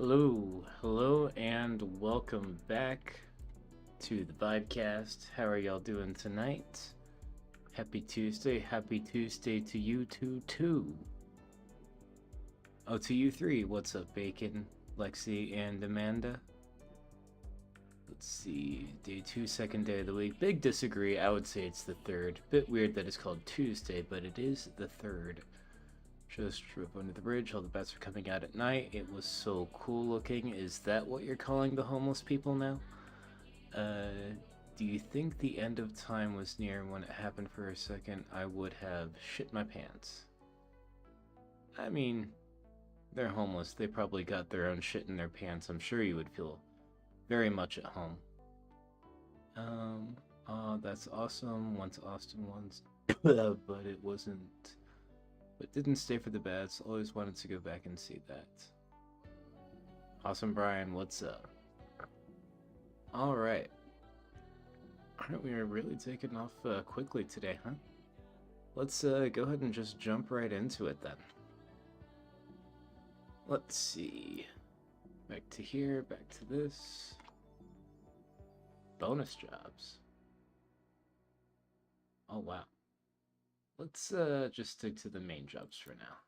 Hello, and welcome back to the Vibecast. How are y'all doing tonight? Happy Tuesday to you too. Oh, to you three, what's up, Bacon, Lexi, and Amanda? Let's see, day 2, second day of the week. Big disagree, I would say it's the 3rd. Bit weird that it's called Tuesday, but it is the 3rd. Just drove under the bridge, all the bats are coming out at night. It was so cool looking. Is that what you're calling the homeless people now? Do you think the end of time was near? When it happened for a second, I would have shit my pants. I mean, they're homeless. They probably got their own shit in their pants. I'm sure you would feel very much at home. That's awesome. Once Austin once, but it wasn't. But didn't stay for the bats. Always wanted to go back and see that. Awesome Brian, what's up? Alright. Aren't we really taking off quickly today, huh? Let's go ahead and just jump right into it then. Let's see. Back to here, back to this. Bonus jobs. Oh wow. Let's just stick to the main jobs for now.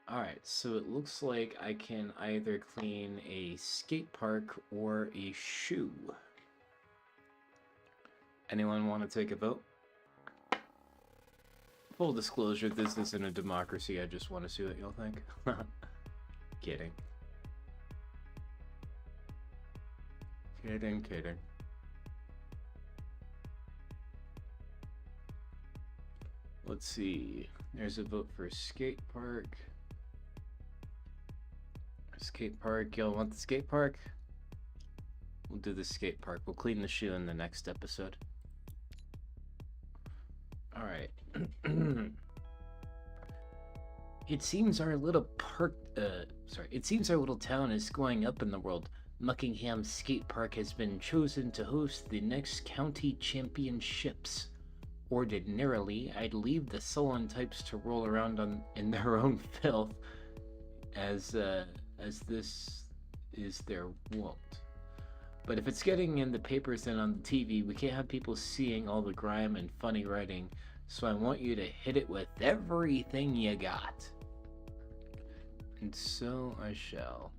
Alright, so it looks like I can either clean a skate park or a shoe. Anyone want to take a vote? Full disclosure, this isn't a democracy, I just want to see what y'all think. Kidding. Kidding. Let's see. There's a vote for skate park. Skate park. Y'all want the skate park? We'll do the skate park. We'll clean the shoe in the next episode. Alright. It seems our little town is going up in the world. Muckingham Skate Park has been chosen to host the next county championships. Ordinarily, I'd leave the sullen types to roll around in their own filth, as this is their wont. But if it's getting in the papers and on the TV, we can't have people seeing all the grime and funny writing, so I want you to hit it with everything you got. And so I shall.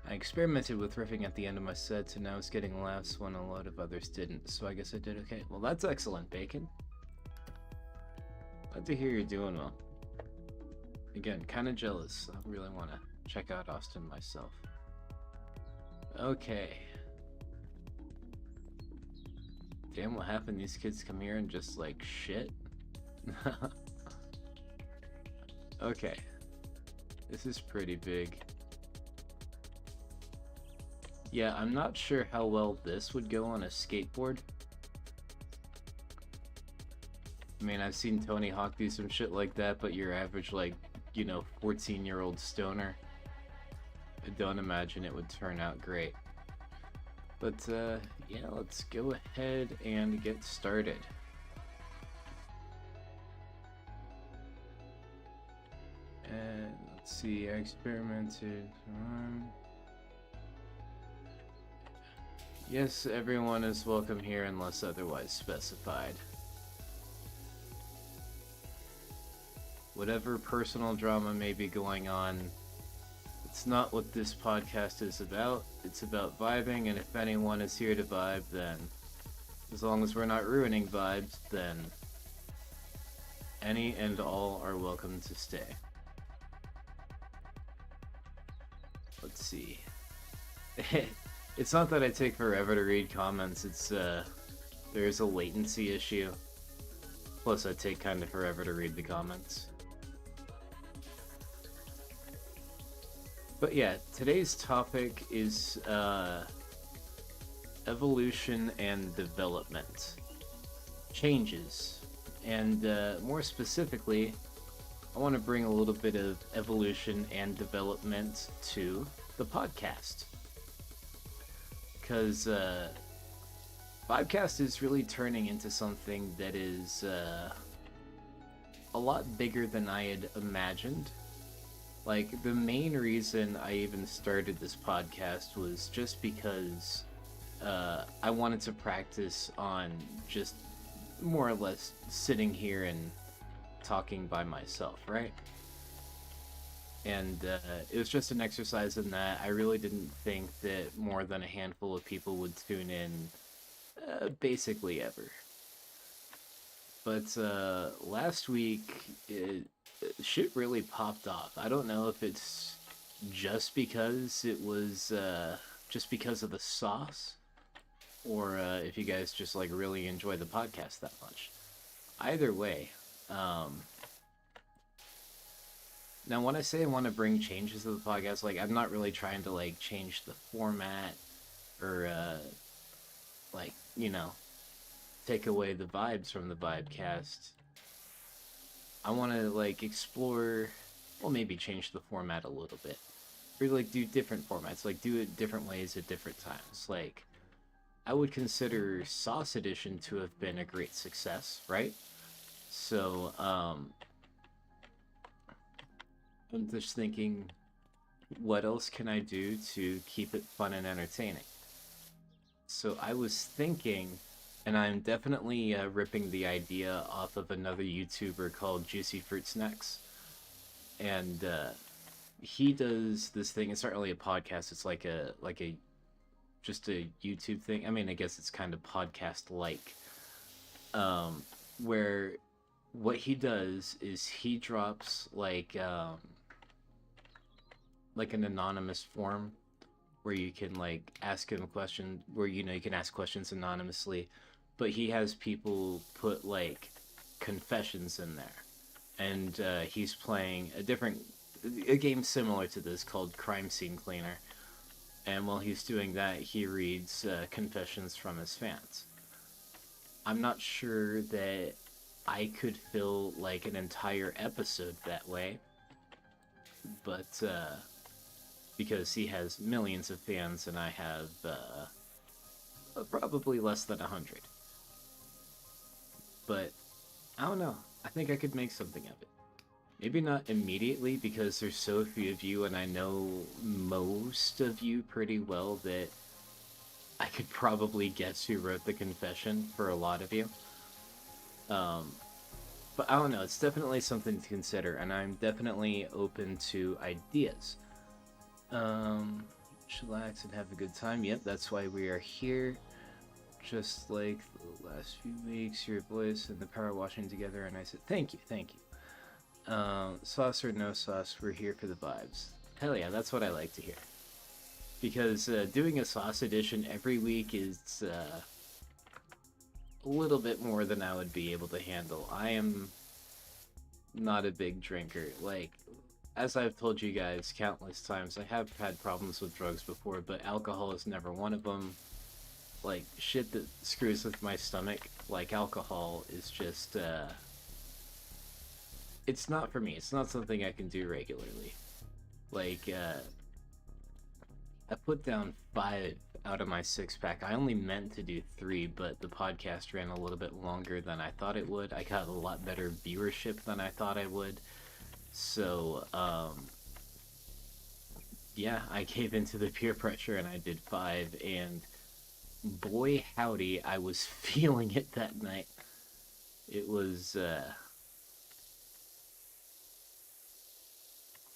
I experimented with riffing at the end of my sets, and I was getting laughs when a lot of others didn't, so I guess I did okay. Well, that's excellent, Bacon. Glad to hear you're doing well. Again, kind of jealous. I really want to check out Austin myself. Okay. Damn, what happened? These kids come here and just, like, shit? Okay. This is pretty big. Yeah, I'm not sure how well this would go on a skateboard. I mean, I've seen Tony Hawk do some shit like that, but your average, like, 14-year-old stoner, I don't imagine it would turn out great. But, yeah, let's go ahead and get started. And let's see, I experimented. Yes, everyone is welcome here unless otherwise specified. Whatever personal drama may be going on, it's not what this podcast is about. It's about vibing, and if anyone is here to vibe, then as long as we're not ruining vibes, then any and all are welcome to stay. Let's see. It's not that I take forever to read comments, it's there's a latency issue. Plus I take kind of forever to read the comments. But yeah, today's topic is evolution and development. Changes. And more specifically, I want to bring a little bit of evolution and development to the podcast. Because Vibecast is really turning into something that is a lot bigger than I had imagined. Like, the main reason I even started this podcast was just because I wanted to practice on just more or less sitting here and talking by myself, right? And it was just an exercise in that. I really didn't think that more than a handful of people would tune in basically ever. But last week, shit really popped off. I don't know if it's just because it was just because of the sauce, or if you guys just like really enjoy the podcast that much. Either way, now when I say I want to bring changes to the podcast, like I'm not really trying to like change the format or like take away the vibes from the Vibecast. I want to like explore, well, maybe change the format a little bit, or like do different formats, like do it different ways at different times. Like I would consider Sauce Edition to have been a great success, right? So I'm just thinking, what else can I do to keep it fun and entertaining? So I was thinking, and I'm definitely ripping the idea off of another YouTuber called Juicy Fruit Snacks, and he does this thing. It's not really a podcast. It's like a just a YouTube thing. I mean, I guess it's kind of podcast like, where what he does is he drops like an anonymous form where you can like ask him a question, where you can ask questions anonymously, but he has people put like confessions in there, and he's playing a game similar to this called Crime Scene Cleaner, and while he's doing that, he reads confessions from his fans. I'm not sure that I could fill like an entire episode that way, but because he has millions of fans and I have probably less than 100. But I don't know. I think I could make something of it. Maybe not immediately because there's so few of you and I know most of you pretty well that I could probably guess who wrote the confession for a lot of you. But I don't know. It's definitely something to consider, and I'm definitely open to ideas. Chillax and have a good time. Yep, that's why we are here. Just like the last few weeks, your voice and the power washing together, and I said, thank you. Sauce or no sauce, we're here for the vibes. Hell yeah, that's what I like to hear. Because doing a Sauce Edition every week is a little bit more than I would be able to handle. I am not a big drinker. Like, as I've told you guys countless times, I have had problems with drugs before, but alcohol is never one of them. Like, shit that screws with my stomach, like alcohol, is just, it's not for me. It's not something I can do regularly. Like, I put down 5 out of my 6-pack. I only meant to do 3, but the podcast ran a little bit longer than I thought it would. I got a lot better viewership than I thought I would. So, yeah, I gave into the peer pressure and I did 5, and boy howdy, I was feeling it that night. It was,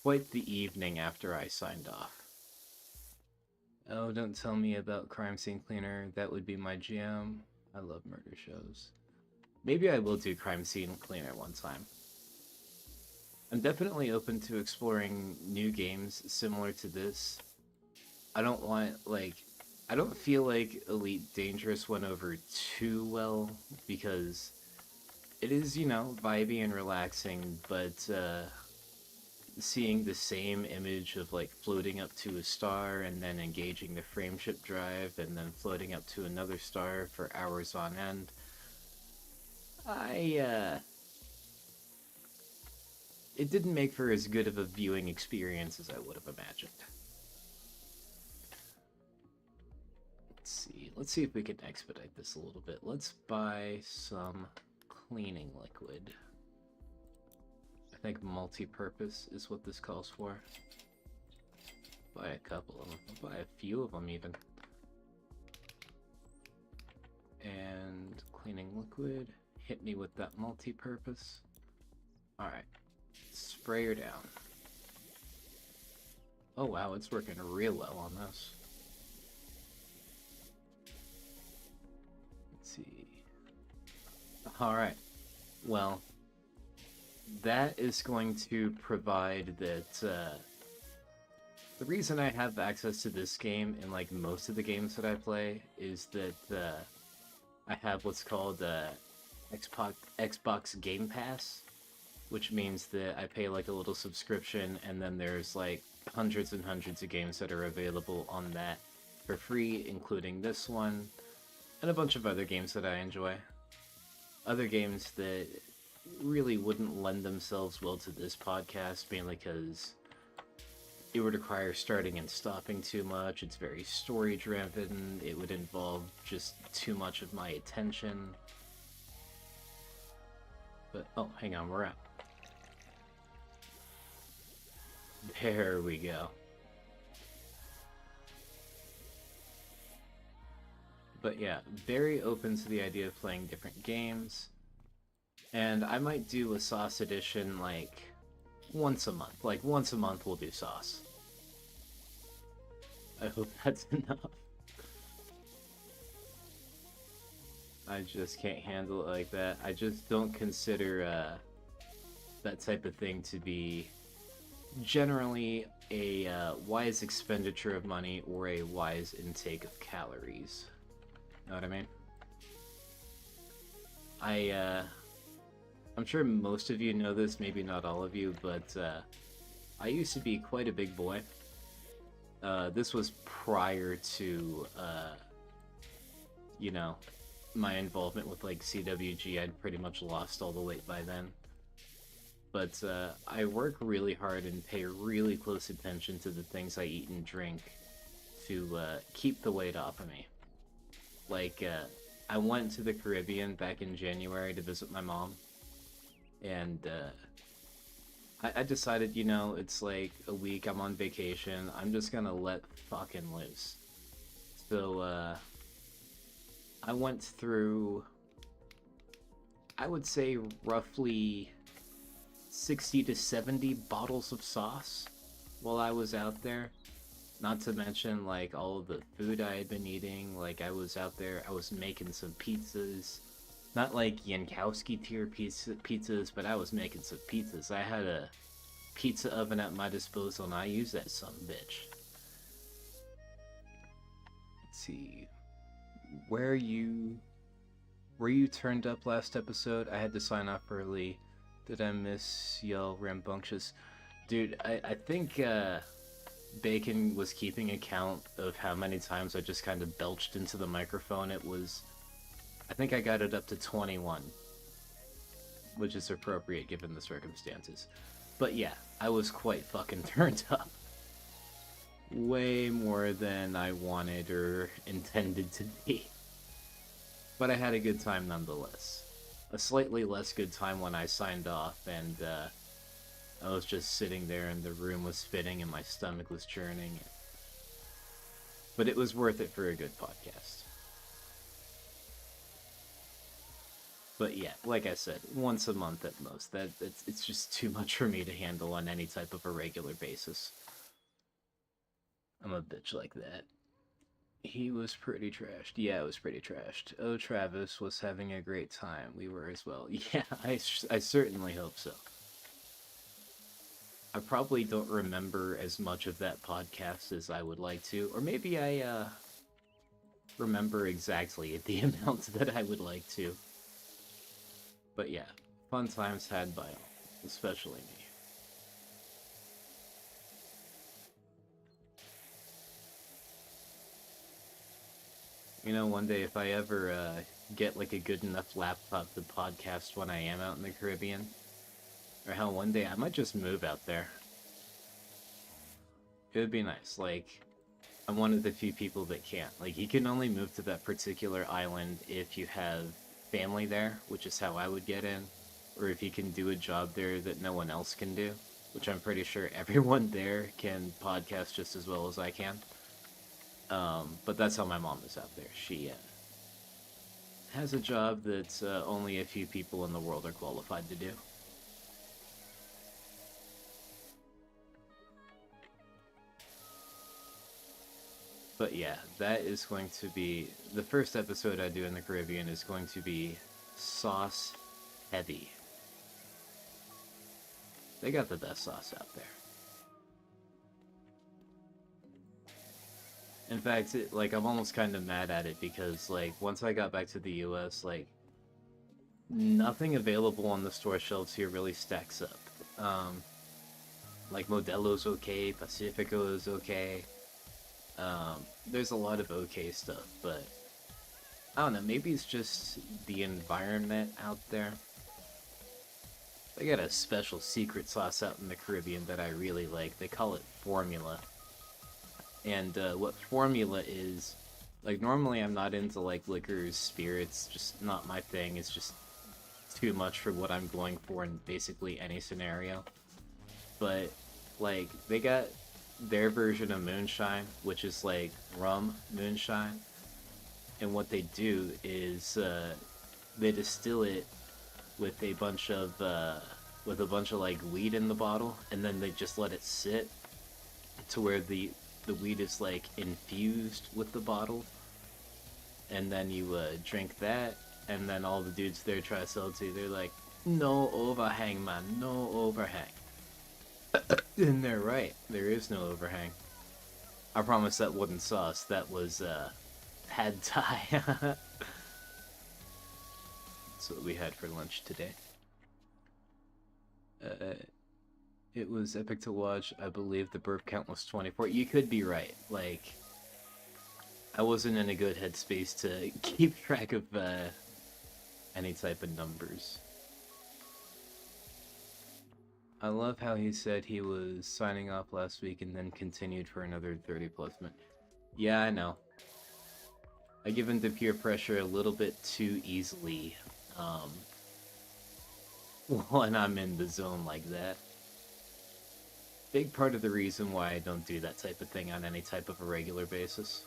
quite the evening after I signed off. Oh, don't tell me about Crime Scene Cleaner. That would be my jam. I love murder shows. Maybe I will do Crime Scene Cleaner one time. I'm definitely open to exploring new games similar to this. I don't feel like Elite Dangerous went over too well because it is, vibey and relaxing, but seeing the same image of like floating up to a star and then engaging the frameship drive and then floating up to another star for hours on end, it didn't make for as good of a viewing experience as I would have imagined. Let's see if we can expedite this a little bit. Let's buy some cleaning liquid. I think multi-purpose is what this calls for. Buy a couple of them. I'll buy a few of them even. And cleaning liquid. Hit me with that multi-purpose. Alright. Spray her down. Oh wow, it's working real well on this. Let's see. Alright. Well, that is going to provide that, the reason I have access to this game and like most of the games that I play is that, I have what's called, Xbox Game Pass, which means that I pay like a little subscription and then there's like hundreds and hundreds of games that are available on that for free, including this one, and a bunch of other games that I enjoy. Other games that really wouldn't lend themselves well to this podcast, mainly because it would require starting and stopping too much. It's very story driven. It would involve just too much of my attention. But, oh, hang on, we're out. There we go. But yeah, very open to the idea of playing different games. And I might do a Sauce edition like once a month. Like once a month we'll do Sauce. I hope that's enough. I just can't handle it like that. I just don't consider that type of thing to be generally a wise expenditure of money or a wise intake of calories. Know what I mean? I'm sure most of you know this, maybe not all of you, but I used to be quite a big boy. This was prior to, you know, my involvement with like CWG. I'd pretty much lost all the weight by then. But I work really hard and pay really close attention to the things I eat and drink to keep the weight off of me. Like, I went to the Caribbean back in January to visit my mom, and I decided, you know, it's like a week, I'm on vacation, I'm just gonna let fucking loose. So, I went through, I would say, roughly 60 to 70 bottles of sauce while I was out there. Not to mention, like, all of the food I had been eating. Like, I was out there, I was making some pizzas. Not like Yankowski tier pizzas, but I was making some pizzas. I had a pizza oven at my disposal, and I used that bitch. Let's see. Were you turned up last episode? I had to sign off early. Did I miss y'all rambunctious? Dude, I think, Bacon was keeping account of how many times I just kind of belched into the microphone. It was, I think I got it up to 21, which is appropriate given the circumstances. But yeah, I was quite fucking turned up. Way more than I wanted or intended to be. But I had a good time nonetheless. A slightly less good time when I signed off, and I was just sitting there and the room was spinning and my stomach was churning. But it was worth it for a good podcast. But yeah, like I said, once a month at most. It's just too much for me to handle on any type of a regular basis. I'm a bitch like that. He was pretty trashed. Yeah, it was pretty trashed. Oh, Travis was having a great time. We were as well. Yeah, I certainly hope so. I probably don't remember as much of that podcast as I would like to, or maybe I remember exactly the amount that I would like to. But yeah, fun times had by all, especially me. You know, one day if I ever get like a good enough laptop to podcast when I am out in the Caribbean, or hell, one day I might just move out there. It would be nice. Like, I'm one of the few people that can't. Like, you can only move to that particular island if you have family there, which is how I would get in. or if he can do a job there that no one else can do, which I'm pretty sure everyone there can podcast just as well as I can. But that's how my mom is out there. She has a job that only a few people in the world are qualified to do. But yeah, that is going to be... The first episode I do in the Caribbean is going to be sauce heavy. They got the best sauce out there. In fact, I'm almost kind of mad at it because, once I got back to the US, nothing available on the store shelves here really stacks up. Modelo's okay, Pacifico is okay. There's a lot of okay stuff, but I don't know, maybe it's just the environment out there. They got a special secret sauce out in the Caribbean that I really like. They call it formula. And what formula is, normally I'm not into liquors, spirits, just not my thing. It's just too much for what I'm going for in basically any scenario. But they got their version of moonshine, which is rum moonshine, and what they do is they distill it with a bunch of weed in the bottle, and then they just let it sit to where the weed is infused with the bottle, and then you drink that, and then all the dudes there try to sell it to you. They're like, no overhang, man, no overhang. And they're right, there is no overhang. I promise that wasn't sauce, that was pad thai. That's what we had for lunch today. It was epic to watch. I believe the burp count was 24. You could be right. I wasn't in a good headspace to keep track of any type of numbers. I love how he said he was signing off last week and then continued for another 30 plus minutes. Yeah, I know. I give in to peer pressure a little bit too easily when I'm in the zone like that. Big part of the reason why I don't do that type of thing on any type of a regular basis.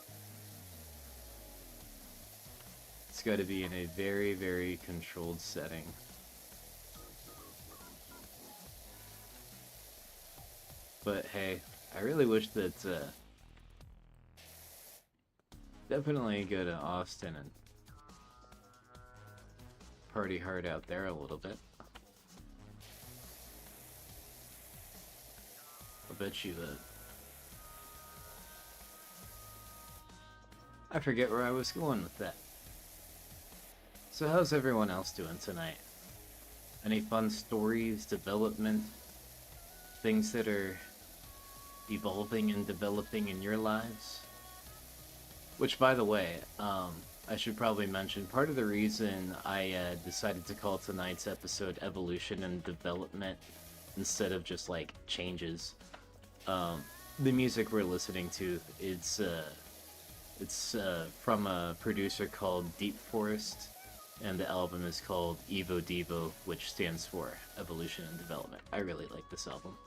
It's got to be in a very, very controlled setting. But hey, I really wish that definitely go to Austin and party hard out there a little bit. I bet you I forget where I was going with that. So how's everyone else doing tonight? Any fun stories, development, things that are evolving and developing in your lives? Which, by the way, I should probably mention, part of the reason I decided to call tonight's episode Evolution and Development instead of just changes. The music we're listening to, it's from a producer called Deep Forest, and the album is called Evo Devo, which stands for Evolution and Development. I really like this album.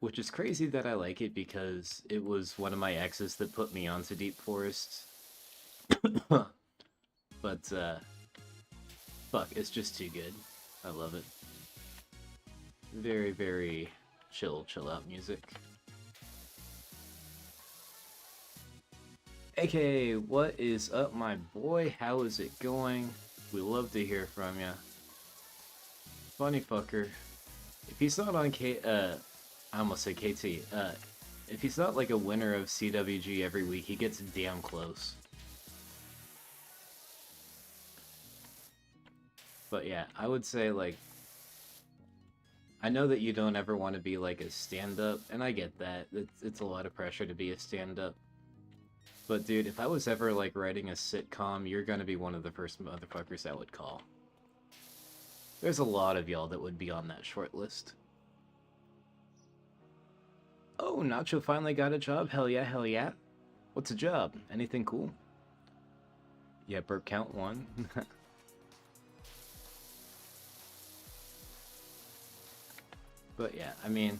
Which is crazy that I like it because it was one of my exes that put me onto Deep Forest. But, fuck, it's just too good. I love it. Very, very chill out music. AKA, what is up, my boy? How is it going? We love to hear from ya. Funny fucker. If he's not on I almost said KT. If he's not a winner of CWG every week, he gets damn close. But yeah, I would say I know that you don't ever want to be a stand-up, and I get that. It's a lot of pressure to be a stand-up. But dude, if I was ever writing a sitcom, you're gonna be one of the first motherfuckers I would call. There's a lot of y'all that would be on that short list. Oh, Nacho finally got a job? Hell yeah, hell yeah. What's a job? Anything cool? Yeah, burp count 1. But yeah, I mean,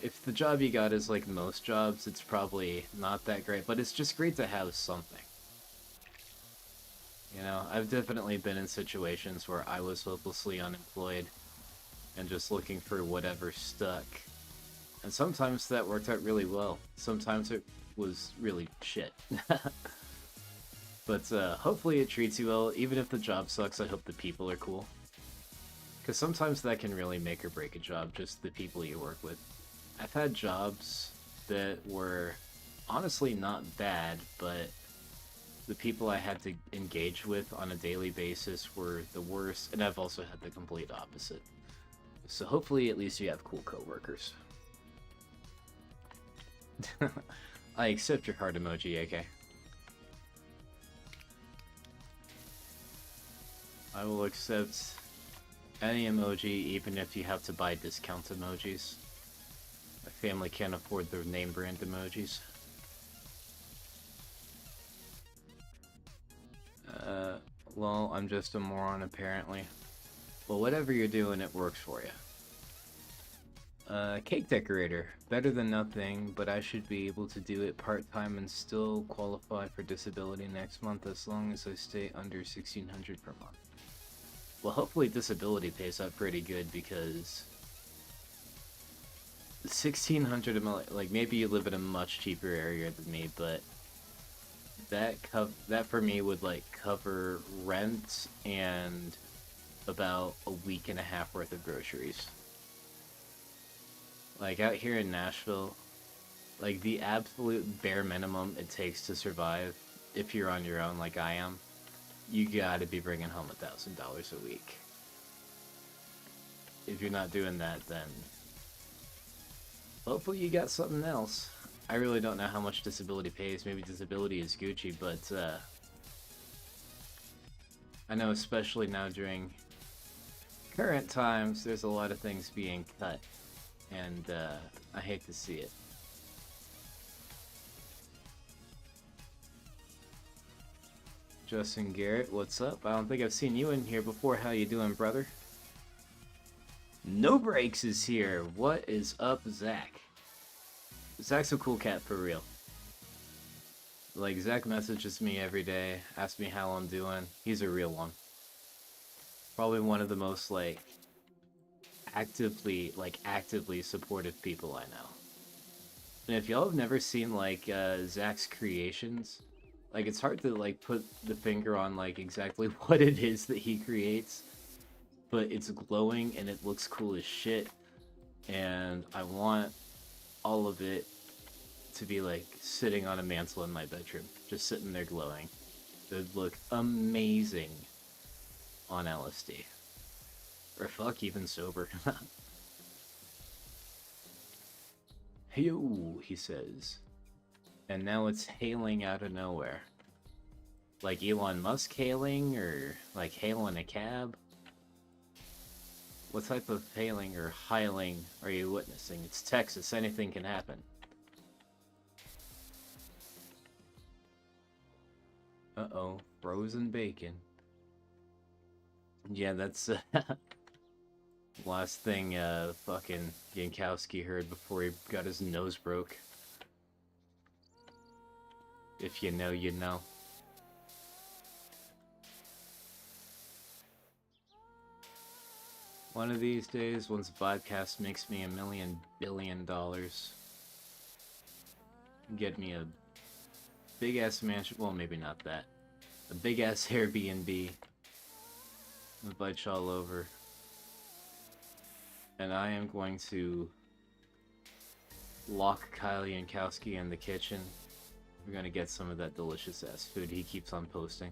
if the job you got is like most jobs, it's probably not that great, but it's just great to have something. You know, I've definitely been in situations where I was hopelessly unemployed and just looking for whatever stuck. And sometimes that worked out really well. Sometimes it was really shit. But hopefully it treats you well. Even if the job sucks, I hope the people are cool. Because sometimes that can really make or break a job, just the people you work with. I've had jobs that were honestly not bad, but the people I had to engage with on a daily basis were the worst, and I've also had the complete opposite. So hopefully at least you have cool coworkers. I accept your heart emoji, AK. I will accept any emoji, even if you have to buy discount emojis. My family can't afford their name brand emojis. Well, I'm just a moron apparently. Well, whatever you're doing, it works for you. Cake decorator. Better than nothing, but I should be able to do it part-time and still qualify for disability next month as long as I stay under $1,600 per month. Well, hopefully disability pays out pretty good because $1,600 a month, like maybe you live in a much cheaper area than me, but that for me would like cover rent and about a week and a half worth of groceries. Like out here in Nashville, like the absolute bare minimum it takes to survive, if you're on your own like I am, you gotta be bringing home $1,000 a week. If you're not doing that, then hopefully you got something else. I really don't know how much disability pays. Maybe disability is Gucci, but I know especially now during current times, there's a lot of things being cut, and I hate to see it. Justin Garrett, what's up? I don't think I've seen you in here before. How you doing, brother? No Breaks is here. What is up, Zach? Zach's a cool cat for real. Like, Zach messages me every day, asks me how I'm doing. He's a real one. Probably one of the most, like, actively supportive people I know. And if y'all have never seen, like, Zach's creations, like, it's hard to, like, put the finger on, like, exactly what it is that he creates. But it's glowing and it looks cool as shit. And I want all of it to be like sitting on a mantle in my bedroom, just sitting there glowing. It would look amazing on LSD. Or fuck, even sober. Yo, he says. And now it's hailing out of nowhere. Like Elon Musk hailing, or like hailing a cab? What type of hailing or hiling are you witnessing? It's Texas, anything can happen. Uh-oh, frozen bacon. Yeah, that's last thing fucking Yankowski heard before he got his nose broke. If you know, you know. One of these days, once Vibecast makes me $1 billion, get me a big ass mansion. Well, maybe not that. A big ass Airbnb. Invite y'all over. And I am going to lock Kyle Yankowski in the kitchen. We're gonna get some of that delicious ass food he keeps on posting.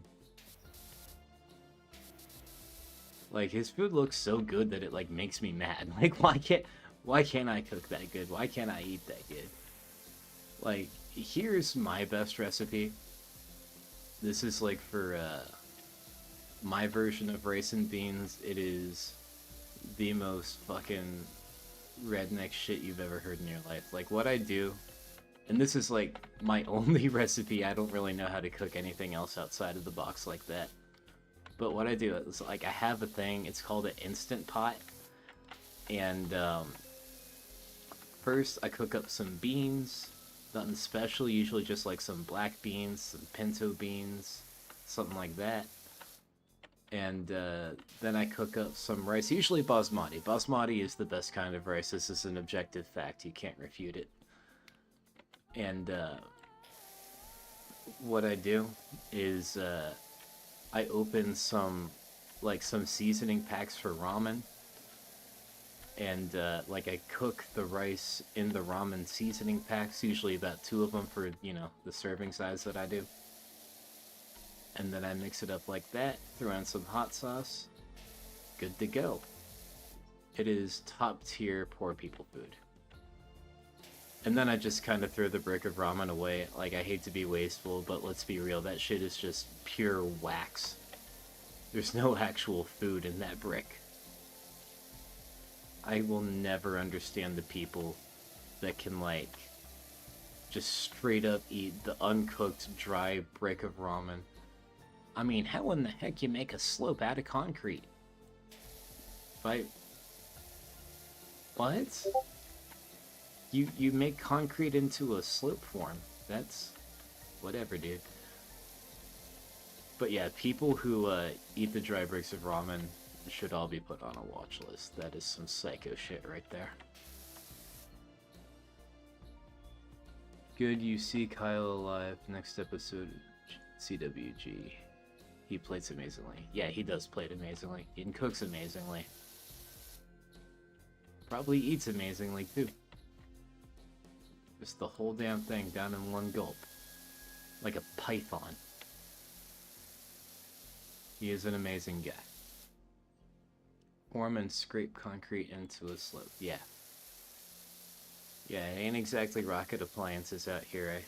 Like, his food looks so good that it, like, makes me mad. Like, why can't I cook that good? Why can't I eat that good? Like, here's my best recipe. This is, like, for, my version of rice and beans. It is the most fucking redneck shit you've ever heard in your life. Like, what I do, and this is, like, my only recipe. I don't really know how to cook anything else outside of the box like that. But what I do is, like, I have a thing, it's called an Instant Pot. And first I cook up some beans, nothing special, usually just like some black beans, some pinto beans, something like that. And then I cook up some rice, usually basmati. Basmati is the best kind of rice. This is an objective fact, you can't refute it. And what I do is I open some seasoning packs for ramen, and like I cook the rice in the ramen seasoning packs, usually about 2 of them for, you know, the serving size that I do. And then I mix it up like that, throw in some hot sauce, good to go. It is top tier poor people food. And then I just kind of throw the brick of ramen away. Like, I hate to be wasteful, but let's be real, that shit is just pure wax. There's no actual food in that brick. I will never understand the people that can, like, just straight up eat the uncooked, dry brick of ramen. I mean, how in the heck you make a slope out of concrete? What? You make concrete into a slope form. That's whatever, dude. But yeah, people who eat the dry bricks of ramen should all be put on a watch list. That is some psycho shit right there. Good, you see Kyle alive. Next episode, CWG. He plays amazingly. Yeah, he does play it amazingly. He cooks amazingly. Probably eats amazingly, too. Just the whole damn thing down in one gulp. Like a python. He is an amazing guy. Form and scrape concrete into a slope. Yeah. Yeah, it ain't exactly rocket appliances out here, eh?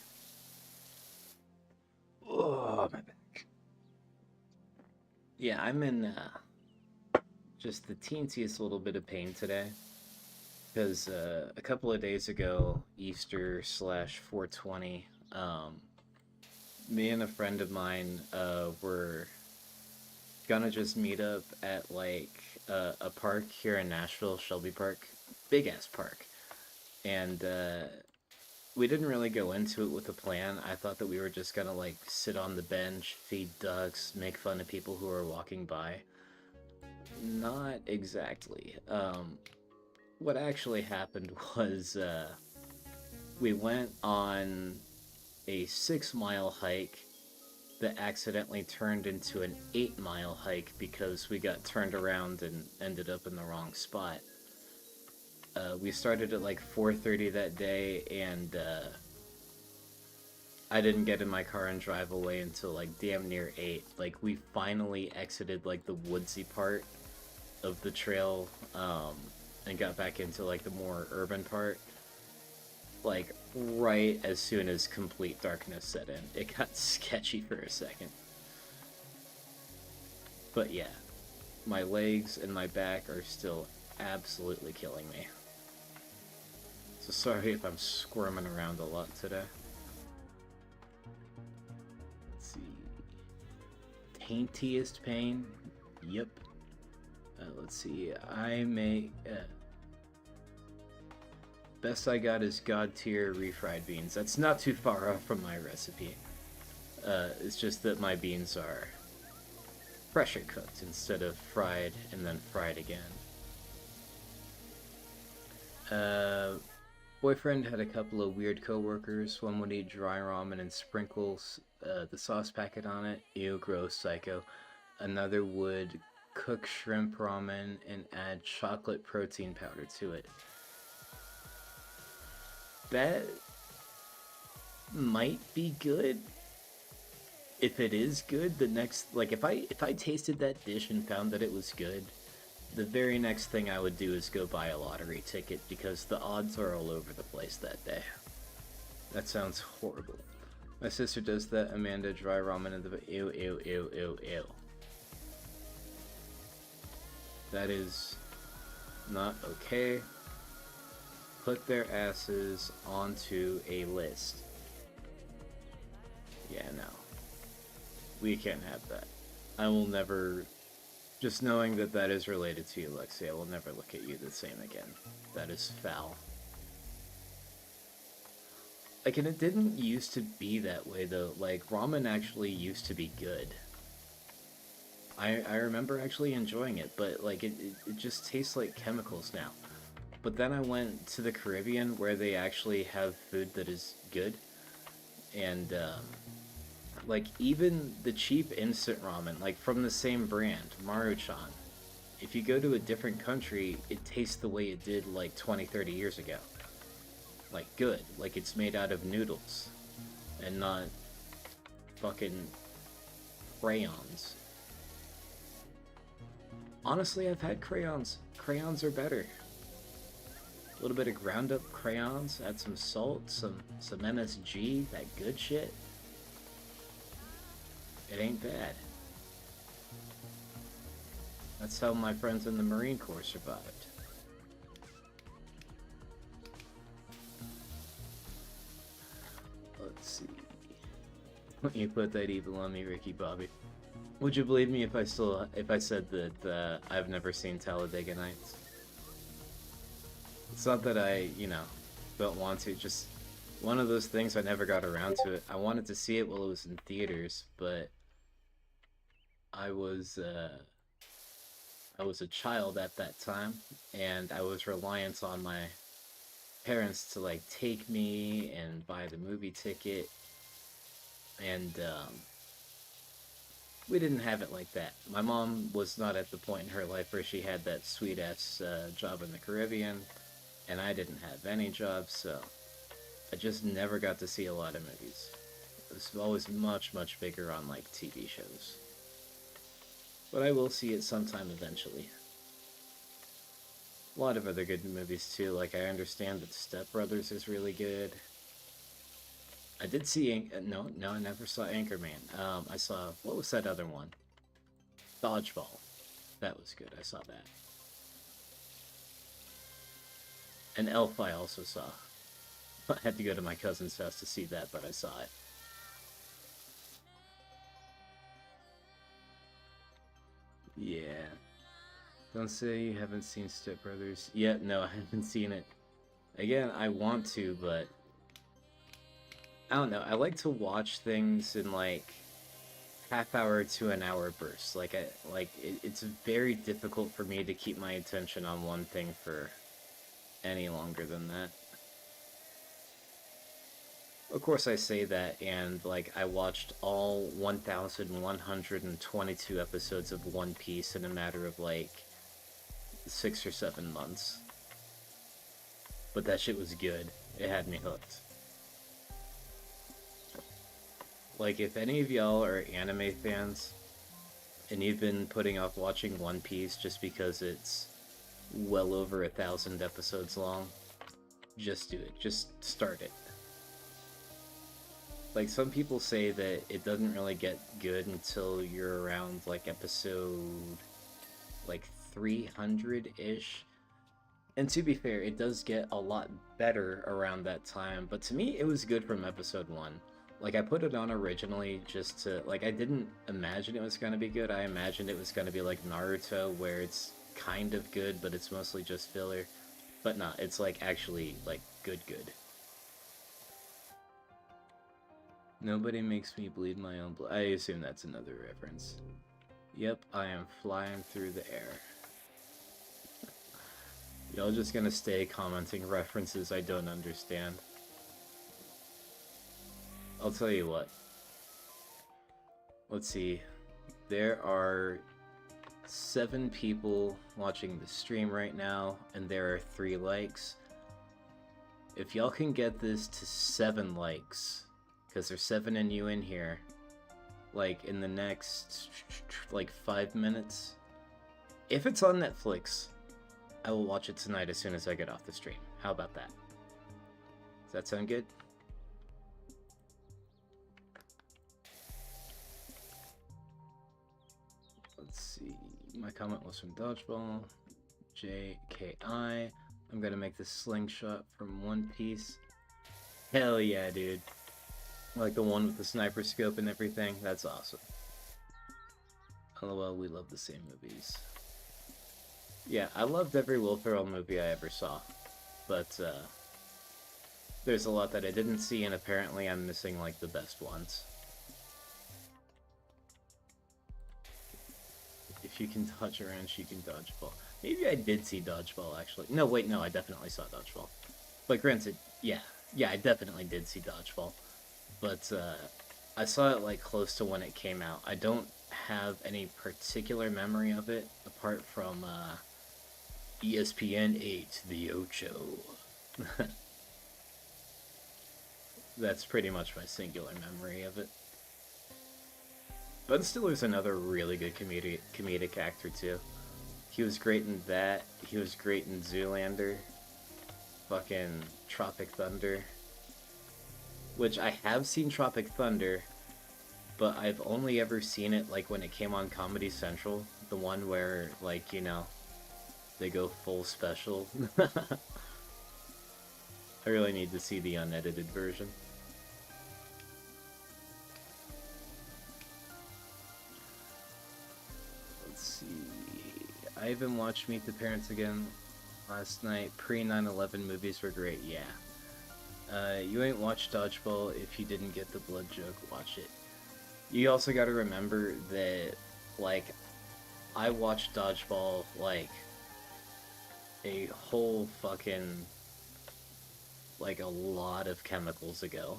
Oh, my back. Yeah, I'm in just the teensiest little bit of pain today. Because a couple of days ago, Easter / 420, me and a friend of mine were gonna just meet up at like a park here in Nashville, Shelby Park, big ass park, and we didn't really go into it with a plan. I thought that we were just gonna like sit on the bench, feed ducks, make fun of people who are walking by. Not exactly. What actually happened was we went on a 6-mile hike that accidentally turned into an 8-mile hike because we got turned around and ended up in the wrong spot. We started at like 4:30 that day, and I didn't get in my car and drive away until like damn near 8. Like, we finally exited like the woodsy part of the trail and got back into like the more urban part, like right as soon as complete darkness set in. It got sketchy for a second. But yeah, my legs and my back are still absolutely killing me. So sorry if I'm squirming around a lot today. Let's see. Taintiest pain? Yep. Let's see. I may... best I got is God tier refried beans. That's not too far off from my recipe. It's just that my beans are pressure cooked instead of fried and then fried again. Boyfriend had a couple of weird coworkers. One would eat dry ramen and sprinkles the sauce packet on it. Ew, gross, psycho. Another would cook shrimp ramen and add chocolate protein powder to it. That might be good. If it is good, the next, like, if I tasted that dish and found that it was good, the very next thing I would do is go buy a lottery ticket, because the odds are all over the place that day. That sounds horrible. My sister does that Amanda dry ramen in the ew ew ew ew ew. That is not okay. Put their asses onto a list. Yeah, no. We can't have that. I will never, just knowing that that is related to you, Lexi, I will never look at you the same again. That is foul. Like, and it didn't used to be that way, though. Like, ramen actually used to be good. I remember actually enjoying it, but, like, it just tastes like chemicals now. But then I went to the Caribbean, where they actually have food that is good. And, like, even the cheap instant ramen, like, from the same brand, Maruchan, if you go to a different country, it tastes the way it did, like, 20, 30 years ago. Like, good. Like, it's made out of noodles. And not fucking crayons. Honestly, I've had crayons. Crayons are better. A little bit of ground up crayons, add some salt, some MSG, that good shit. It ain't bad. That's how my friends in the Marine Corps survived. Let's see. When you put that evil on me, Ricky Bobby. Would you believe me if I said that I've never seen Talladega Nights? It's not that I, don't want to, just one of those things I never got around to it. I wanted to see it while it was in theaters, but I was a child at that time, and I was reliant on my parents to, like, take me and buy the movie ticket, and, we didn't have it like that. My mom was not at the point in her life where she had that sweet-ass job in the Caribbean, and I didn't have any job, so I just never got to see a lot of movies. It was always much, much bigger on, like, TV shows. But I will see it sometime eventually. A lot of other good movies, too. Like, I understand that Step Brothers is really good. I did see... No, I never saw Anchorman. I saw... What was that other one? Dodgeball. That was good. I saw that. And Elf I also saw. I had to go to my cousin's house to see that, but I saw it. Yeah. Don't say you haven't seen Step Brothers. Yeah, no, I haven't seen it. Again, I want to, but... I don't know. I like to watch things in, like, half-hour to an hour bursts. It's very difficult for me to keep my attention on one thing for any longer than that. Of course I say that, and, like, I watched all 1,122 episodes of One Piece in a matter of, like, 6 or 7 months. But that shit was good. It had me hooked. Like, if any of y'all are anime fans, and you've been putting off watching One Piece just because it's well over 1,000 episodes long, just do it. Just start it. Like, some people say that it doesn't really get good until you're around, like, episode, like, 300-ish. And to be fair, it does get a lot better around that time, but to me, it was good from episode 1. Like, I put it on originally just to, like, I didn't imagine it was going to be good. I imagined it was going to be like Naruto, where it's kind of good, but it's mostly just filler. But nah, it's, like, actually, like, good. Nobody makes me bleed my own blood. I assume that's another reference. Yep, I am flying through the air. Y'all just gonna stay commenting references I don't understand. I'll tell you what. Let's see. There are 7 people watching the stream right now, and there are 3 likes. If y'all can get this to 7 likes, because there's 7 in you in here, like, in the next, like, 5 minutes, if it's on Netflix, I will watch it tonight as soon as I get off the stream. How about that? Does that sound good? Let's see. My comment was from Dodgeball. JKI. I'm gonna make this slingshot from One Piece. Hell yeah, dude. Like the one with the sniper scope and everything. That's awesome. LOL, we love the same movies. Yeah, I loved every Will Ferrell movie I ever saw, but there's a lot that I didn't see, and apparently I'm missing like the best ones. If you can dodge around, she can dodgeball. Maybe I did see Dodgeball, actually. No, wait, no, I definitely saw Dodgeball. But granted, yeah, I definitely did see Dodgeball. But I saw it like close to when it came out. I don't have any particular memory of it apart from ESPN 8, The Ocho. That's pretty much my singular memory of it. Ben Stiller's another really good comedic actor too. He was great in that. He was great in Zoolander. Fucking Tropic Thunder. Which I have seen Tropic Thunder, but I've only ever seen it like when it came on Comedy Central. The one where, like, you know, they go full special. I really need to see the unedited version. Let's see. I even watched Meet the Parents again last night. Pre-9/11 movies were great, yeah. You ain't watched Dodgeball if you didn't get the blood joke, watch it. You also gotta remember that, like, I watched Dodgeball, like, a whole fucking, like, a lot of chemicals ago.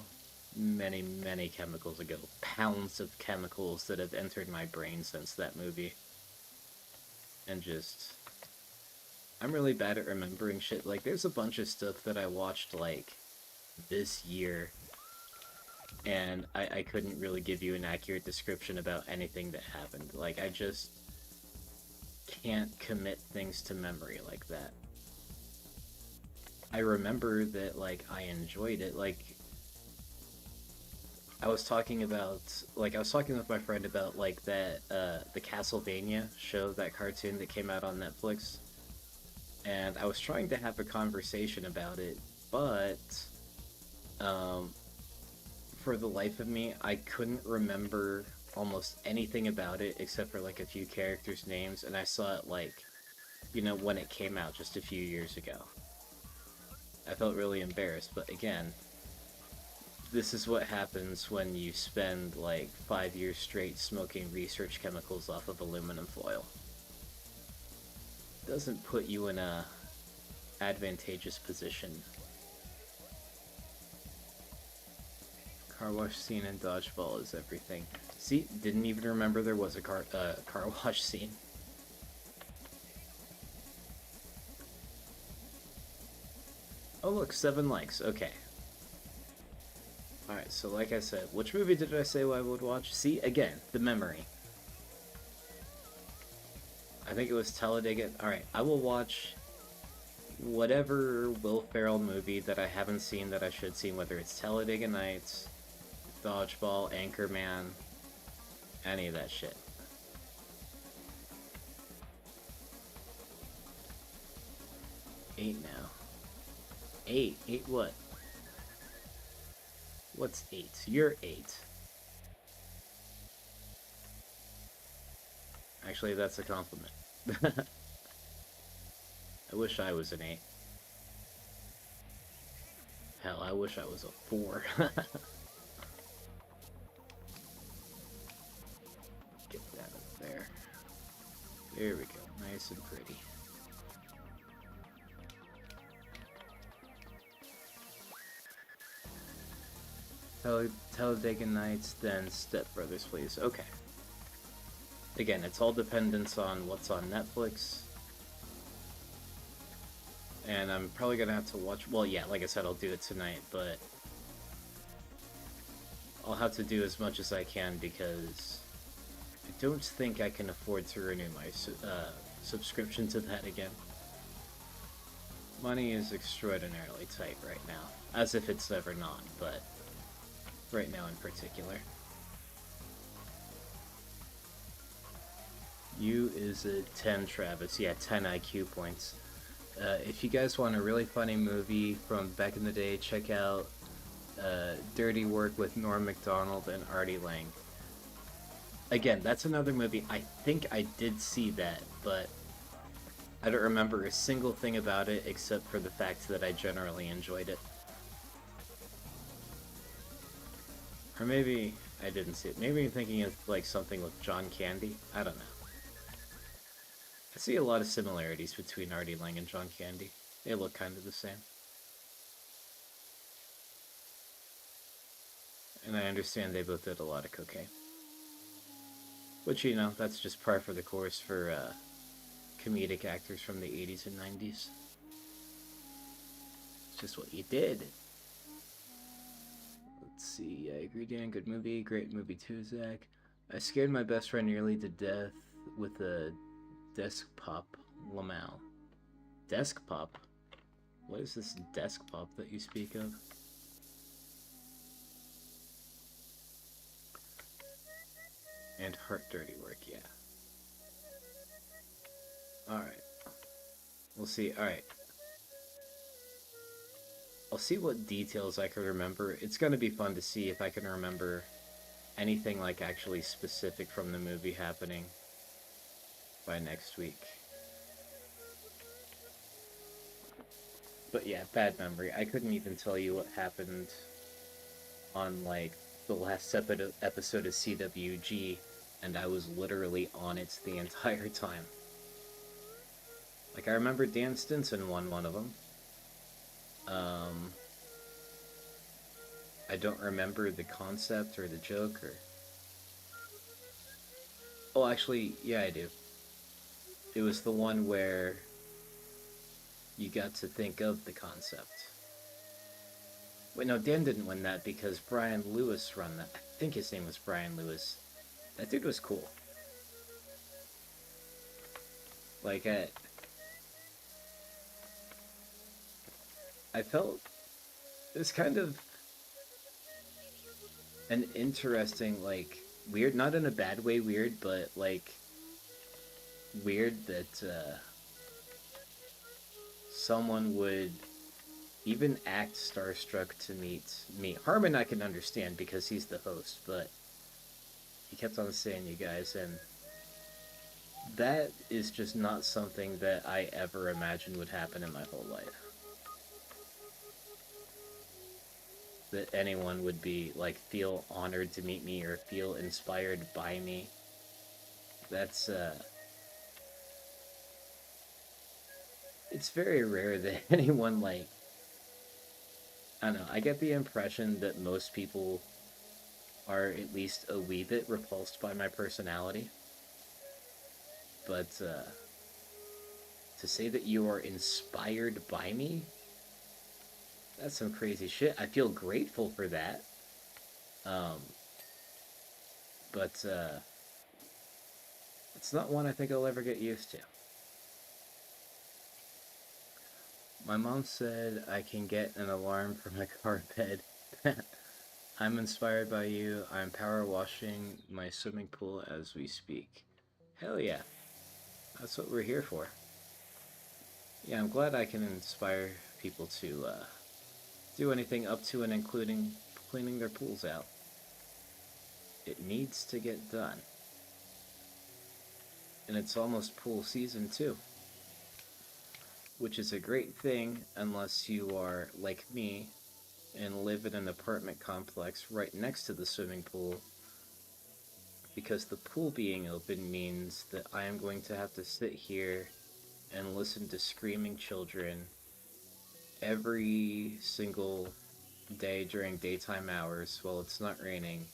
Many, many chemicals ago. Pounds of chemicals that have entered my brain since that movie. And just... I'm really bad at remembering shit. Like, there's a bunch of stuff that I watched, like, this year, and I couldn't really give you an accurate description about anything that happened. Like, I just can't commit things to memory like that. I remember that, like, I enjoyed it. Like, I was talking with my friend about, like, that, the Castlevania show, that cartoon that came out on Netflix, and I was trying to have a conversation about it, but for the life of me, I couldn't remember almost anything about it except for like a few characters' names, and I saw it like, you know, when it came out just a few years ago. I felt really embarrassed, but again, this is what happens when you spend like 5 years straight smoking research chemicals off of aluminum foil. It doesn't put you in a advantageous position. Car wash scene in Dodgeball is everything. See, didn't even remember there was a car wash scene. Oh look, 7 likes, okay. Alright, so like I said, which movie did I say I would watch? See, again, the memory. I think it was Talladega. Alright, I will watch whatever Will Ferrell movie that I haven't seen that I should see, whether it's Talladega Nights, Dodgeball, Anchorman, any of that shit. Eight now. Eight what? What's 8? You're 8. Actually, that's a compliment. I wish I was an 8. Hell, I wish I was a 4. Get that up there. There we go. Nice and pretty. Talladega Nights, then Step Brothers, please. Okay. Again, it's all dependent on what's on Netflix. And I'm probably gonna have to watch... Well, yeah, like I said, I'll do it tonight, but... I'll have to do as much as I can because... I don't think I can afford to renew my subscription to that again. Money is extraordinarily tight right now. As if it's ever not, but... right now in particular. You is a 10, Travis. Yeah, 10 IQ points. If you guys want a really funny movie from back in the day, check out Dirty Work with Norm Macdonald and Artie Lang. again, that's another movie. I think I did see that, but I don't remember a single thing about it except for the fact that I generally enjoyed it. Or maybe I didn't see it. Maybe I'm thinking of like something with John Candy. I don't know. I see a lot of similarities between Artie Lang and John Candy. They look kind of the same. And I understand they both did a lot of cocaine. Which, you know, that's just par for the course for comedic actors from the 80s and 90s. It's just what you did. Let's see, I agree, Dan. Good movie. Great movie too, Zach. I scared my best friend nearly to death with a desk pop Lamau. Desk pop? What is this desk pop that you speak of? And heart dirty work, yeah. Alright. We'll see. Alright. I'll see what details I can remember. It's gonna be fun to see if I can remember anything like actually specific from the movie happening by next week. But yeah, bad memory. I couldn't even tell you what happened on like the last episode of CWG, and I was literally on it the entire time. Like, I remember Dan Stinson won one of them. I don't remember the concept or the joke or... Oh, actually, yeah, I do. It was the one where you got to think of the concept. Wait, no, Dan didn't win that because Brian Lewis won that. I think his name was Brian Lewis. That dude was cool. Like, I felt it was kind of an interesting, like, weird, not in a bad way weird, but, like, weird that, someone would even act starstruck to meet me. Harmon I can understand because he's the host, but he kept on saying you guys, and that is just not something that I ever imagined would happen in my whole life. That anyone would be, like, feel honored to meet me or feel inspired by me. That's, it's very rare that anyone, like, I don't know, I get the impression that most people are at least a wee bit repulsed by my personality. But, to say that you are inspired by me, that's some crazy shit. I feel grateful for that. But, it's not one I think I'll ever get used to. My mom said I can get an alarm for my car bed. I'm inspired by you. I'm power washing my swimming pool as we speak. Hell yeah. That's what we're here for. Yeah, I'm glad I can inspire people to do anything up to and including cleaning their pools out. It needs to get done. And it's almost pool season too. Which is a great thing unless you are like me and live in an apartment complex right next to the swimming pool, because the pool being open means that I am going to have to sit here and listen to screaming children every single day during daytime hours while it's not raining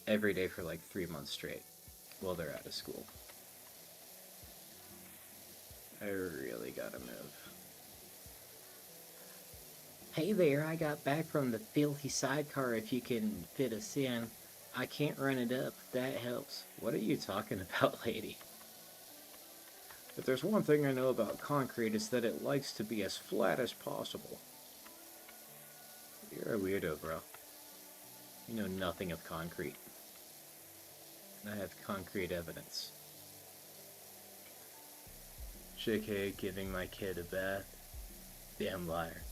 every day for like 3 months straight while they're out of school. I really gotta move. Hey there, I got back from the filthy sidecar. If you can fit us in, I can't run it up. That helps. What are you talking about, lady? If there's one thing I know about concrete, it's that it likes to be as flat as possible. You're a weirdo, bro. You know nothing of concrete. And I have concrete evidence. JK, giving my kid a bath. Damn liar.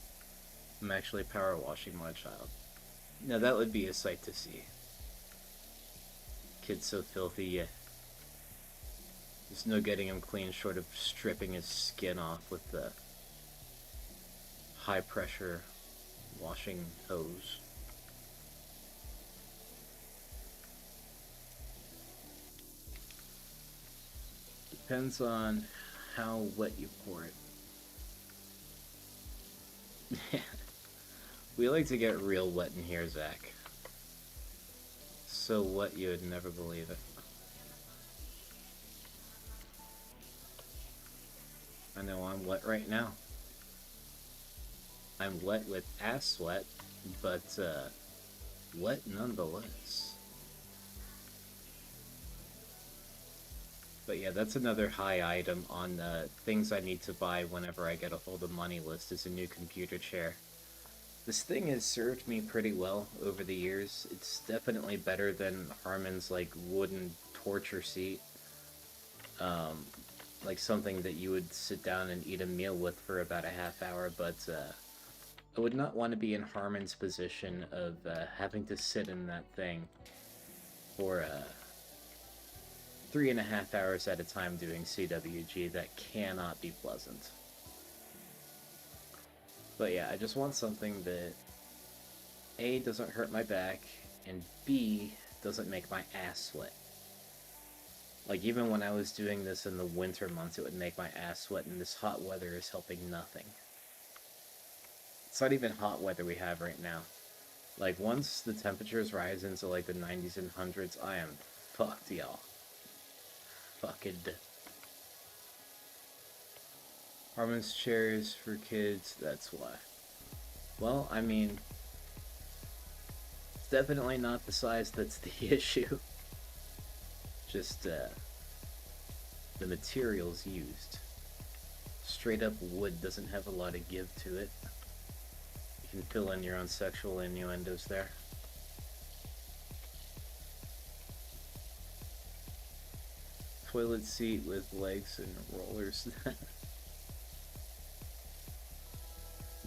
I'm actually power washing my child. Now that would be a sight to see. Kid's so filthy, yeah. There's no getting him clean short of stripping his skin off with the high pressure washing hose. Depends on how wet you pour it. We like to get real wet in here, Zach. So wet you would never believe it. I know I'm wet right now. I'm wet with ass sweat, but wet nonetheless. But yeah, that's another high item on things I need to buy whenever I get a hold of money list is a new computer chair. This thing has served me pretty well over the years. It's definitely better than Harmon's like wooden torture seat. Like something that you would sit down and eat a meal with for about a half hour, but I would not want to be in Harmon's position of having to sit in that thing for 3.5 hours at a time doing CWG. That cannot be pleasant. But yeah, I just want something that A, doesn't hurt my back, and B, doesn't make my ass sweat. Like, even when I was doing this in the winter months, it would make my ass sweat, and this hot weather is helping nothing. It's not even hot weather we have right now. Like, once the temperatures rise into, like, the 90s and 100s, I am fucked, y'all. Fucking. Harmon's chairs for kids, that's why. Well, I mean, it's definitely not the size that's the issue. Just the materials used. Straight up wood doesn't have a lot of give to it. You can fill in your own sexual innuendos there. Toilet seat with legs and rollers.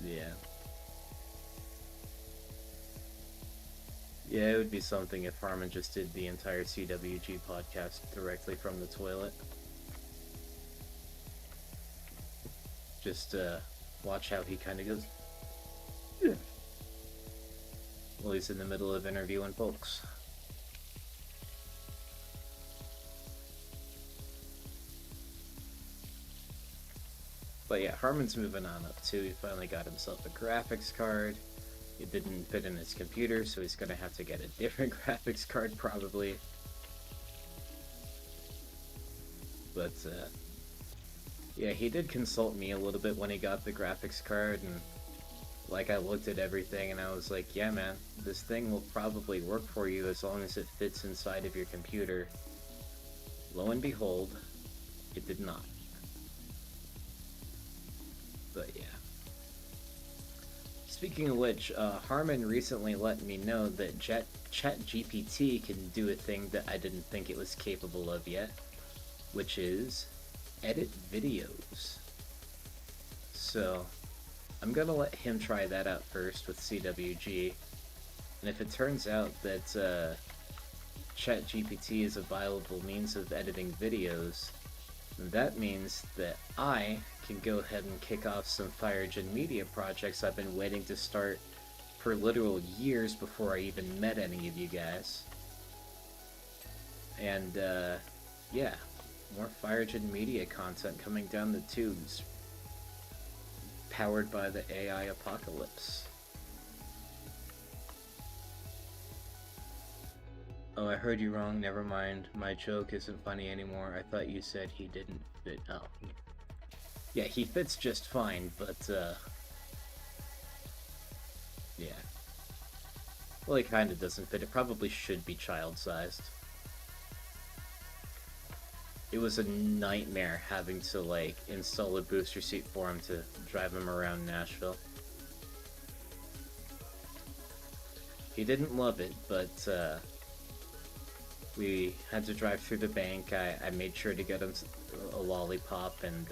Yeah. Yeah, it would be something if Harmon just did the entire CWG podcast directly from the toilet. Just watch how he kind of goes. Yeah. Well, he's in the middle of interviewing folks. But yeah, Harmon's moving on up too. He finally got himself a graphics card. It didn't fit in his computer, so he's gonna have to get a different graphics card probably. But yeah, he did consult me a little bit when he got the graphics card, and like I looked at everything and I was like, yeah man, this thing will probably work for you as long as it fits inside of your computer. Lo and behold, it did not. But yeah. Speaking of which, Harmon recently let me know that ChatGPT can do a thing that I didn't think it was capable of yet, which is edit videos. So, I'm gonna let him try that out first with CWG, and if it turns out that ChatGPT is a viable means of editing videos, that means that I can go ahead and kick off some FireDjinn media projects I've been waiting to start for literal years before I even met any of you guys. And yeah, more FireDjinn media content coming down the tubes, powered by the AI apocalypse. Oh, I heard you wrong, never mind. My joke isn't funny anymore. I thought you said he didn't fit. Oh. Yeah, he fits just fine, but, yeah. Well, he kinda doesn't fit. It probably should be child-sized. It was a nightmare having to, like, install a booster seat for him to drive him around Nashville. He didn't love it, but, we had to drive through the bank. I made sure to get him a lollipop, and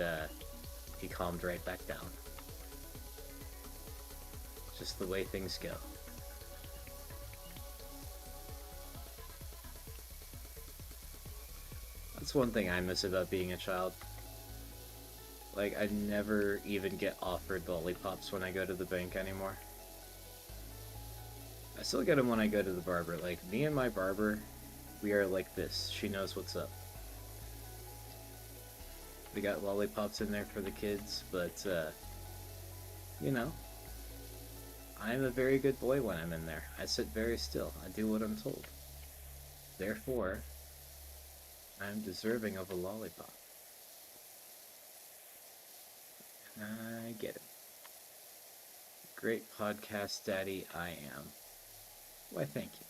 he calmed right back down. Just the way things go. That's one thing I miss about being a child. Like, I never even get offered lollipops when I go to the bank anymore. I still get them when I go to the barber. Like, me and my barber, we are like this. She knows what's up. We got lollipops in there for the kids, but, you know, I'm a very good boy when I'm in there. I sit very still. I do what I'm told. Therefore, I'm deserving of a lollipop. I get it. Great podcast daddy I am. Why, thank you.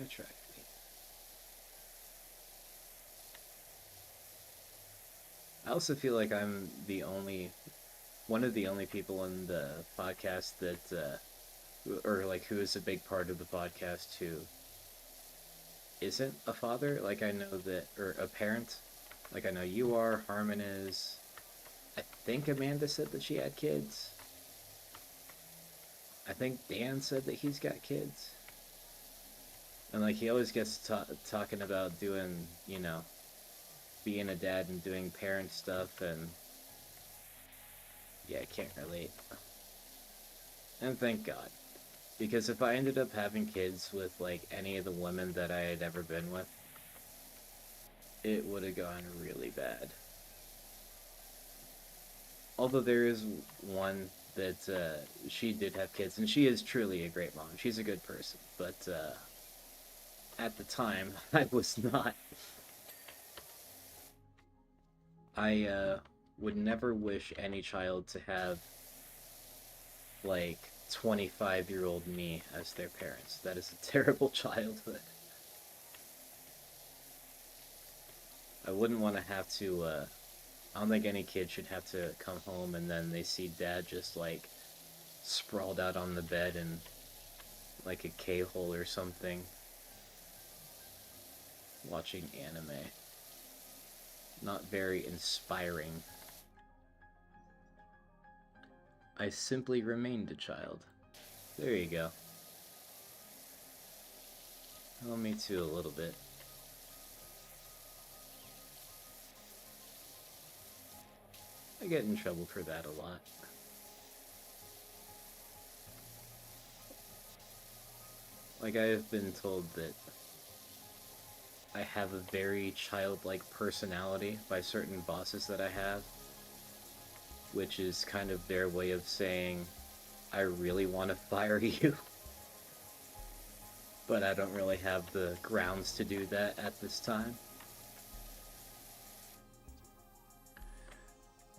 I try to be. I also feel like I'm one of the only people in the podcast that, or like who is a big part of the podcast who isn't a father. Like I know that, or a parent. Like I know you are, Harmon is. I think Amanda said that she had kids. I think Dan said that he's got kids. And like he always gets talking about doing, you know, being a dad and doing parent stuff, and yeah, I can't relate. And thank God. Because if I ended up having kids with like any of the women that I had ever been with, it would have gone really bad. Although there is one that she did have kids, and she is truly a great mom. She's a good person, but at the time, I was not. I would never wish any child to have like 25-year-old me as their parents. That is a terrible childhood. I wouldn't want to have to, I don't think any kid should have to come home and then they see dad just, like, sprawled out on the bed in, like, a K-hole or something, watching anime. Not very inspiring. I simply remained a child. There you go. Well, me too, a little bit. I get in trouble for that a lot. Like, I have been told that I have a very childlike personality by certain bosses that I have, which is kind of their way of saying, I really want to fire you, but I don't really have the grounds to do that at this time.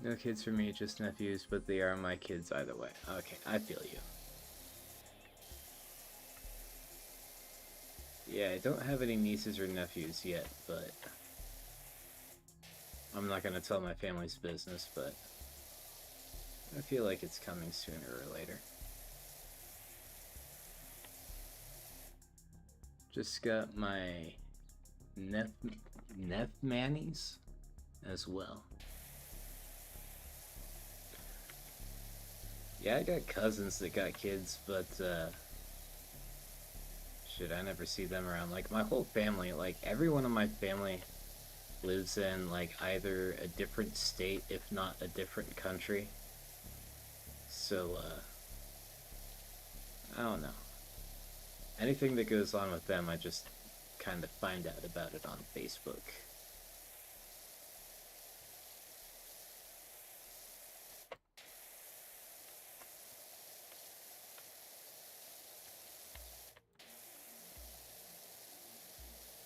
No kids for me, just nephews, but they are my kids either way. Okay, I feel you. Yeah, I don't have any nieces or nephews yet, but I'm not gonna tell my family's business, but I feel like it's coming sooner or later. Just got my Mannies as well. Yeah, I got cousins that got kids, but shit, I never see them around. Like, my whole family, like, everyone in my family lives in, like, either a different state, if not a different country. So, I don't know. Anything that goes on with them, I just kind of find out about it on Facebook.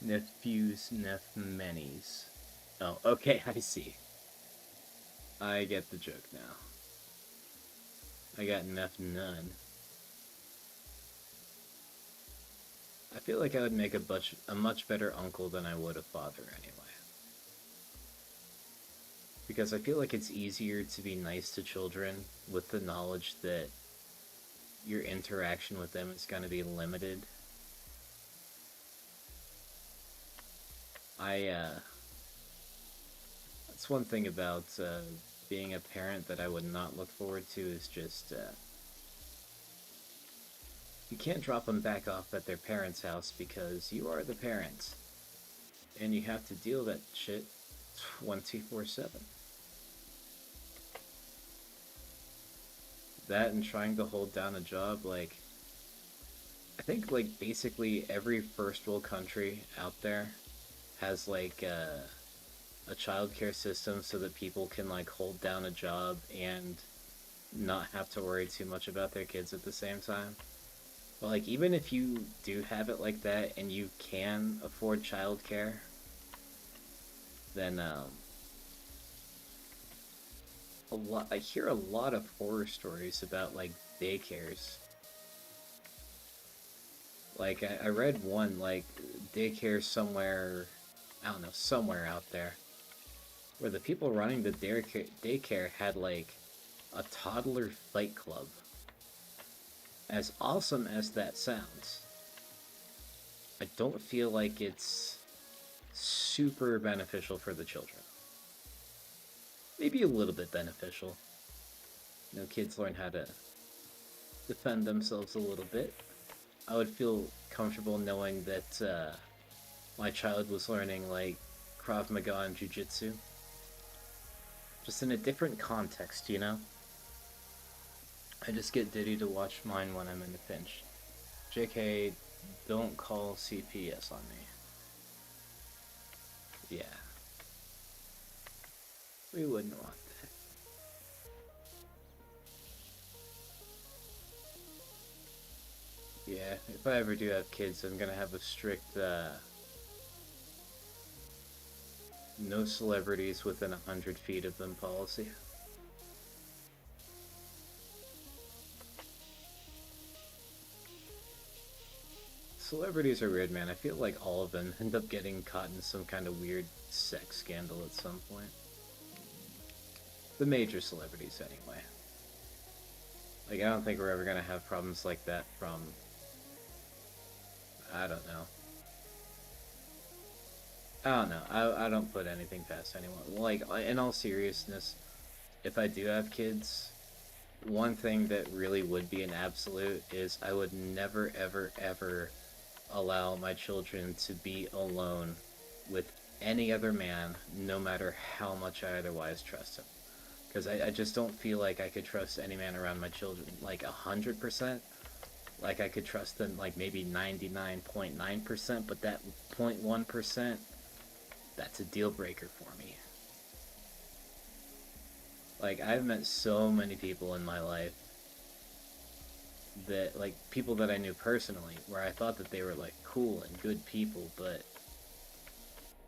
Nephews, Mannies. Oh, okay, I see. I get the joke now. I got none. I feel like I would make a much better uncle than I would a father anyway. Because I feel like it's easier to be nice to children with the knowledge that your interaction with them is going to be limited. That's one thing about being a parent that I would not look forward to, is just You can't drop them back off at their parents' house because you are the parents. And you have to deal that shit 24/7. That and trying to hold down a job, like, I think, like, basically every first world country out there has, like, a childcare system so that people can, like, hold down a job and not have to worry too much about their kids at the same time. But, like, even if you do have it like that and you can afford childcare, then, I hear a lot of horror stories about, like, daycares. Like, I read one, like, daycare somewhere, I don't know, somewhere out there, where the people running the daycare had, like, a toddler fight club. As awesome as that sounds, I don't feel like it's super beneficial for the children. Maybe a little bit beneficial. You know, kids learn how to defend themselves a little bit. I would feel comfortable knowing that my child was learning, like, Krav Maga and Jiu-Jitsu. Just in a different context, you know? I just get Diddy to watch mine when I'm in a pinch. JK, don't call CPS on me. Yeah. We wouldn't want that. Yeah, if I ever do have kids, I'm gonna have a strict, no celebrities within 100 feet of them policy. Celebrities are weird, man. I feel like all of them end up getting caught in some kind of weird sex scandal at some point. The major celebrities, anyway. Like, I don't think we're ever gonna have problems like that from... I don't know. I don't put anything past anyone. Like, in all seriousness, if I do have kids, one thing that really would be an absolute is I would never, ever, ever allow my children to be alone with any other man, no matter how much I otherwise trust him. Because I just don't feel like I could trust any man around my children, like, 100%. Like, I could trust them, like, maybe 99.9%, but that 0.1%, that's a deal breaker for me. Like, I've met so many people in my life that, like, people that I knew personally, where I thought that they were, like, cool and good people, but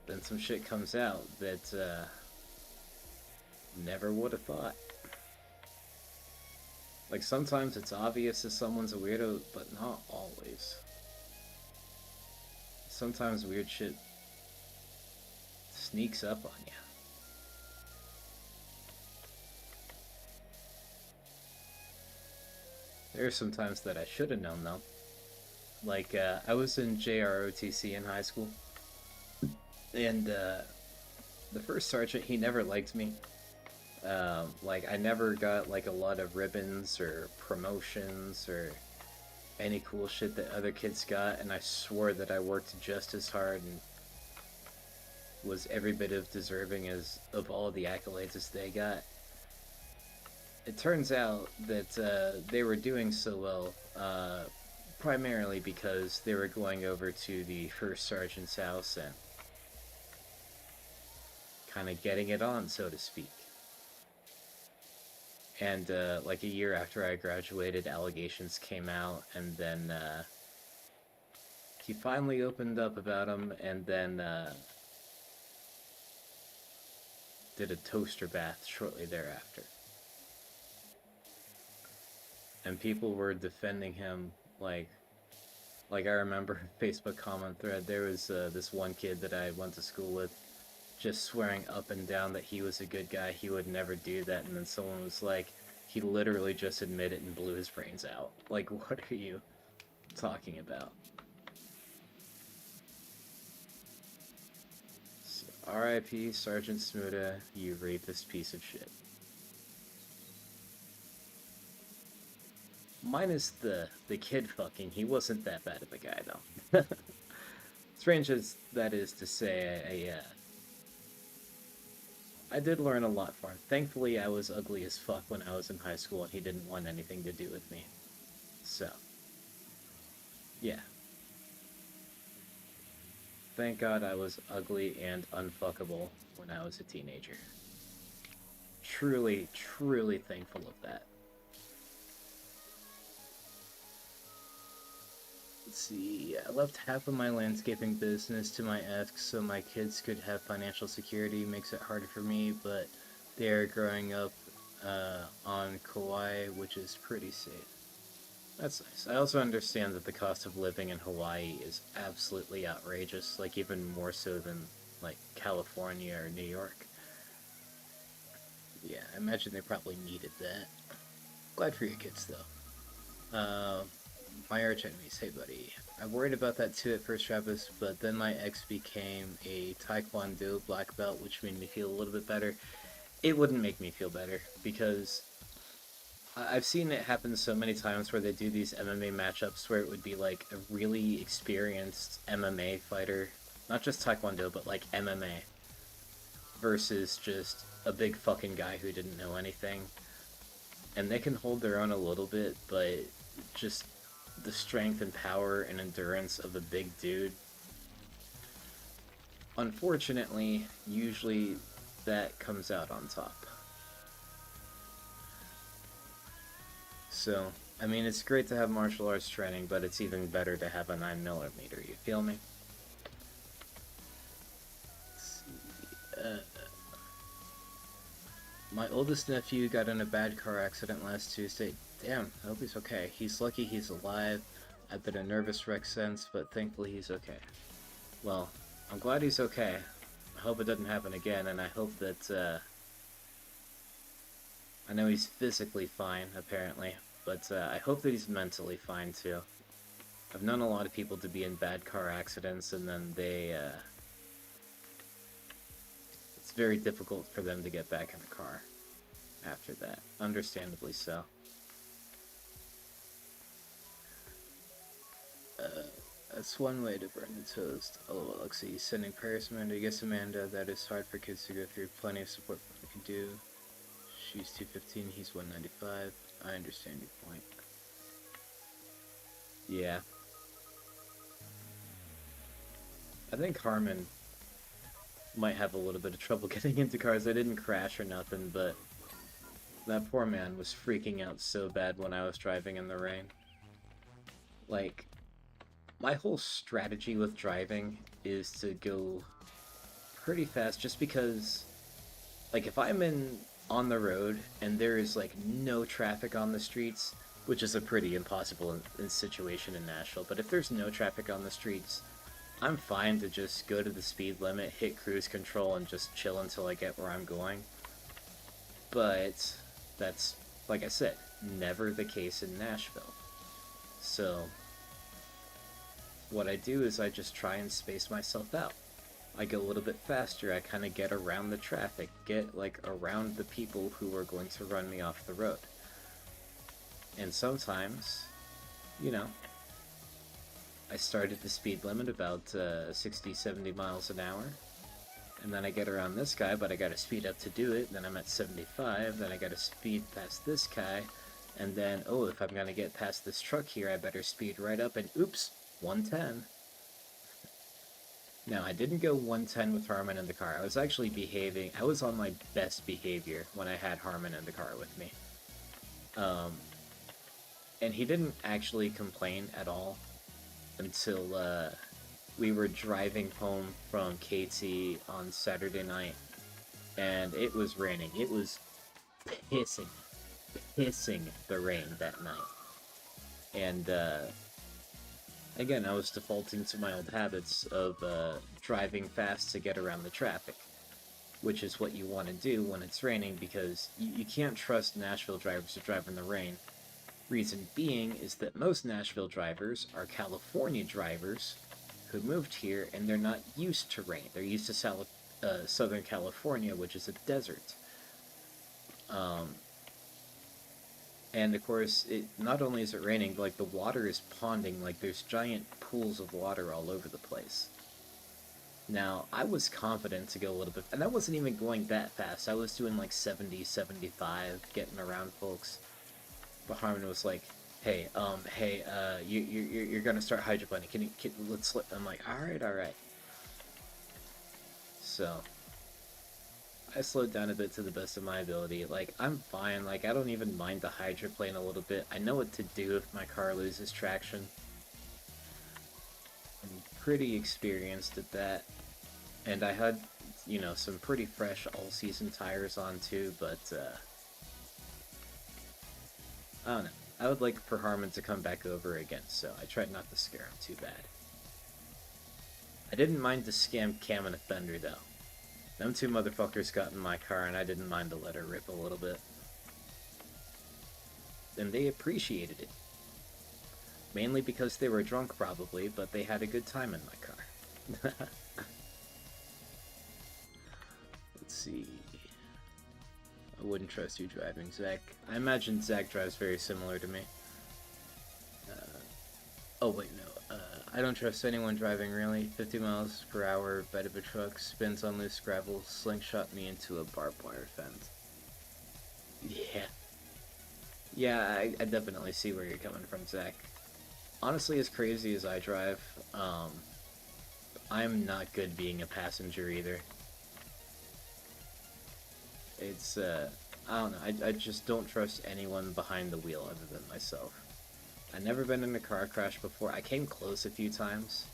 then some shit comes out that, never would have thought. Like, sometimes it's obvious that someone's a weirdo, but not always. Sometimes weird shit sneaks up on you. There are some times that I should have known, though. Like, I was in JROTC in high school, and the first sergeant, he never liked me. Like, I never got, like, a lot of ribbons or promotions or any cool shit that other kids got, and I swore that I worked just as hard and was every bit of deserving of all the accolades as they got. It turns out that they were doing so well, primarily because they were going over to the first sergeant's house and kind of getting it on, so to speak. And, like, a year after I graduated, allegations came out, and then, he finally opened up about them, and then, did a toaster bath shortly thereafter. And people were defending him, like I remember a Facebook comment thread, there was, this one kid that I went to school with, just swearing up and down that he was a good guy, he would never do that, and then someone was like, he literally just admitted and blew his brains out. Like, what are you talking about? So, R.I.P. Sergeant Smuda, you rapist piece of shit. minus the kid fucking, he wasn't that bad of a guy though. Strange as that is to say, I did learn a lot from him. Thankfully, I was ugly as fuck when I was in high school, and he didn't want anything to do with me. So, yeah. Thank God I was ugly and unfuckable when I was a teenager. Truly, truly thankful of that. Let's see, I left half of my landscaping business to my ex so my kids could have financial security. Makes it harder for me, but they're growing up on Kauai, which is pretty safe. That's nice. I also understand that the cost of living in Hawaii is absolutely outrageous, like even more so than like California or New York. Yeah, I imagine they probably needed that. Glad for your kids though. My arch enemies, hey buddy. I worried about that too at first, Travis, but then my ex became a Taekwondo black belt, which made me feel a little bit better. It wouldn't make me feel better, because I've seen it happen so many times where they do these MMA matchups where it would be like a really experienced MMA fighter, not just Taekwondo, but like MMA, versus just a big fucking guy who didn't know anything. And they can hold their own a little bit, but just the strength and power and endurance of a big dude, unfortunately, usually that comes out on top. So, I mean, it's great to have martial arts training, but it's even better to have a 9mm, you feel me? Let's see, my oldest nephew got in a bad car accident last Tuesday. Damn, I hope he's okay. He's lucky he's alive. I've been a nervous wreck since, but thankfully he's okay. Well, I'm glad he's okay. I hope it doesn't happen again, and I hope that, I know he's physically fine, apparently, but I hope that he's mentally fine, too. I've known a lot of people to be in bad car accidents, and then it's very difficult for them to get back in the car after that. Understandably so. That's one way to burn the toast. Oh, Alexi, sending prayers, Amanda. Yes, Amanda, that is hard for kids to go through. Plenty of support we can do. She's 215, he's 195. I understand your point. Yeah. I think Harmon might have a little bit of trouble getting into cars. I didn't crash or nothing, but that poor man was freaking out so bad when I was driving in the rain. Like, my whole strategy with driving is to go pretty fast just because, like, if I'm on the road and there is, like, no traffic on the streets, which is a pretty impossible situation in Nashville, but if there's no traffic on the streets, I'm fine to just go to the speed limit, hit cruise control, and just chill until I get where I'm going. But that's, like I said, never the case in Nashville. So what I do is I just try and space myself out. I go a little bit faster, I kind of get around the traffic, get like around the people who are going to run me off the road. And sometimes, you know, I start at the speed limit about 60, 70 miles an hour, and then I get around this guy, but I gotta speed up to do it, then I'm at 75, then I gotta speed past this guy, and then, oh, if I'm gonna get past this truck here, I better speed right up, and oops, 110. Now, I didn't go 110 with Harmon in the car. I was actually behaving, I was on my best behavior when I had Harmon in the car with me. And he didn't actually complain at all until we were driving home from KT on Saturday night, and it was raining. It was pissing the rain that night. And again, I was defaulting to my old habits of driving fast to get around the traffic, which is what you want to do when it's raining, because you can't trust Nashville drivers to drive in the rain. Reason being is that most Nashville drivers are California drivers who moved here, and they're not used to rain. They're used to Southern California, which is a desert. And of course, it not only is it raining, but like the water is ponding, like there's giant pools of water all over the place. Now, I was confident to go a little bit, and I wasn't even going that fast. I was doing like 70, 75, getting around folks. But Harmon was like, "Hey, you're gonna start hydroplaning. Let's?" I'm like, "All right." So I slowed down a bit to the best of my ability. Like, I'm fine. Like, I don't even mind the hydroplane a little bit. I know what to do if my car loses traction. I'm pretty experienced at that. And I had, you know, some pretty fresh all-season tires on too, but, I don't know. I would like for Harmon to come back over again, so I tried not to scare him too bad. I didn't mind the scam cam and a fender, though. Them two motherfuckers got in my car, and I didn't mind to let her rip a little bit. And they appreciated it. Mainly because they were drunk, probably, but they had a good time in my car. Let's see. I wouldn't trust you driving, Zach. I imagine Zach drives very similar to me. Oh, wait, no. I don't trust anyone driving, really. 50 miles per hour, bed of a truck, spins on loose gravel, slingshot me into a barbed wire fence. Yeah. Yeah, I definitely see where you're coming from, Zach. Honestly, as crazy as I drive, I'm not good being a passenger either. It's, I don't know, I just don't trust anyone behind the wheel other than myself. I've never been in a car crash before. I came close a few times,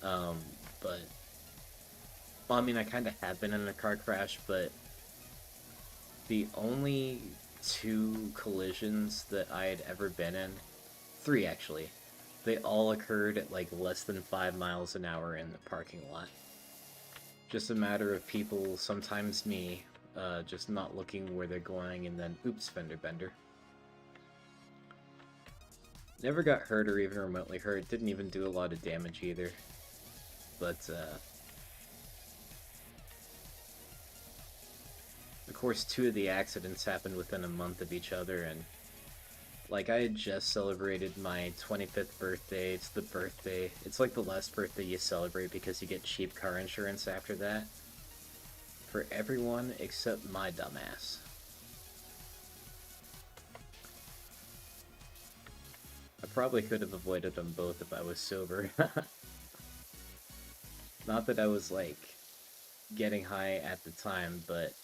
but, well, I mean, I kind of have been in a car crash, but the only 2 collisions that I had ever been in, 3 actually, they all occurred at like less than 5 miles an hour in the parking lot. Just a matter of people, sometimes me, just not looking where they're going, and then oops, fender bender. Never got hurt or even remotely hurt, didn't even do a lot of damage either. But, of course, 2 of the accidents happened within a month of each other, and like, I had just celebrated my 25th birthday. It's the birthday. It's like the last birthday you celebrate because you get cheap car insurance after that. For everyone except my dumbass. I probably could have avoided them both if I was sober. Not that I was, like, getting high at the time, but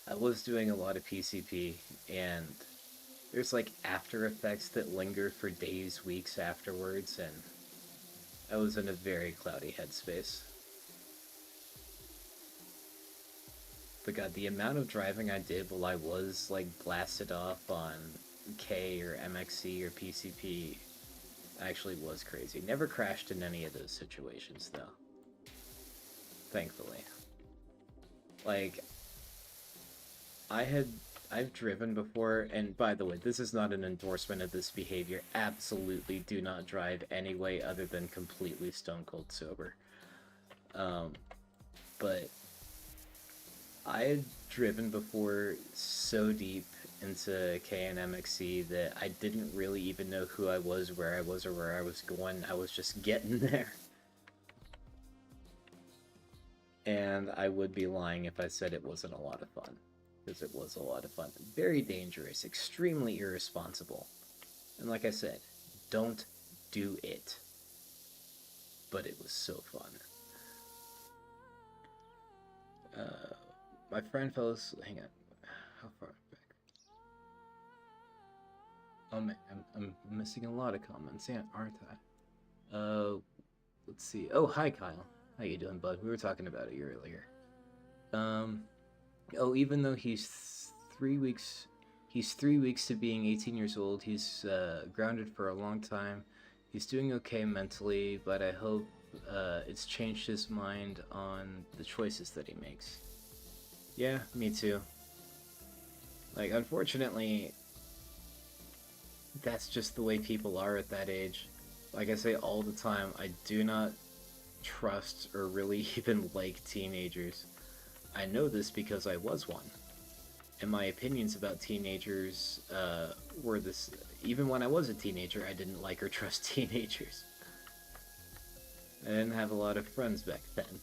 I was doing a lot of PCP, and there's, like, after effects that linger for days, weeks afterwards, and I was in a very cloudy headspace. But god, the amount of driving I did while I was, like, blasted off on K or MXC or PCP actually was crazy. Never crashed in any of those situations, though. Thankfully. Like, I've driven before, and by the way, this is not an endorsement of this behavior. Absolutely do not drive any way other than completely stone cold sober. But I had driven before so deep into K and MXC that I didn't really even know who I was, where I was, or where I was going. I was just getting there. And I would be lying if I said it wasn't a lot of fun. Because it was a lot of fun. Very dangerous, extremely irresponsible. And like I said, don't do it. But it was so fun. My friend fell asleep. Hang on. How far back? Oh man, I'm missing a lot of comments, yeah, aren't I? Let's see. Oh, hi Kyle. How you doing, bud? We were talking about it earlier. Oh, even though he's 3 weeks to being 18 years old, he's grounded for a long time. He's doing okay mentally, but I hope it's changed his mind on the choices that he makes. Yeah, me too. Like, unfortunately, that's just the way people are at that age. Like I say all the time, I do not trust or really even like teenagers. I know this because I was one. and my opinions about teenagers were this. Even when I was a teenager, I didn't like or trust teenagers. I didn't have a lot of friends back then.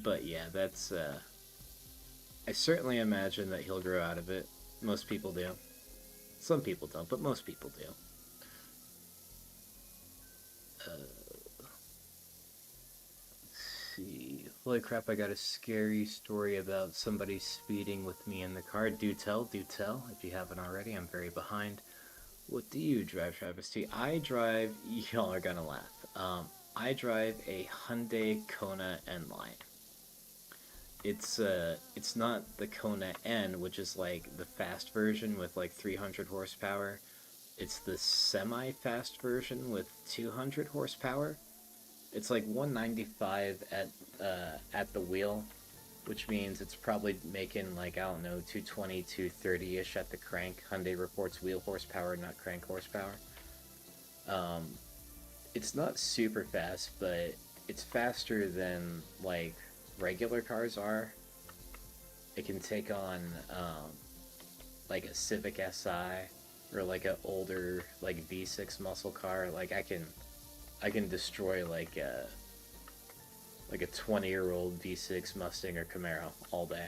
But yeah, that's, I certainly imagine that he'll grow out of it. Most people do. Some people don't, but most people do. Let's see. Holy crap, I got a scary story about somebody speeding with me in the car. Do tell, if you haven't already. I'm very behind. What do you drive, Travesty? I drive, y'all are gonna laugh. I drive a Hyundai Kona N-Line. It's not the Kona N, which is like the fast version with like 300 horsepower. It's the semi-fast version with 200 horsepower. It's like 195 at the wheel, which means it's probably making like, I don't know, 220, 230-ish at the crank. Hyundai reports wheel horsepower, not crank horsepower. It's not super fast, but it's faster than like regular cars are. It can take on like a Civic Si or like an older like V6 muscle car. Like I can destroy like a 20-year-old V6 Mustang or Camaro all day.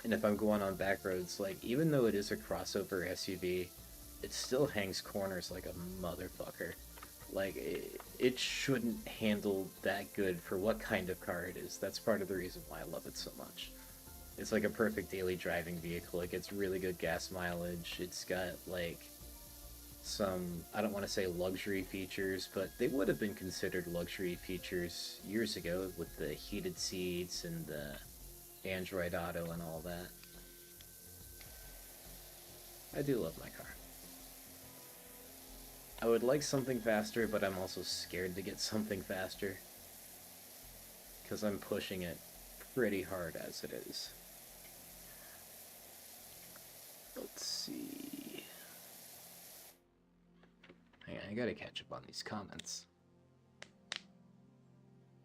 And if I'm going on back roads, like even though it is a crossover SUV, it still hangs corners like a motherfucker. Like, it shouldn't handle that good for what kind of car it is. That's part of the reason why I love it so much. It's like a perfect daily driving vehicle. It gets really good gas mileage. It's got, like, some, I don't want to say luxury features, but they would have been considered luxury features years ago with the heated seats and the Android Auto and all that. I do love my car. I would like something faster, but I'm also scared to get something faster, because I'm pushing it pretty hard as it is. Let's see. Hang on, I gotta catch up on these comments.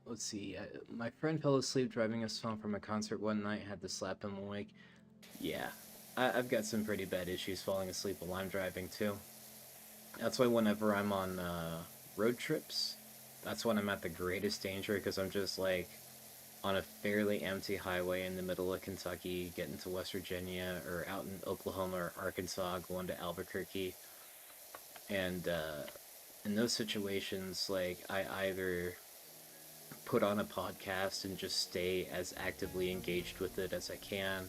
Let's see. My friend fell asleep driving us home from a concert one night, had to slap him awake. Yeah, I've got some pretty bad issues falling asleep while I'm driving too. That's why whenever I'm on road trips, that's when I'm at the greatest danger, because I'm just like on a fairly empty highway in the middle of Kentucky, getting to West Virginia, or out in Oklahoma or Arkansas, going to Albuquerque. And in those situations, like, I either put on a podcast and just stay as actively engaged with it as I can,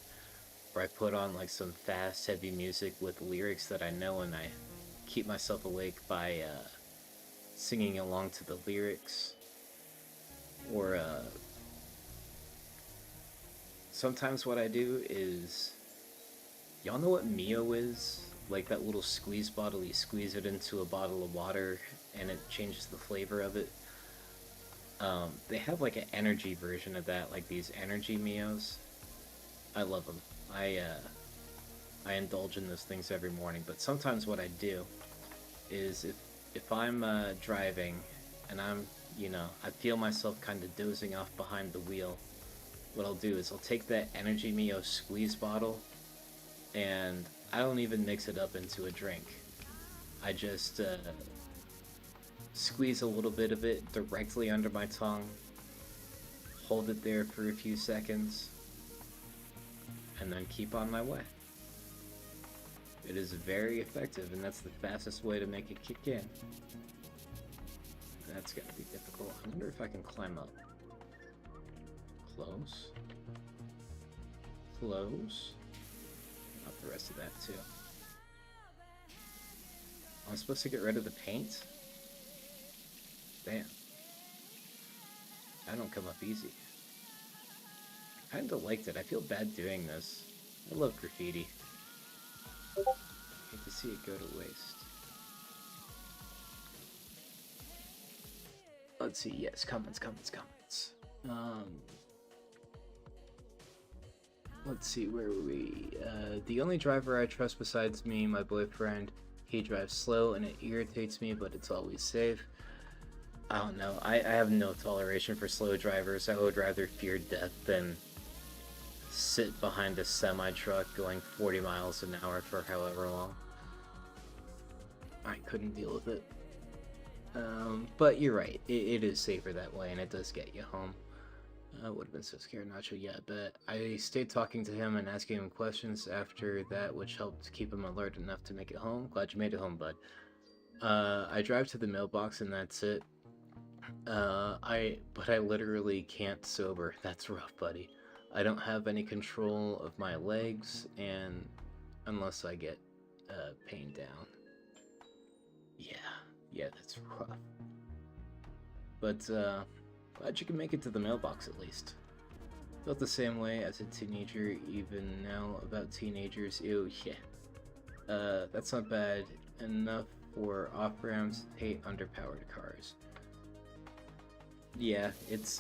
or I put on like some fast, heavy music with lyrics that I know, and I keep myself awake by singing along to the lyrics. Or sometimes what I do is, y'all know what Mio is? Like that little squeeze bottle, you squeeze it into a bottle of water and it changes the flavor of it. They have like an energy version of that, like these energy Mios. I love them. I indulge in those things every morning, but sometimes what I do is if I'm driving and I'm, you know, I feel myself kind of dozing off behind the wheel, what I'll do is I'll take that Energy Mio squeeze bottle and I don't even mix it up into a drink. I just squeeze a little bit of it directly under my tongue, hold it there for a few seconds, and then keep on my way. It is very effective, and that's the fastest way to make it kick in. That's gonna be difficult. I wonder if I can climb up. Close. Close. Not the rest of that, too. I'm supposed to get rid of the paint? Damn. I don't come up easy. I kinda liked it. I feel bad doing this. I love graffiti. Hate to see it go to waste. Let's see, yes, comments. Let's see, where were we? The only driver I trust besides me, my boyfriend, he drives slow and it irritates me, but it's always safe. I don't know. I have no toleration for slow drivers. I would rather fear death than sit behind a semi-truck going 40 miles an hour for however long. I couldn't deal with it. But you're right. It is safer that way, and it does get you home. I would have been so scared not to yet, but I stayed talking to him and asking him questions after that, which helped keep him alert enough to make it home. Glad you made it home, bud. I drive to the mailbox and that's it. But I literally can't sober. That's rough, buddy. I don't have any control of my legs, and unless I get pain down. Yeah, that's rough. But glad you can make it to the mailbox at least. Felt the same way as a teenager, even now about teenagers. Ew, yeah. That's not bad enough for off-ramps. Hate underpowered cars. Yeah, it's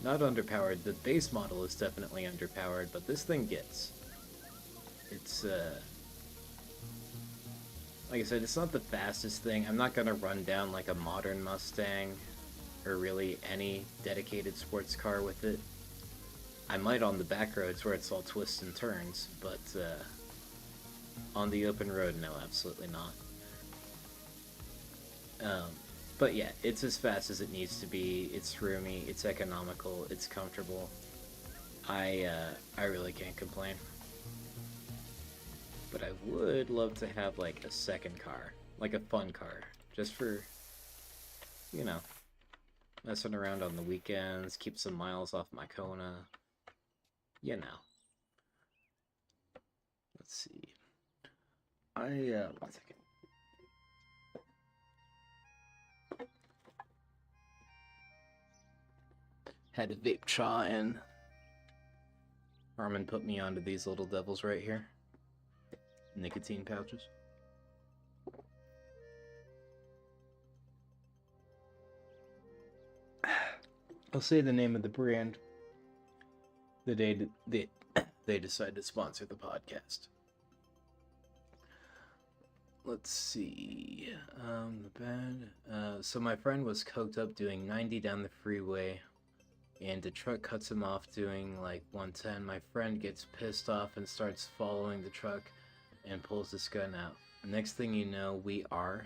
not underpowered. The base model is definitely underpowered, but this thing gets. It's like I said, it's not the fastest thing. I'm not gonna run down like a modern Mustang or really any dedicated sports car with it. I might on the back roads where it's all twists and turns, but on the open road, no, absolutely not. But yeah, it's as fast as it needs to be. It's roomy, it's economical, it's comfortable. I really can't complain. But I would love to have like a second car, like a fun car, just for, you know, messing around on the weekends, keep some miles off my Kona, you know. Let's see. One second. Had a vape trying. Harmon put me onto these little devils right here. Nicotine pouches. I'll say the name of the brand the day they decide to sponsor the podcast. Let's see. The bad. So my friend was coked up doing 90 down the freeway, and the truck cuts him off doing like 110. My friend gets pissed off and starts following the truck and pulls his gun out. Next thing you know, we are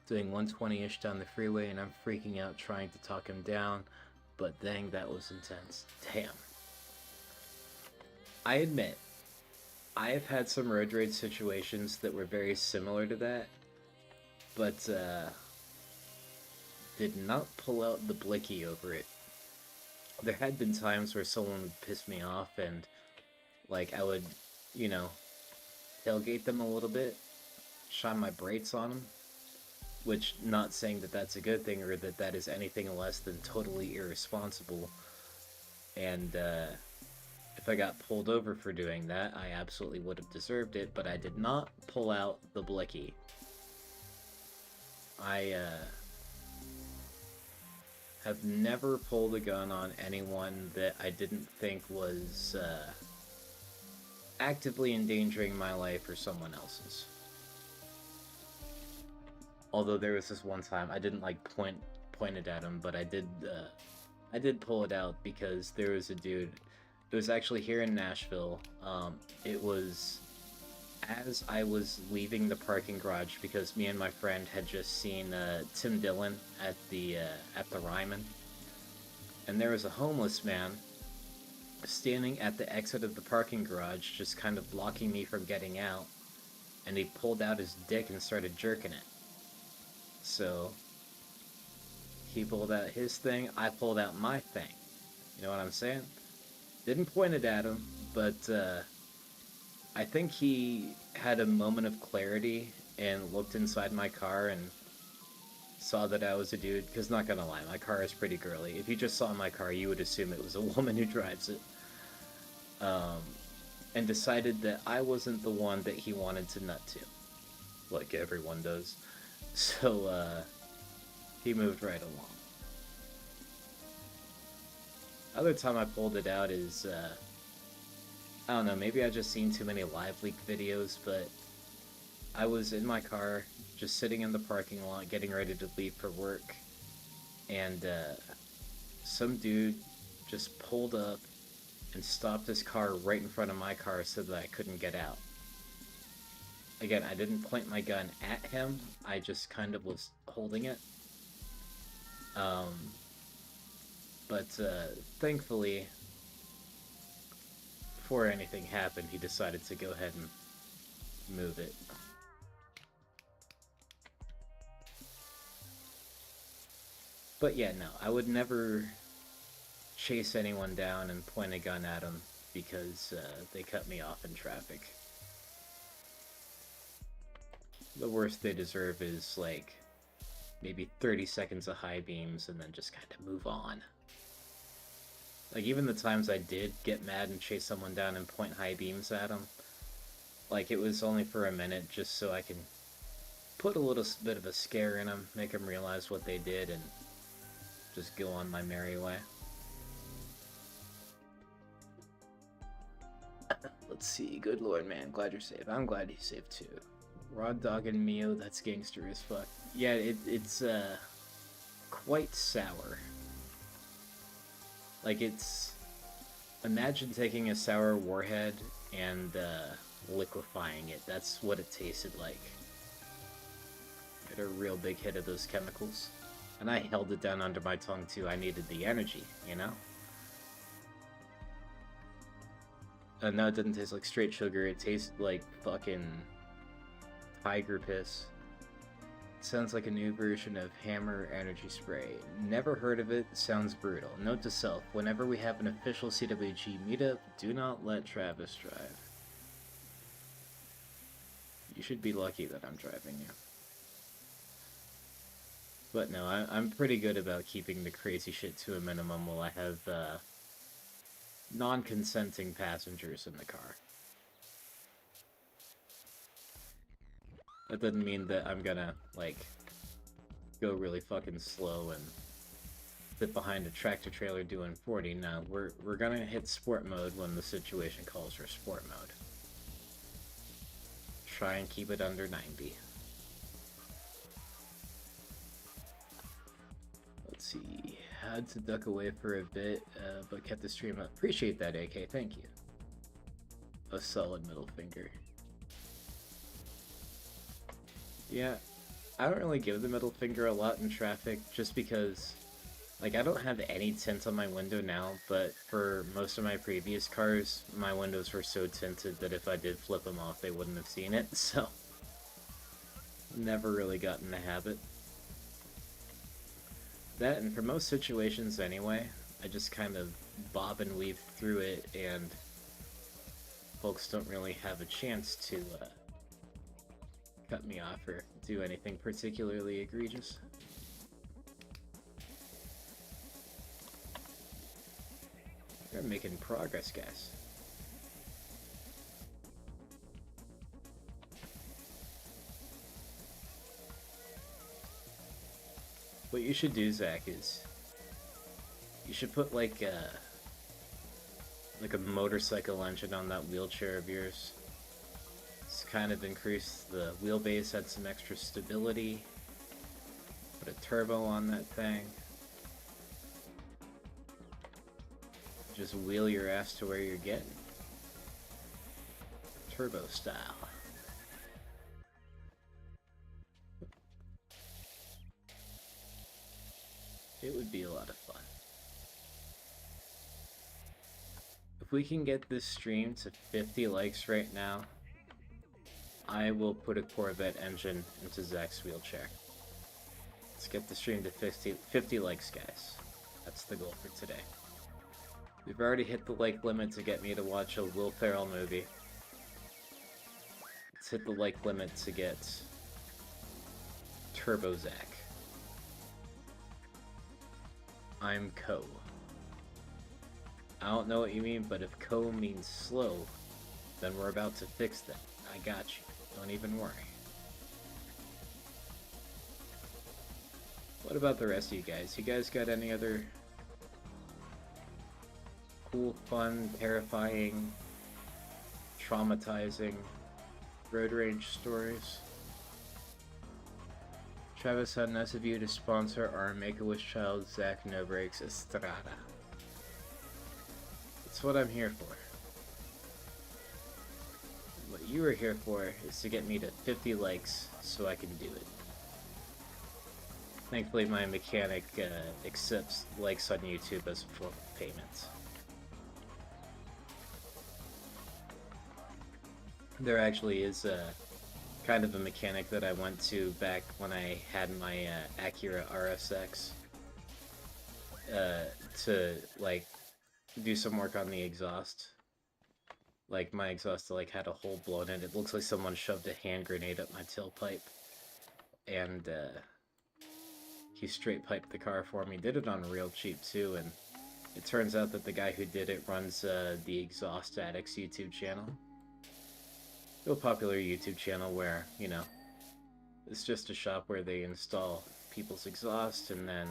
doing 120-ish down the freeway, and I'm freaking out trying to talk him down, but dang, that was intense. Damn. I admit, I have had some road rage situations that were very similar to that, but did not pull out the blicky over it. There had been times where someone would piss me off, and like I would, you know, tailgate them a little bit, shine my brights on them, which, not saying that that's a good thing or that that is anything less than totally irresponsible. And if I got pulled over for doing that, I absolutely would have deserved it, but I did not pull out the blicky. I have never pulled a gun on anyone that I didn't think was actively endangering my life or someone else's. Although there was this one time I didn't like point it at him, but I did pull it out because there was a dude. It was actually here in Nashville. It was as I was leaving the parking garage because me and my friend had just seen Tim Dillon at the Ryman, and there was a homeless man standing at the exit of the parking garage, just kind of blocking me from getting out, and he pulled out his dick and started jerking it. So he pulled out his thing, I pulled out my thing. You know what I'm saying? Didn't point it at him, but I think he had a moment of clarity and looked inside my car and saw that I was a dude. Because not gonna lie, my car is pretty girly. If you just saw my car, you would assume it was a woman who drives it. And decided that I wasn't the one that he wanted to nut to, like everyone does. So he moved right along. Other time I pulled it out is, I don't know, maybe I just seen too many live leak videos, but I was in my car, just sitting in the parking lot, getting ready to leave for work, and some dude just pulled up and stopped his car right in front of my car so that I couldn't get out. Again, I didn't point my gun at him, I just kind of was holding it. But thankfully, before anything happened, he decided to go ahead and move it. But yeah, no, I would never chase anyone down and point a gun at them because they cut me off in traffic. The worst they deserve is, like, maybe 30 seconds of high beams and then just kind of move on. Like, even the times I did get mad and chase someone down and point high beams at them, like, it was only for a minute just so I can put a little bit of a scare in them, make them realize what they did, and just go on my merry way. Let's see, good lord, man, glad you're safe. I'm glad he's safe too. Raw Dog and Mio, that's gangster as fuck. Yeah, it's quite sour. Like, it's... Imagine taking a sour warhead and liquefying it. That's what it tasted like. Get a real big hit of those chemicals. And I held it down under my tongue too. I needed the energy, you know? No, it didn't taste like straight sugar. It tasted like fucking tiger piss. Sounds like a new version of Hammer Energy Spray. Never heard of it, sounds brutal. Note to self, whenever we have an official CWG meetup, do not let Travis drive. You should be lucky that I'm driving you. But no, I'm pretty good about keeping the crazy shit to a minimum while I have non-consenting passengers in the car. That doesn't mean that I'm gonna, like, go really fucking slow and sit behind a tractor trailer doing 40. No, we're gonna hit sport mode when the situation calls for sport mode. Try and keep it under 90. Let's see, had to duck away for a bit, but kept the stream up. Appreciate that, AK, thank you. A solid middle finger. Yeah, I don't really give the middle finger a lot in traffic, just because, like, I don't have any tint on my window now, but for most of my previous cars, my windows were so tinted that if I did flip them off, they wouldn't have seen it, so never really got in the habit. That, and for most situations anyway, I just kind of bob and weave through it, and folks don't really have a chance to cut me off or do anything particularly egregious. We're making progress, guys. What you should do, Zach, is you should put like a motorcycle engine on that wheelchair of yours. It's kind of increase the wheelbase, add some extra stability. Put a turbo on that thing. Just wheel your ass to where you're getting. Turbo style. It would be a lot of fun. If we can get this stream to 50 likes right now, I will put a Corvette engine into Zach's wheelchair. Let's get the stream to 50 likes, guys. That's the goal for today. We've already hit the like limit to get me to watch a Will Ferrell movie. Let's hit the like limit to get Turbo Zach. I'm Co. I don't know what you mean, but if Co means slow, then we're about to fix that. I got you. Don't even worry. What about the rest of you guys? You guys got any other cool, fun, terrifying, traumatizing, Road Rage Stories. Travis had nice of you to sponsor our Make-A-Wish child, Zach No Breaks Estrada. That's what I'm here for. What you are here for is to get me to 50 likes so I can do it. Thankfully, my mechanic accepts likes on YouTube as a form of payment. There actually is a kind of a mechanic that I went to back when I had my Acura RSX to like do some work on the exhaust. Like my exhaust like had a hole blown in. It looks like someone shoved a hand grenade up my tailpipe, and he straight piped the car for me. Did it on real cheap too, and it turns out that the guy who did it runs the Exhaust Addicts YouTube channel. Real popular YouTube channel where, you know, it's just a shop where they install people's exhaust and then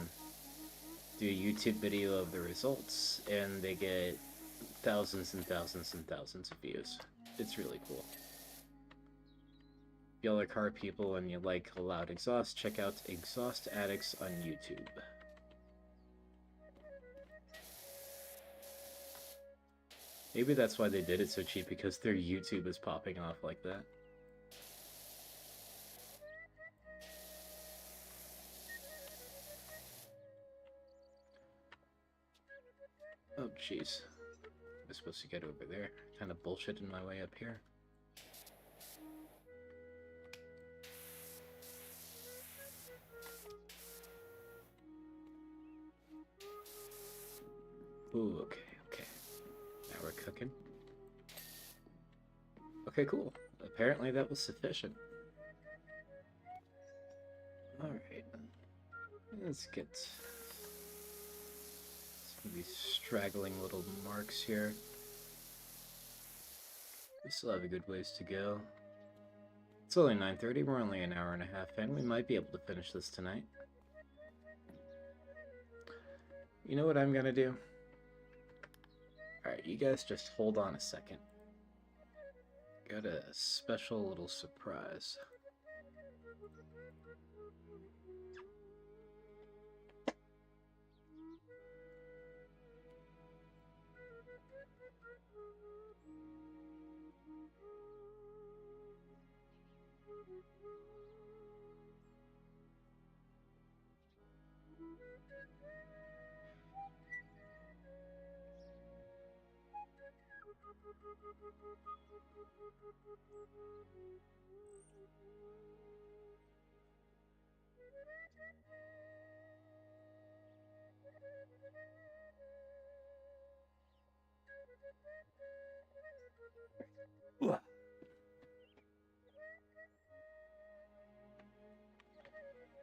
do a YouTube video of the results, and they get thousands and thousands and thousands of views. It's really cool. If y'all are car people and you like a loud exhaust, check out Exhaust Addicts on YouTube. Maybe that's why they did it so cheap, because their YouTube is popping off like that. Oh, jeez. I was supposed to get over there. Kind of bullshitting my way up here. Ooh, okay. Now we're cooking. Okay, cool. Apparently that was sufficient. Alright. Let's get some of these straggling little marks here. We still have a good ways to go. It's only 9:30, we're only an hour and a half in. We might be able to finish this tonight. You know what I'm gonna do? Alright, you guys just hold on a second. Got a special little surprise.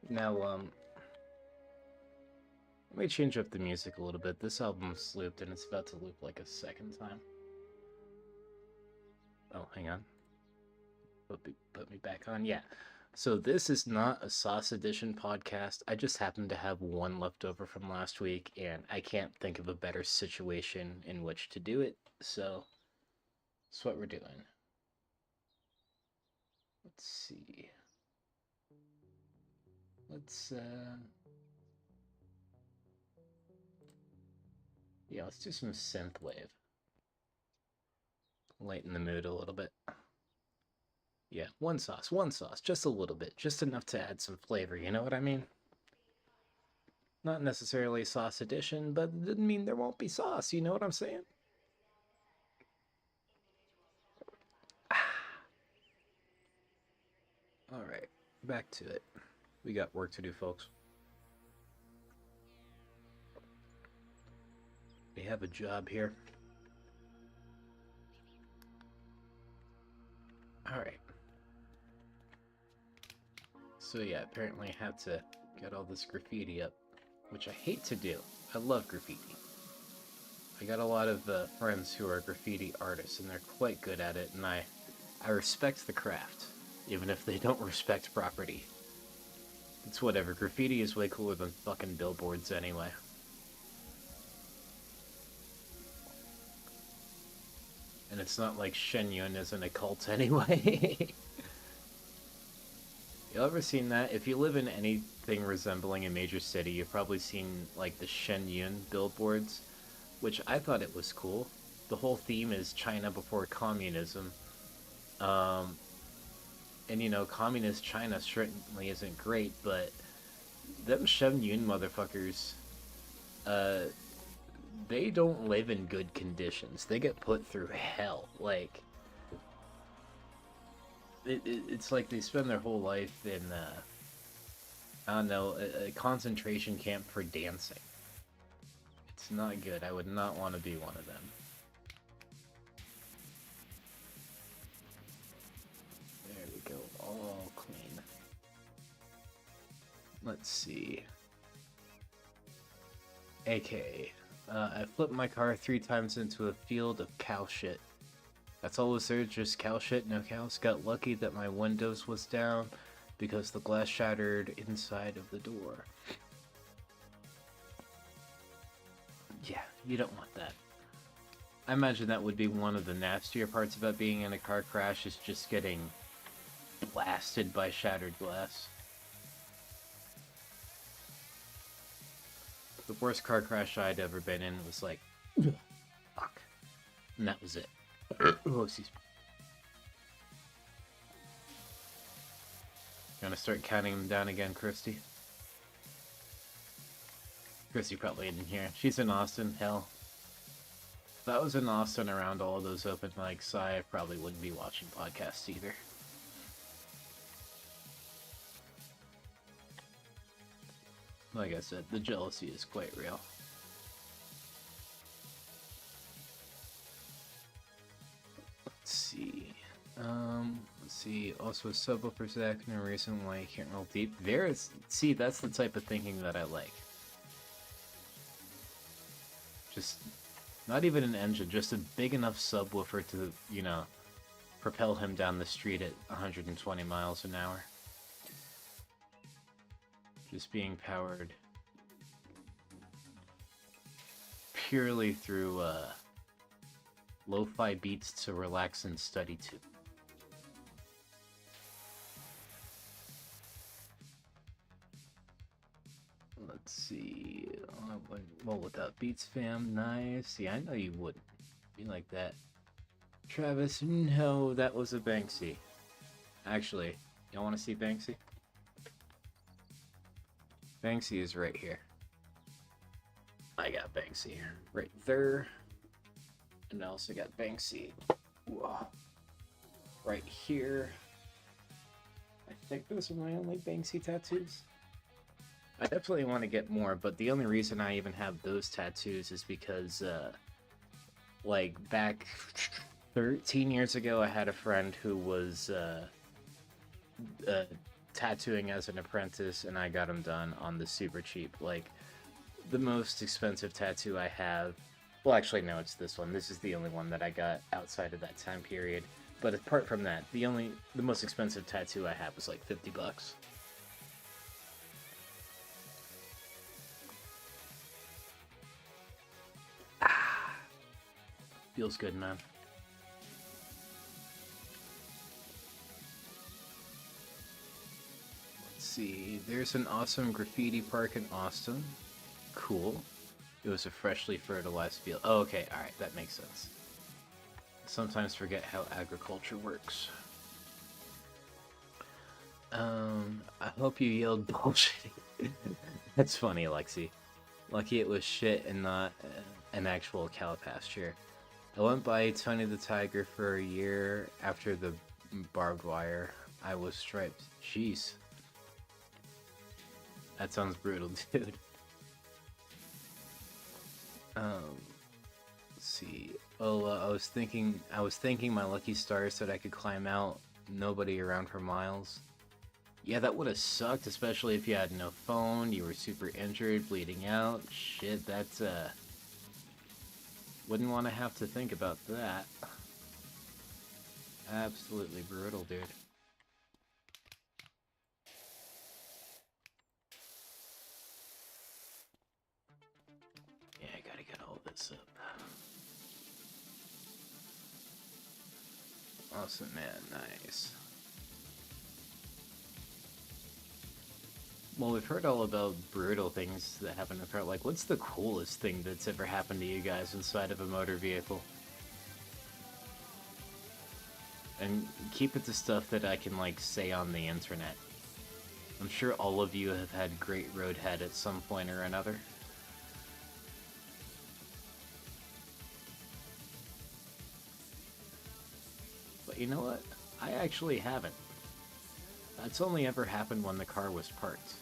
Now, let me change up the music a little bit. This album's looped and it's about to loop like a second time. Oh, hang on. Put me back on. Yeah. So this is not a Sauce Edition podcast. I just happen to have one left over from last week, and I can't think of a better situation in which to do it. So that's what we're doing. Let's see. Let's do some synthwave. Lighten the mood a little bit. Yeah, one sauce, just a little bit, just enough to add some flavor, you know what I mean? Not necessarily Sauce Edition, but it doesn't mean there won't be sauce, you know what I'm saying? Alright, back to it. We got work to do, folks. We have a job here. Alright. So yeah, apparently I had to get all this graffiti up, which I hate to do. I love graffiti. I got a lot of friends who are graffiti artists, and they're quite good at it, and I respect the craft, even if they don't respect property. It's whatever. Graffiti is way cooler than fucking billboards anyway. And it's not like Shenyun isn't a cult anyway. You ever seen that? If you live in anything resembling a major city, you've probably seen like the Shenyun billboards, which I thought it was cool. The whole theme is China before communism. Um, and you know, communist China certainly isn't great, but them Shenyun motherfuckers, uh, they don't live in good conditions. They get put through hell. Like, it's like they spend their whole life in, I don't know, a concentration camp for dancing. It's not good. I would not want to be one of them. There we go. All clean. Let's see. AK. I flipped my car 3 times into a field of cow shit. That's all was there, just cow shit, no cows. Got lucky that my windows was down because the glass shattered inside of the door. Yeah, you don't want that. I imagine that would be one of the nastier parts about being in a car crash, is just getting blasted by shattered glass. The worst car crash I'd ever been in was like, fuck. And that was it. Oh, excuse me. Gonna start counting them down again, Christy? Christy probably isn't here. She's in Austin, hell. If I was in Austin around all of those open mics, I probably wouldn't be watching podcasts either. Like I said, the jealousy is quite real. Let's see. Let's see. Also, a subwoofer stack in a reason why I can't roll deep. See, that's the type of thinking that I like. Just not even an engine, just a big enough subwoofer to, you know, propel him down the street at 120 miles an hour. Just being powered purely through lo-fi beats to relax and study to. Let's see. Well, without beats, fam. Nice. Yeah, I know you wouldn't. Be like that. Travis, no, that was a Banksy. Actually, y'all want to see Banksy? Banksy is right here. I got Banksy right there. And I also got Banksy right here. I think those are my only Banksy tattoos. I definitely want to get more, but the only reason I even have those tattoos is because, like, back 13 years ago, I had a friend who was tattooing as an apprentice, and I got him done on the super cheap. Like, the most expensive tattoo I have, well, actually, no, it's this one. This is the only one that I got outside of that time period. But apart from that, the most expensive tattoo I have was like $50. Feels good, man. Let's see. There's an awesome graffiti park in Austin. Cool. It was a freshly fertilized field. Oh, okay. Alright, that makes sense. Sometimes forget how agriculture works. I hope you yelled bullshit. That's funny, Alexi. Lucky it was shit and not an actual cow pasture. I went by Tony the Tiger for a year after the barbed wire. I was striped. Jeez. That sounds brutal, dude. Let's see. Oh, I was thinking my lucky stars that I could climb out. Nobody around for miles. Yeah, that would have sucked, especially if you had no phone, you were super injured, bleeding out. Shit, that's, wouldn't want to have to think about that. Absolutely brutal, dude. Yeah, I gotta get all this up. Awesome, man. Nice. Well, we've heard all about brutal things that happen in a car. Like, what's the coolest thing that's ever happened to you guys inside of a motor vehicle? And keep it to stuff that I can, like, say on the internet. I'm sure all of you have had great roadhead at some point or another. But you know what? I actually haven't. That's only ever happened when the car was parked.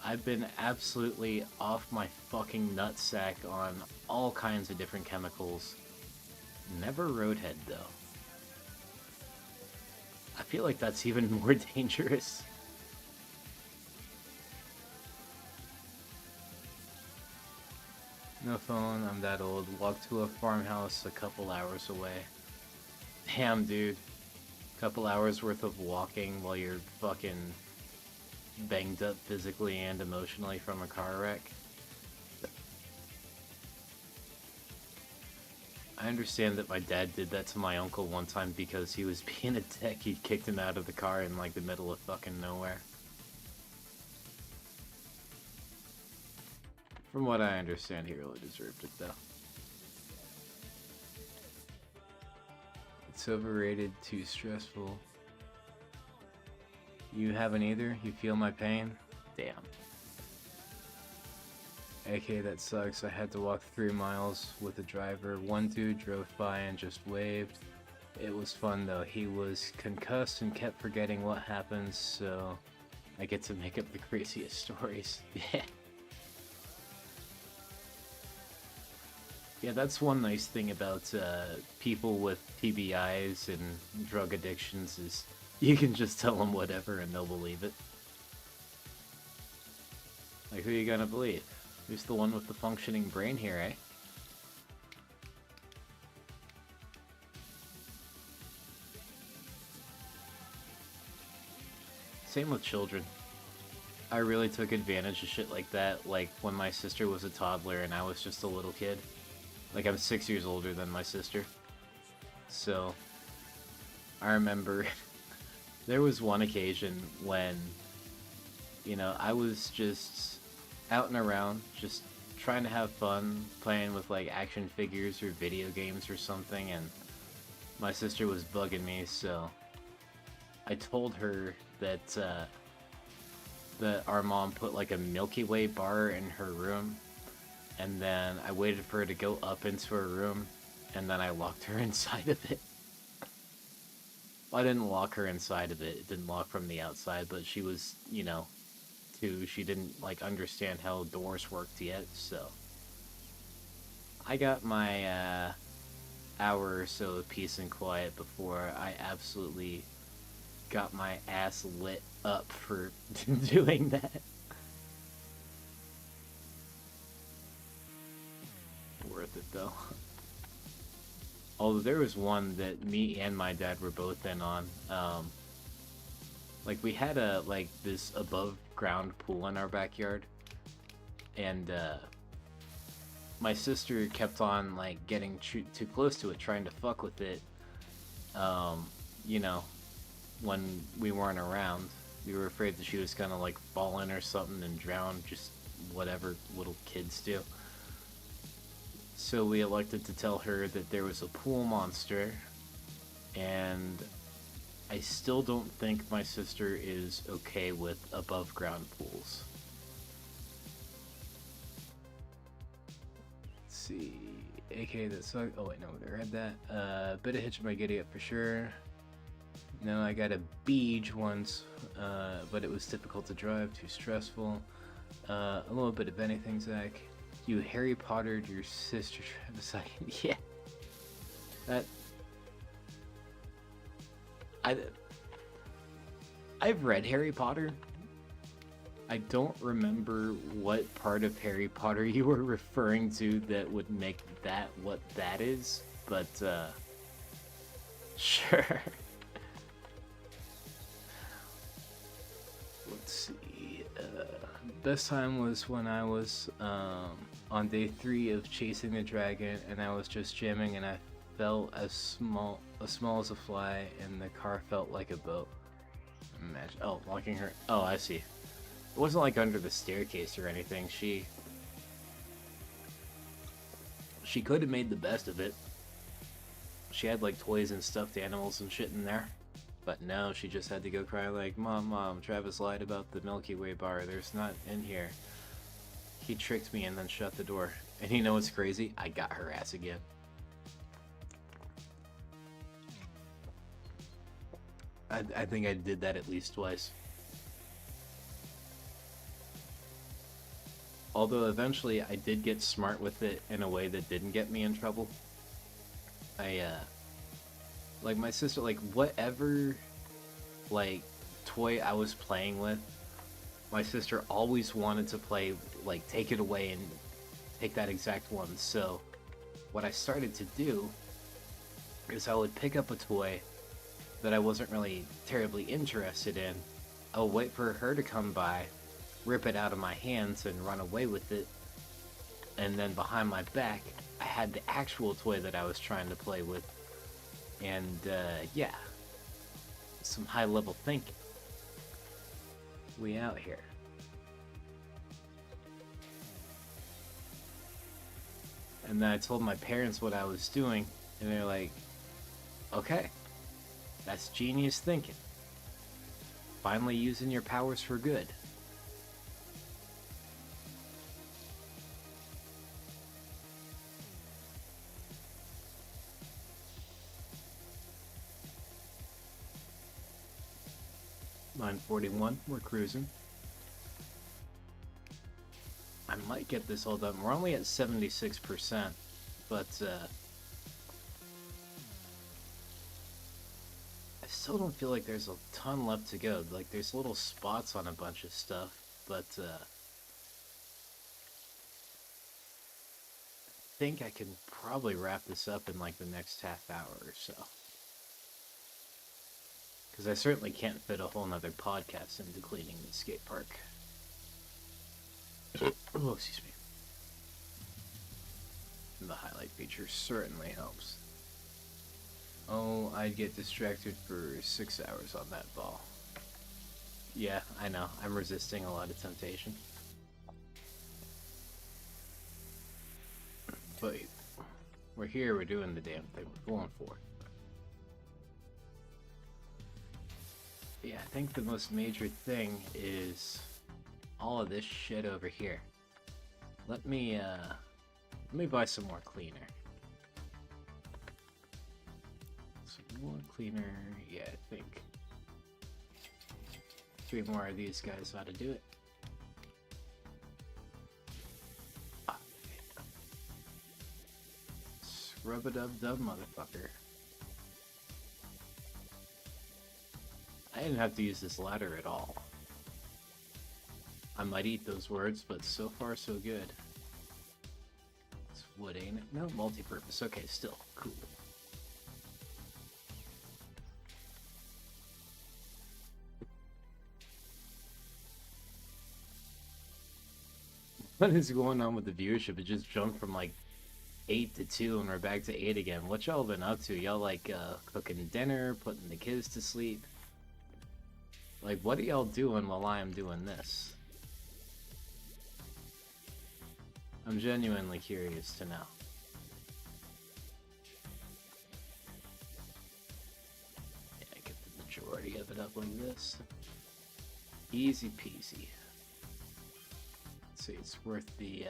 I've been absolutely off my fucking nutsack on all kinds of different chemicals. Never roadhead, though. I feel like that's even more dangerous. No phone, I'm that old. Walked to a farmhouse a couple hours away. Damn, dude. Couple hours worth of walking while you're fucking banged up physically and emotionally from a car wreck. I understand that my dad did that to my uncle one time because he was being a dick. He kicked him out of the car in like the middle of fucking nowhere. From what I understand, he really deserved it though. It's overrated, too stressful. You haven't either? You feel my pain? Damn. AK, that sucks. I had to walk 3 miles with a driver. One dude drove by and just waved. It was fun though. He was concussed and kept forgetting what happened, so I get to make up the craziest stories. Yeah. Yeah, that's one nice thing about people with TBIs and drug addictions is you can just tell them whatever and they'll believe it. Like, who are you gonna believe? Who's the one with the functioning brain here, eh? Same with children. I really took advantage of shit like that, like when my sister was a toddler and I was just a little kid. Like, I'm 6 years older than my sister. So, I remember there was one occasion when, you know, I was just out and around, just trying to have fun, playing with, like, action figures or video games or something, and my sister was bugging me, so I told her that, that our mom put, like, a Milky Way bar in her room. And then I waited for her to go up into her room, and then I locked her inside of it. Well, I didn't lock her inside of it. It didn't lock from the outside, but she was, you know, 2. She didn't, like, understand how doors worked yet, so I got my hour or so of peace and quiet before I absolutely got my ass lit up for doing that. Worth it though. Although there was one that me and my dad were both in on. Like, we had this above ground pool in our backyard, and my sister kept on like getting too close to it, trying to fuck with it. You know, when we weren't around, we were afraid that she was gonna like fall in or something and drown, just whatever little kids do. So we elected to tell her that there was a pool monster, and I still don't think my sister is okay with above ground pools. Let's see. AK that sucked. Oh wait, no, we read that. Bit of hitch my giddy up for sure. No, I got a beach once, but it was difficult to drive, too stressful. A little bit of anything, Zach. You Harry Pottered your sister a second. Yeah. I've read Harry Potter. I don't remember what part of Harry Potter you were referring to that would make that what that is, but sure. Let's see. Best time was when I was on day 3 of chasing the dragon, and I was just jamming, and I felt as small as a fly, and the car felt like a boat. Imagine. Oh, locking her. Oh, I see. It wasn't like under the staircase or anything. She could have made the best of it. She had like toys and stuffed animals and shit in there. But no, she just had to go cry like, Mom, Travis lied about the Milky Way bar. There's not in here. He tricked me and then shut the door. And you know what's crazy? I got her ass again. I think I did that at least twice. Although eventually I did get smart with it in a way that didn't get me in trouble. Like my sister, like whatever, like, toy I was playing with, my sister always wanted to play, like, take it away and take that exact one. So what I started to do is I would pick up a toy that I wasn't really terribly interested in. I would wait for her to come by, rip it out of my hands and run away with it, and then behind my back I had the actual toy that I was trying to play with. And yeah, some high level thinking. We out here. And then I told my parents what I was doing, and they're like, okay, that's genius thinking. Finally using your powers for good. Line 41, we're cruising. I might get this all done. We're only at 76%, but I still don't feel like there's a ton left to go. Like, there's little spots on a bunch of stuff, but I think I can probably wrap this up in like the next half hour or so. Because I certainly can't fit a whole nother podcast into cleaning the skate park. Oh, excuse me. The highlight feature certainly helps. Oh, I'd get distracted for 6 hours on that ball. Yeah, I know. I'm resisting a lot of temptation. But we're here, we're doing the damn thing, we're going for it. Yeah, I think the most major thing is all of this shit over here. Let me buy some more cleaner. Some more cleaner, yeah, I think 3 more of these guys ought to do it. Scrub-a-dub-dub, motherfucker. I didn't have to use this ladder at all. I might eat those words, but so far so good. It's wood, ain't it? No, multi-purpose. Okay, still. Cool. What is going on with the viewership? It just jumped from like 8 to 2 and we're back to 8 again. What y'all been up to? Y'all like cooking dinner, putting the kids to sleep? Like, what are y'all doing while I am doing this? I'm genuinely curious to know. Yeah, get the majority of it up like this. Easy peasy. Let's see, it's worth the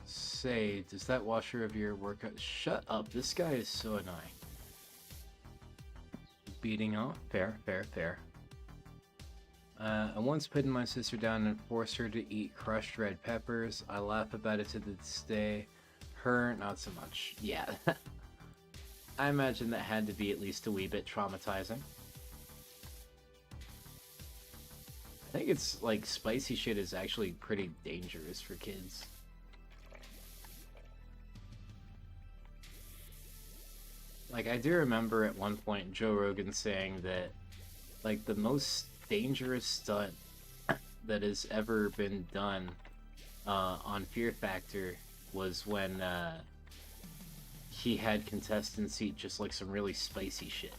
say, does that washer of your workout... Shut up, this guy is so annoying. Beating off? Fair, fair, fair. I once pinned my sister down and forced her to eat crushed red peppers. I laugh about it to this day. Her, not so much. Yeah. I imagine that had to be at least a wee bit traumatizing. I think it's like spicy shit is actually pretty dangerous for kids. Like, I do remember at one point Joe Rogan saying that, like, the most dangerous stunt that has ever been done on Fear Factor was when he had contestants eat just like some really spicy shit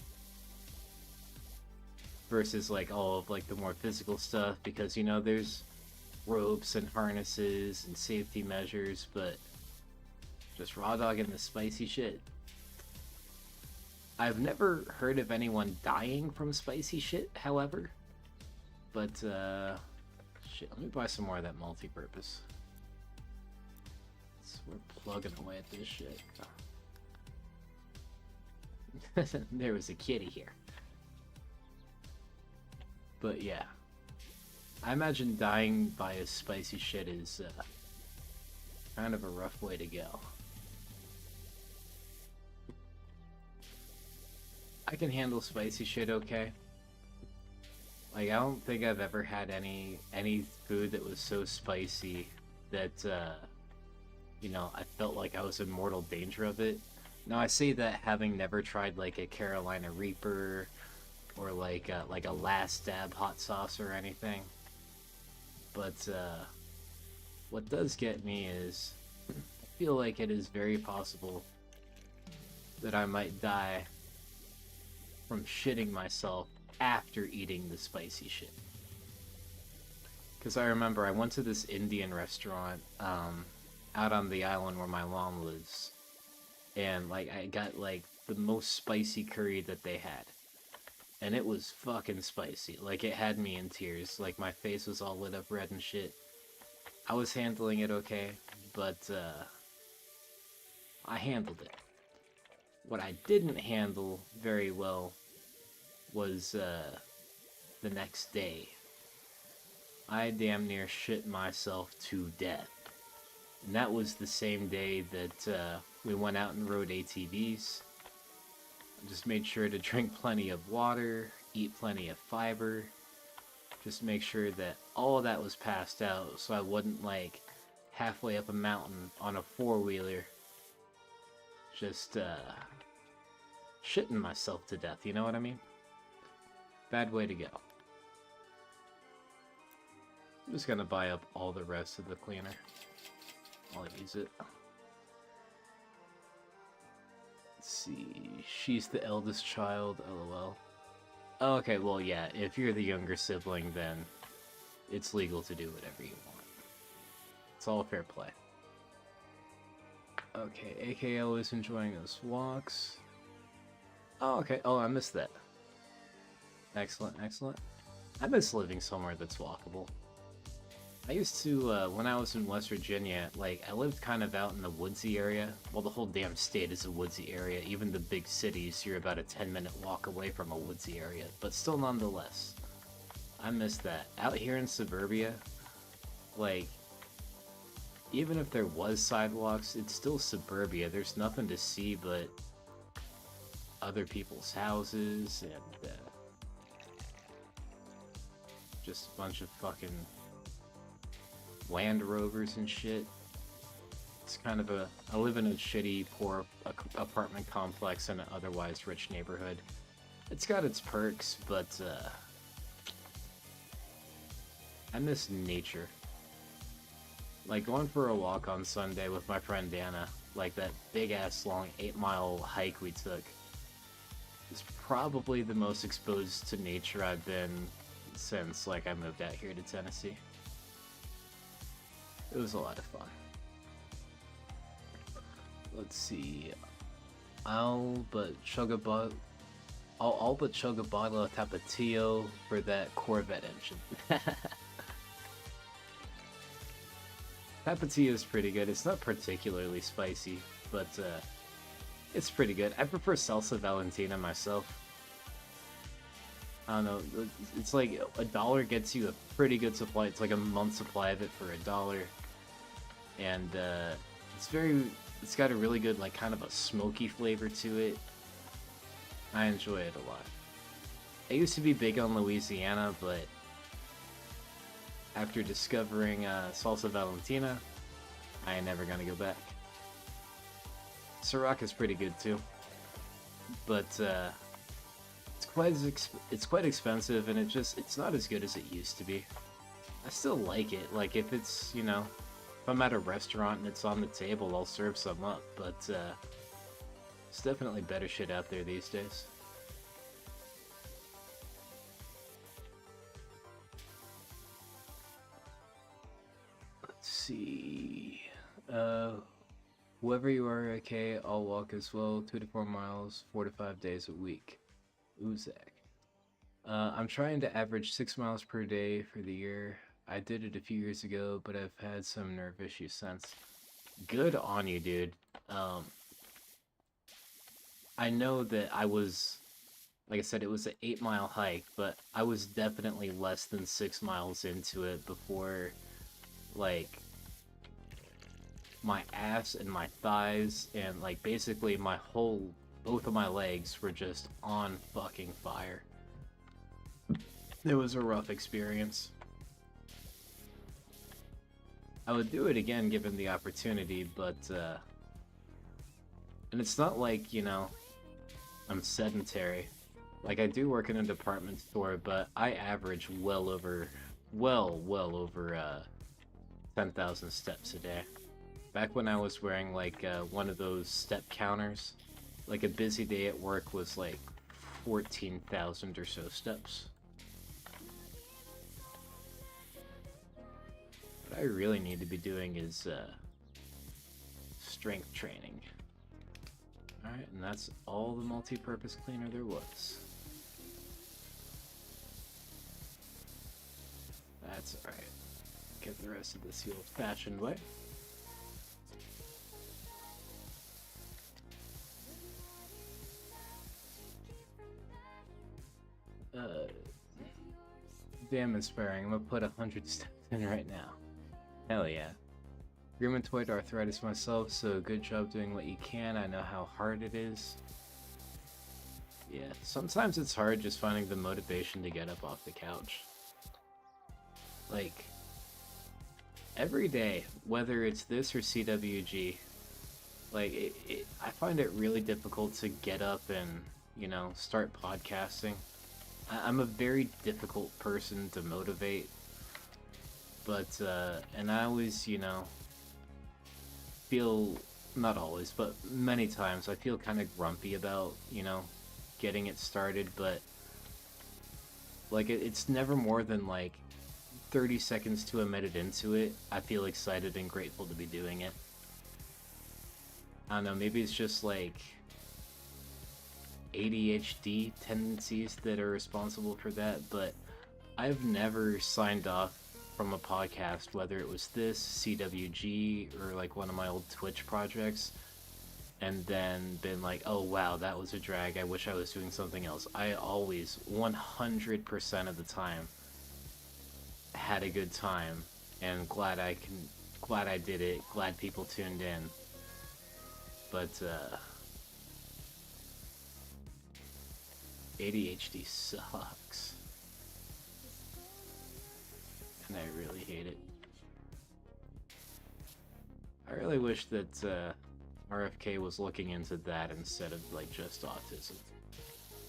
versus like all of like the more physical stuff, because you know there's ropes and harnesses and safety measures, but just raw dogging the spicy shit. I've never heard of anyone dying from spicy shit, however, but shit, let me buy some more of that multi-purpose. So we're plugging away at this shit. There was a kitty here. But yeah, I imagine dying by a spicy shit is kind of a rough way to go. I can handle spicy shit okay. Like, I don't think I've ever had any food that was so spicy that, you know, I felt like I was in mortal danger of it. Now, I say that having never tried, like, a Carolina Reaper or, like a Last Stab hot sauce or anything. But, what does get me is, I feel like it is very possible that I might die from shitting myself after eating the spicy shit. Because I remember I went to this Indian restaurant out on the island where my mom lives, and like I got like the most spicy curry that they had, and it was fucking spicy. Like, it had me in tears. Like, my face was all lit up red and shit. I was handling it okay, but I handled it. What I didn't handle very well was the next day. I damn near shit myself to death. And that was the same day that we went out and rode ATVs. I just made sure to drink plenty of water, eat plenty of fiber. Just make sure that all of that was passed out so I wasn't like halfway up a mountain on a four-wheeler just shitting myself to death, you know what I mean? Bad way to go. I'm just gonna buy up all the rest of the cleaner while I use it. Let's see, she's the eldest child, lol. Oh, okay, well yeah, if you're the younger sibling, then it's legal to do whatever you want. It's all fair play. Okay, AKL is enjoying those walks. Oh, okay, oh, I missed that. Excellent, excellent. I miss living somewhere that's walkable. I used to, when I was in West Virginia, like, I lived kind of out in the woodsy area. Well, the whole damn state is a woodsy area. Even the big cities, you're about a 10-minute walk away from a woodsy area. But still, nonetheless, I miss that. Out here in suburbia, like, even if there was sidewalks, it's still suburbia. There's nothing to see but other people's houses and, just a bunch of fucking Land Rovers and shit. It's kind of I live in a shitty, poor apartment complex in an otherwise rich neighborhood. It's got its perks, but I miss nature. Like going for a walk on Sunday with my friend Dana, like that big-ass long 8-mile hike we took, is probably the most exposed to nature I've been since like I moved out here to Tennessee. It was a lot of fun. Let's see. I'll but chug a bottle of Tapatio for that Corvette engine. Tapatio is pretty good. It's not particularly spicy, but it's pretty good. I prefer Salsa Valentina myself. I don't know, it's like $1 gets you a pretty good supply. It's like a month's supply of it for $1. And it's got a really good, like, kind of a smoky flavor to it. I enjoy it a lot. I used to be big on Louisiana, but after discovering Salsa Valentina, I ain't never gonna go back. Ciroc is pretty good too, but it's quite expensive, and it's not as good as it used to be. I still like it. Like, if it's, you know, if I'm at a restaurant and it's on the table, I'll serve some up, but it's definitely better shit out there these days. see. Whoever you are, okay, I'll walk as well. 2 to 4 miles, 4 to 5 days a week. Uzak. I'm trying to average 6 miles per day for the year. I did it a few years ago, but I've had some nerve issues since. Good on you, dude. I know that I was, like I said, it was an 8-mile hike, but I was definitely less than 6 miles into it before, like, my ass and my thighs and, like, basically my both of my legs were just on fucking fire. It was a rough experience. I would do it again given the opportunity, but, and it's not like, you know, I'm sedentary. Like, I do work in a department store, but I average well over 10,000 steps a day. Back when I was wearing, like, one of those step counters, like, a busy day at work was, like, 14,000 or so steps. What I really need to be doing is, strength training. Alright, and that's all the multi-purpose cleaner there was. That's alright. Get the rest of this the old-fashioned way. Damn inspiring. I'm gonna put 100 steps in right now. Hell yeah. Rheumatoid arthritis myself, so good job doing what you can. I know how hard it is. Yeah, sometimes it's hard just finding the motivation to get up off the couch. Like, every day, whether it's this or CWG, like, I find it really difficult to get up and, you know, start podcasting. I'm a very difficult person to motivate, but, and I always, you know, feel, not always, but many times, I feel kind of grumpy about, you know, getting it started, but, like, it's never more than, like, 30 seconds to a minute into it, I feel excited and grateful to be doing it. I don't know, maybe it's just, like, ADHD tendencies that are responsible for that, but I've never signed off from a podcast, whether it was this, CWG, or like one of my old Twitch projects, and then been like, oh wow, that was a drag, I wish I was doing something else. I always, 100% of the time, had a good time, and glad I did it, glad people tuned in. But, ADHD sucks. And I really hate it. I really wish that RFK was looking into that instead of, like, just autism.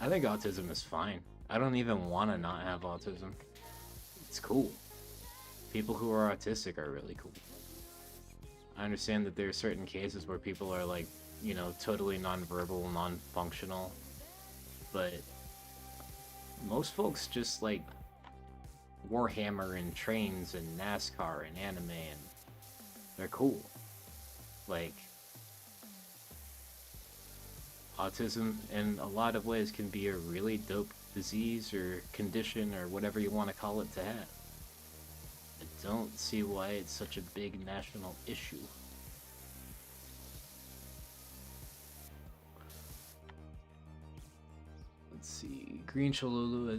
I think autism is fine. I don't even want to not have autism. It's cool. People who are autistic are really cool. I understand that there are certain cases where people are, like, you know, totally nonverbal, non-functional, but most folks just like Warhammer and trains and NASCAR and anime, and they're cool. Like, autism in a lot of ways can be a really dope disease or condition or whatever you want to call it to have. I don't see why it's such a big national issue. Let's see. Green Cholula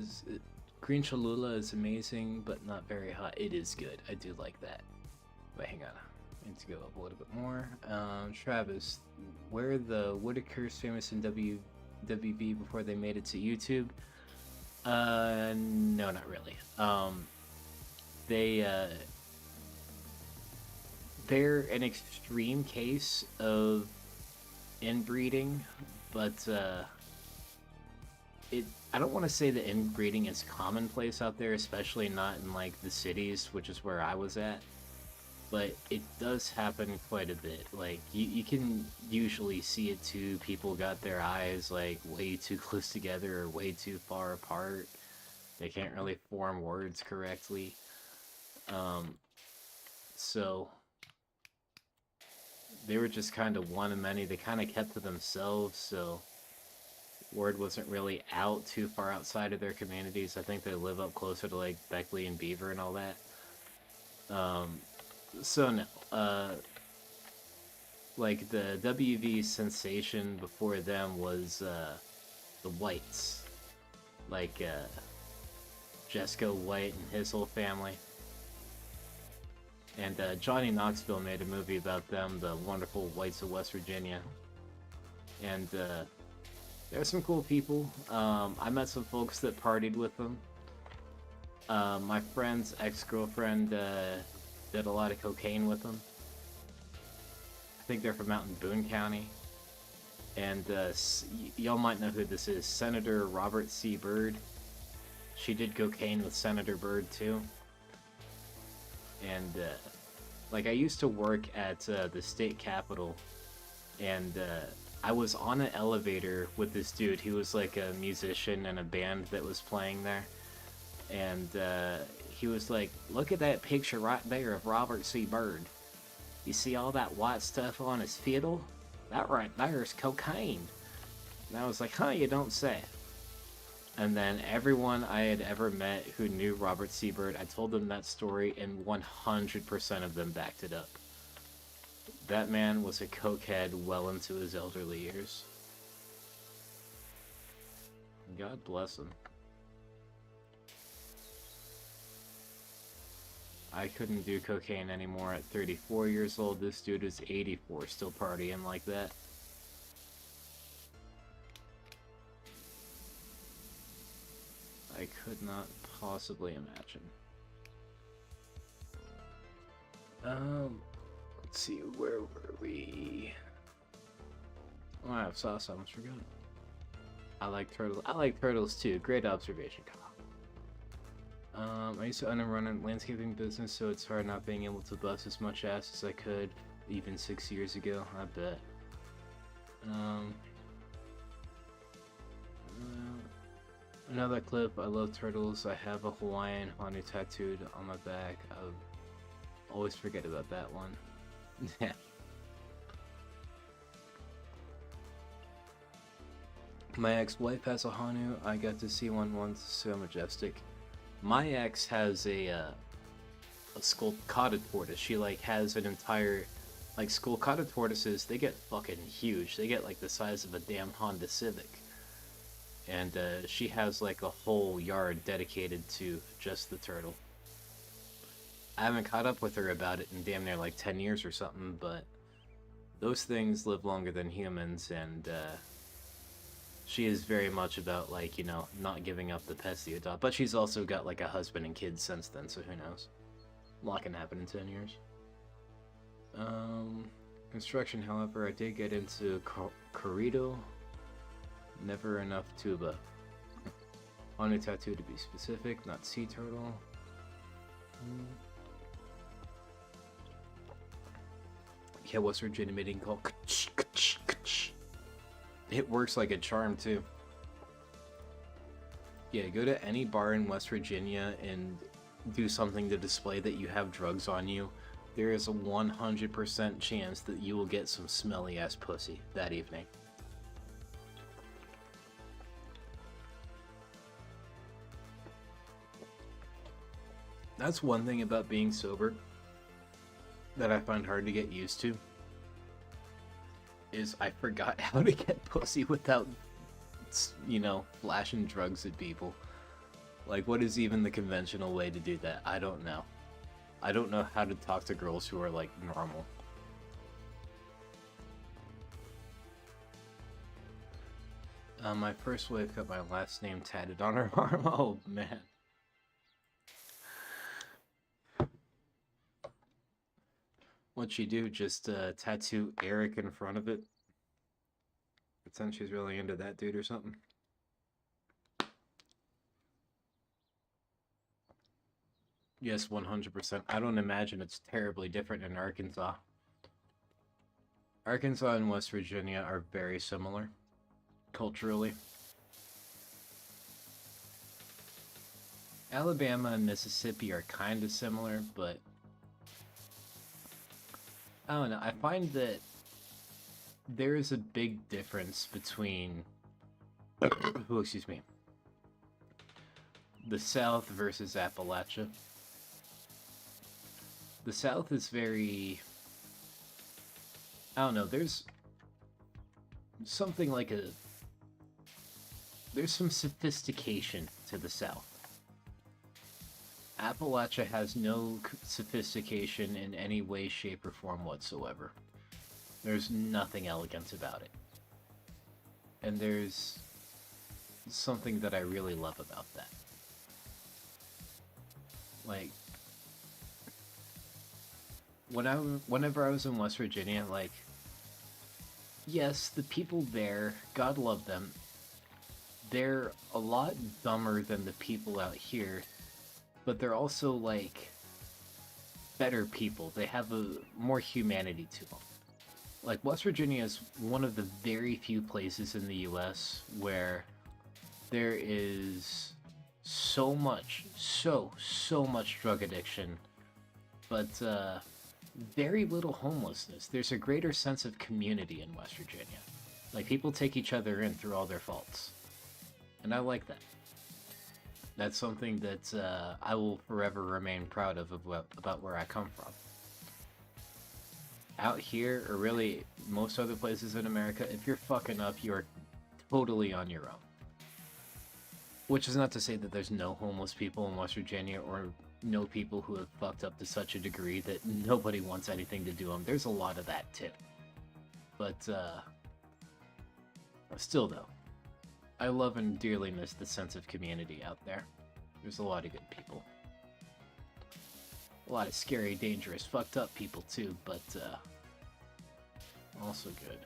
is amazing, but not very hot. It is good. I do like that. Wait, hang on. I need to go up a little bit more. Travis, were the Whitakers famous in WB before they made it to YouTube? No, not really. They're an extreme case of inbreeding, but I don't want to say that inbreeding is commonplace out there, especially not in like the cities, which is where I was at. But it does happen quite a bit. Like, you can usually see it too. People got their eyes like way too close together or way too far apart. They can't really form words correctly. So they were just kind of one of many. They kind of kept to themselves, so word wasn't really out too far outside of their communities. I think they live up closer to like Beckley and Beaver and all that. So no, like the WV sensation before them was the Whites, like Jesco White and his whole family. And Johnny Knoxville made a movie about them, the wonderful Whites of West Virginia. And there's some cool people. I met some folks that partied with them. My friend's ex-girlfriend did a lot of cocaine with them. I think they're from out in Boone County. And y'all might know who this is, Senator Robert C. Byrd. She did cocaine with Senator Byrd too. And like I used to work at the state capitol, and I was on an elevator with this dude. He was like a musician in a band that was playing there, and he was like, "Look at that picture right there of Robert C. Byrd. You see all that white stuff on his fiddle? That right there is cocaine." And I was like, "Huh, you don't say." And then everyone I had ever met who knew Robert C. Byrd, I told them that story, and 100% of them backed it up. That man was a cokehead well into his elderly years. God bless him. I couldn't do cocaine anymore at 34 years old. This dude is 84, still partying like that. I could not possibly imagine. Let's see, where were we? Oh, I have sauce, I almost forgot. I like turtles. I like turtles too. Great observation, Kyle. I used to own and run a landscaping business, so it's hard not being able to bust as much ass as I could even 6 years ago, I bet. Another clip, I love turtles. I have a Hawaiian Hanu tattooed on my back. I always forget about that one. Yeah. My ex-wife has a Hanu. I got to see one once, so majestic. My ex has a skull-coated tortoise. She like has an entire, like skull-coated tortoises, they get fucking huge. They get like the size of a damn Honda Civic. And she has like a whole yard dedicated to just the turtle. I haven't caught up with her about it in damn near like 10 years or something, but those things live longer than humans, and she is very much about, like, you know, not giving up the pets you adopt. But she's also got like a husband and kids since then, so who knows. A lot can happen in 10 years. Construction, however, I did get into corrido. Never enough tuba. On a tattoo to be specific, not sea turtle. Yeah, West Virginia meeting called. It works like a charm too. Yeah, go to any bar in West Virginia and do something to display that you have drugs on you. There is a 100% chance that you will get some smelly ass pussy that evening. That's one thing about being sober that I find hard to get used to, is I forgot how to get pussy without, you know, flashing drugs at people. Like, what is even the conventional way to do that? I don't know. I don't know how to talk to girls who are, like, normal. My first wife got my last name tatted on her arm. Oh, man. What'd she do? Just tattoo Eric in front of it? Pretend she's really into that dude or something? Yes, 100%. I don't imagine it's terribly different in Arkansas. Arkansas and West Virginia are very similar, culturally. Alabama and Mississippi are kind of similar, but I don't know. I find that there is a big difference between, oh, excuse me, the South versus Appalachia. The South is very, I don't know, there's something like there's some sophistication to the South. Appalachia has no sophistication in any way, shape, or form whatsoever. There's nothing elegant about it. And there's something that I really love about that. Like, whenever I was in West Virginia, like, yes, the people there, God love them, they're a lot dumber than the people out here, but they're also, like, better people. They have more humanity to them. Like, West Virginia is one of the very few places in the US where there is so much drug addiction, but very little homelessness. There's a greater sense of community in West Virginia. Like, people take each other in through all their faults. And I like that. That's something that I will forever remain proud of about where I come from. Out here, or really most other places in America, if you're fucking up, you're totally on your own. Which is not to say that there's no homeless people in West Virginia, or no people who have fucked up to such a degree that nobody wants anything to do them. There's a lot of that too. But still though, I love and dearly miss the sense of community out there. There's a lot of good people. A lot of scary, dangerous, fucked up people too, but also good.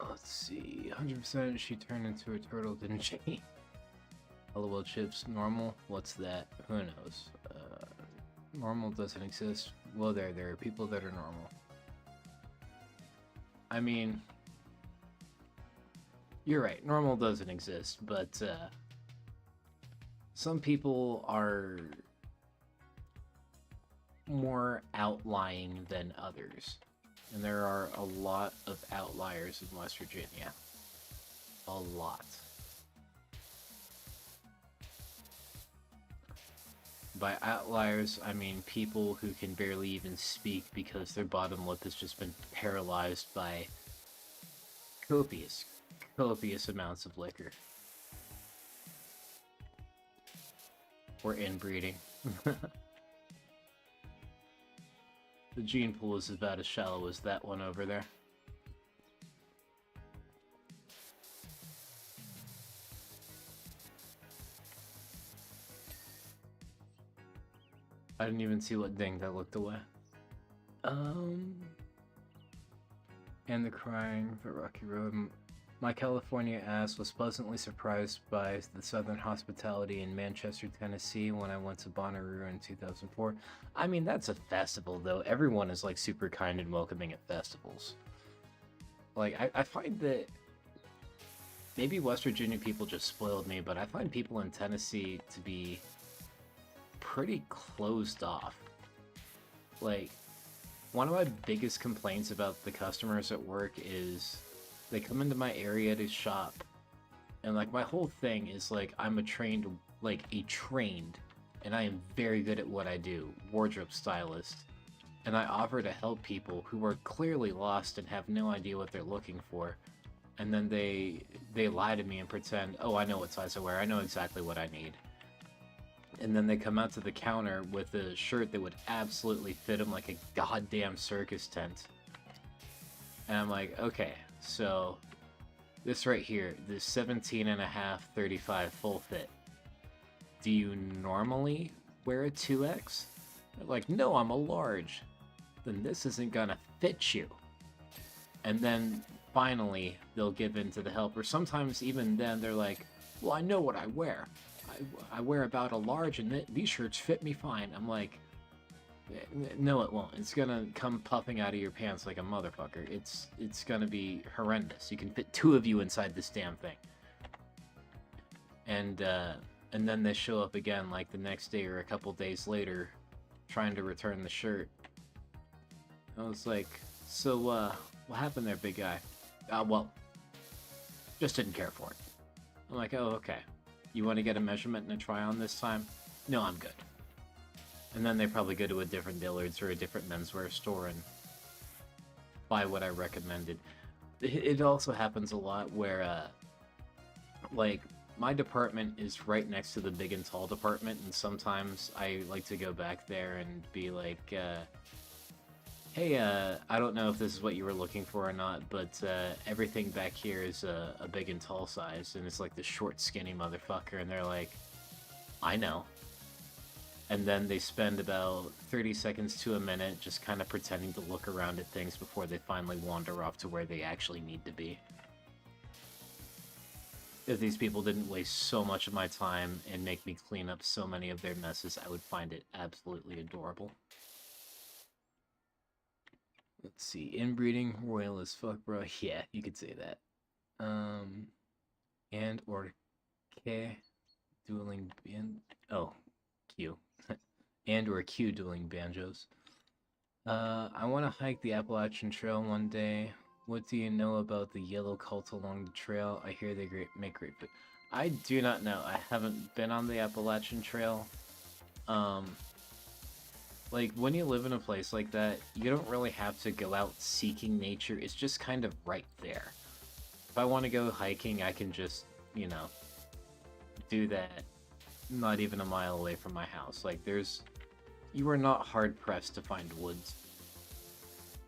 Let's see, 100% she turned into a turtle, didn't she? LOL chips, normal? What's that? Who knows? Normal doesn't exist. Well, there are people that are normal. I mean, you're right, normal doesn't exist, but some people are more outlying than others. And there are a lot of outliers in West Virginia. A lot. By outliers, I mean people who can barely even speak because their bottom lip has just been paralyzed by copious amounts of liquor. Or inbreeding. The gene pool is about as shallow as that one over there. I didn't even see what ding that looked away. And the crying for Rocky Road. My California ass was pleasantly surprised by the southern hospitality in Manchester, Tennessee when I went to Bonnaroo in 2004. I mean, that's a festival, though. Everyone is, like, super kind and welcoming at festivals. Like, I find that maybe West Virginia people just spoiled me, but I find people in Tennessee to be pretty closed off. Like, one of my biggest complaints about the customers at work is they come into my area to shop, and like my whole thing is like I'm a trained, and I am very good at what I do, wardrobe stylist, and I offer to help people who are clearly lost and have no idea what they're looking for, and then they lie to me and pretend, oh, I know what size I wear, I know exactly what I need. And then they come out to the counter with a shirt that would absolutely fit them like a goddamn circus tent. And I'm like, okay, so this right here, this 17.5, 35 full fit. Do you normally wear a 2X? They're like, no, I'm a large. Then this isn't gonna fit you. And then finally they'll give in to the help. Or sometimes even then they're like, well, I know what I wear. I wear about a large and these shirts fit me fine. I'm like, no it won't. It's gonna come puffing out of your pants like a motherfucker. It's gonna be horrendous. You can fit two of you inside this damn thing. And then they show up again like the next day or a couple days later trying to return the shirt. I was like, so, what happened there, big guy? Well, just didn't care for it. I'm like, oh, okay. You want to get a measurement and a try-on this time? No, I'm good. And then they probably go to a different Dillard's or a different menswear store and buy what I recommended. It also happens a lot where, like, my department is right next to the big and tall department, and sometimes I like to go back there and be like, hey, I don't know if this is what you were looking for or not, but everything back here is a big and tall size, and it's like the short, skinny motherfucker, and they're like, I know. And then they spend about 30 seconds to a minute just kind of pretending to look around at things before they finally wander off to where they actually need to be. If these people didn't waste so much of my time and make me clean up so many of their messes, I would find it absolutely adorable. Let's see, inbreeding, royal as fuck, bro. Yeah, you could say that. And or K, dueling band. Oh, Q. And or Q dueling banjos. I want to hike the Appalachian Trail one day. What do you know about the yellow cult along the trail? I hear they make great food. I do not know. I haven't been on the Appalachian Trail. Like, when you live in a place like that, you don't really have to go out seeking nature. It's just kind of right there. If I want to go hiking, I can just, you know, do that not even a mile away from my house. Like, you are not hard-pressed to find woods.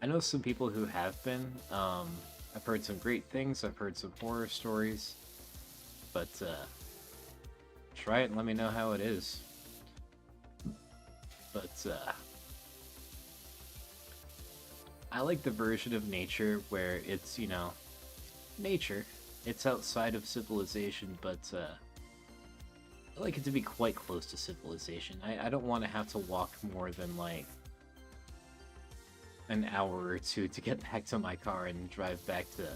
I know some people who have been. I've heard some great things. I've heard some horror stories. But, try it and let me know how it is. But, I like the version of nature where it's, you know, nature. It's outside of civilization, but, I like it to be quite close to civilization. I don't want to have to walk more than, like, an hour or two to get back to my car and drive back to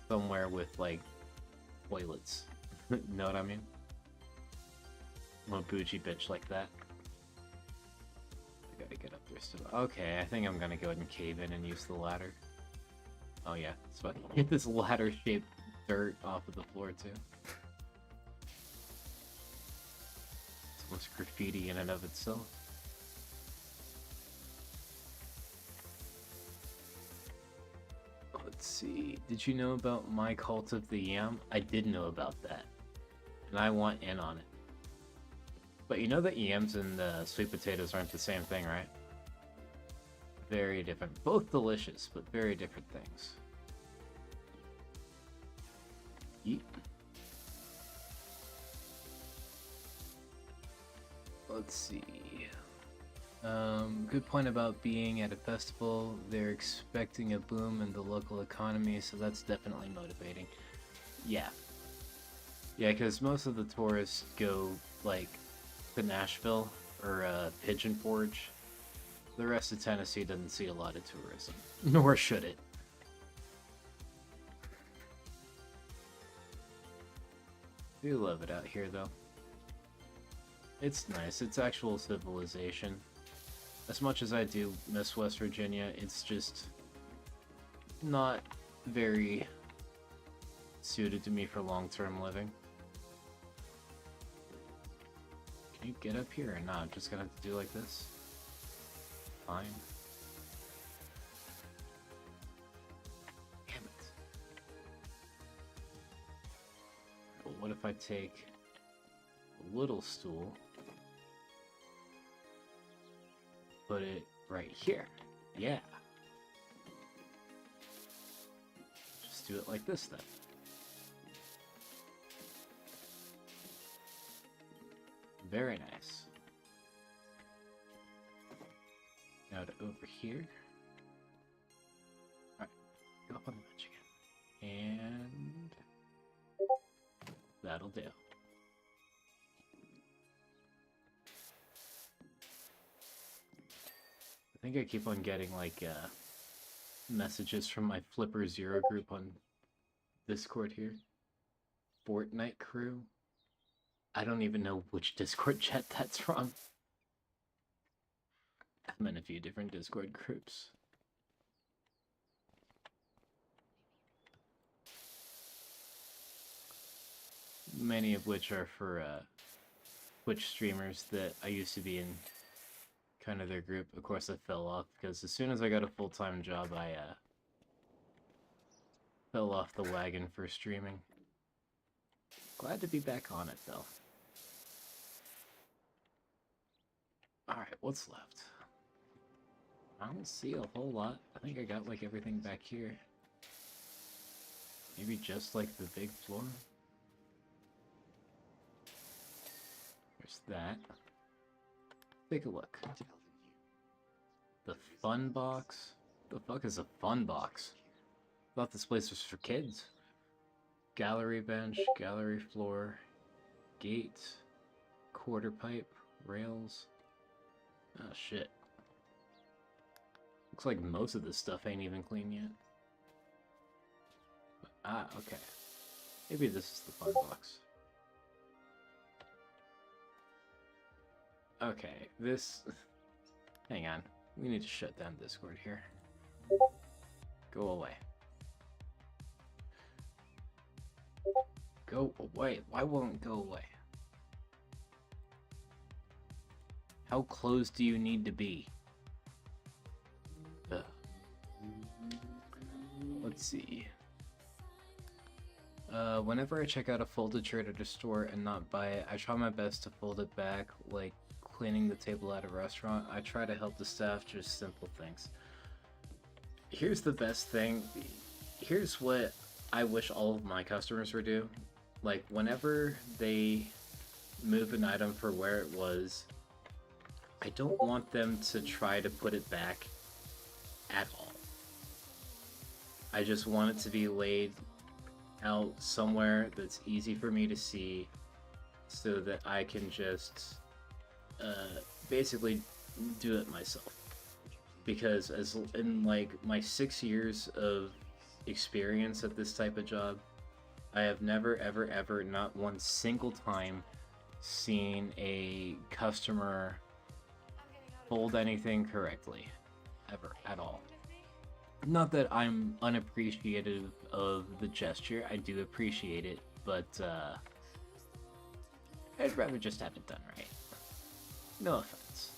somewhere with, like, toilets. Know what I mean? I'm a bougie bitch like that. I gotta get up there still. Okay, I think I'm gonna go ahead and cave in and use the ladder. Oh yeah, so I can get this ladder-shaped dirt off of the floor too. It's almost graffiti in and of itself. Let's see, did you know about my cult of the yam? I did know about that, and I want in on it. But you know that yams and sweet potatoes aren't the same thing, right? Very different. Both delicious, but very different things. Yeet. Let's see. Good point about being at a festival. They're expecting a boom in the local economy, so that's definitely motivating. Yeah. Yeah, because most of the tourists go, like, to Nashville or Pigeon Forge. The rest of Tennessee doesn't see a lot of tourism, nor should it. I do love it out here, though. It's nice. It's actual civilization. As much as I do miss West Virginia, it's just not very suited to me for long-term living. Can you get up here or not? I'm just gonna have to do like this. Fine. Damn it. Well, what if I take a little stool, put it right here? Yeah. Just do it like this then. Very nice. Now to over here. Alright, go up on the bench again. And that'll do. I think I keep on getting like messages from my Flipper Zero group on Discord here. Fortnite crew. I don't even know which Discord chat that's from. I'm in a few different Discord groups. Many of which are for Twitch streamers that I used to be in kind of their group. Of course, I fell off because as soon as I got a full-time job, I fell off the wagon for streaming. Glad to be back on it, though. Alright, what's left? I don't see a whole lot. I think I got, like, everything back here. Maybe just, like, the big floor? There's that. Take a look. The fun box? The fuck is a fun box? Thought this place was for kids. Gallery bench, gallery floor, gate, quarter pipe, rails. Oh shit. Looks like most of this stuff ain't even clean yet. Ah, okay. Maybe this is the fun box. Okay, this... Hang on. We need to shut down Discord here. Go away. Go away. Why won't it go away? How close do you need to be? Ugh. Let's see. Whenever I check out a folded shirt at a store and not buy it, I try my best to fold it back, like cleaning the table at a restaurant. I try to help the staff, just simple things. Here's the best thing. Here's what I wish all of my customers would do. Like, whenever they move an item for where it was, I don't want them to try to put it back at all. I just want it to be laid out somewhere that's easy for me to see so that I can just basically do it myself. Because as in like my 6 years of experience at this type of job, I have never ever not one single time seen a customer fold anything correctly, ever, at all. Not that I'm unappreciative of the gesture, I do appreciate it, but I'd rather just have it done right. No offense.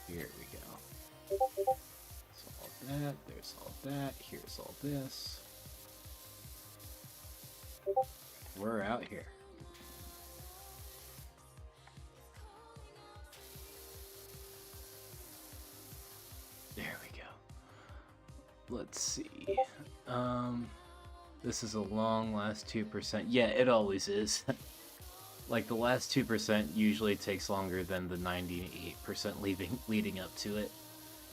Here we go. So all that, there's all that, here's all this. We're out here. There we go. Let's see. This is a long last 2%. Yeah, it always is. Like, the last 2% usually takes longer than the 98% leading up to it.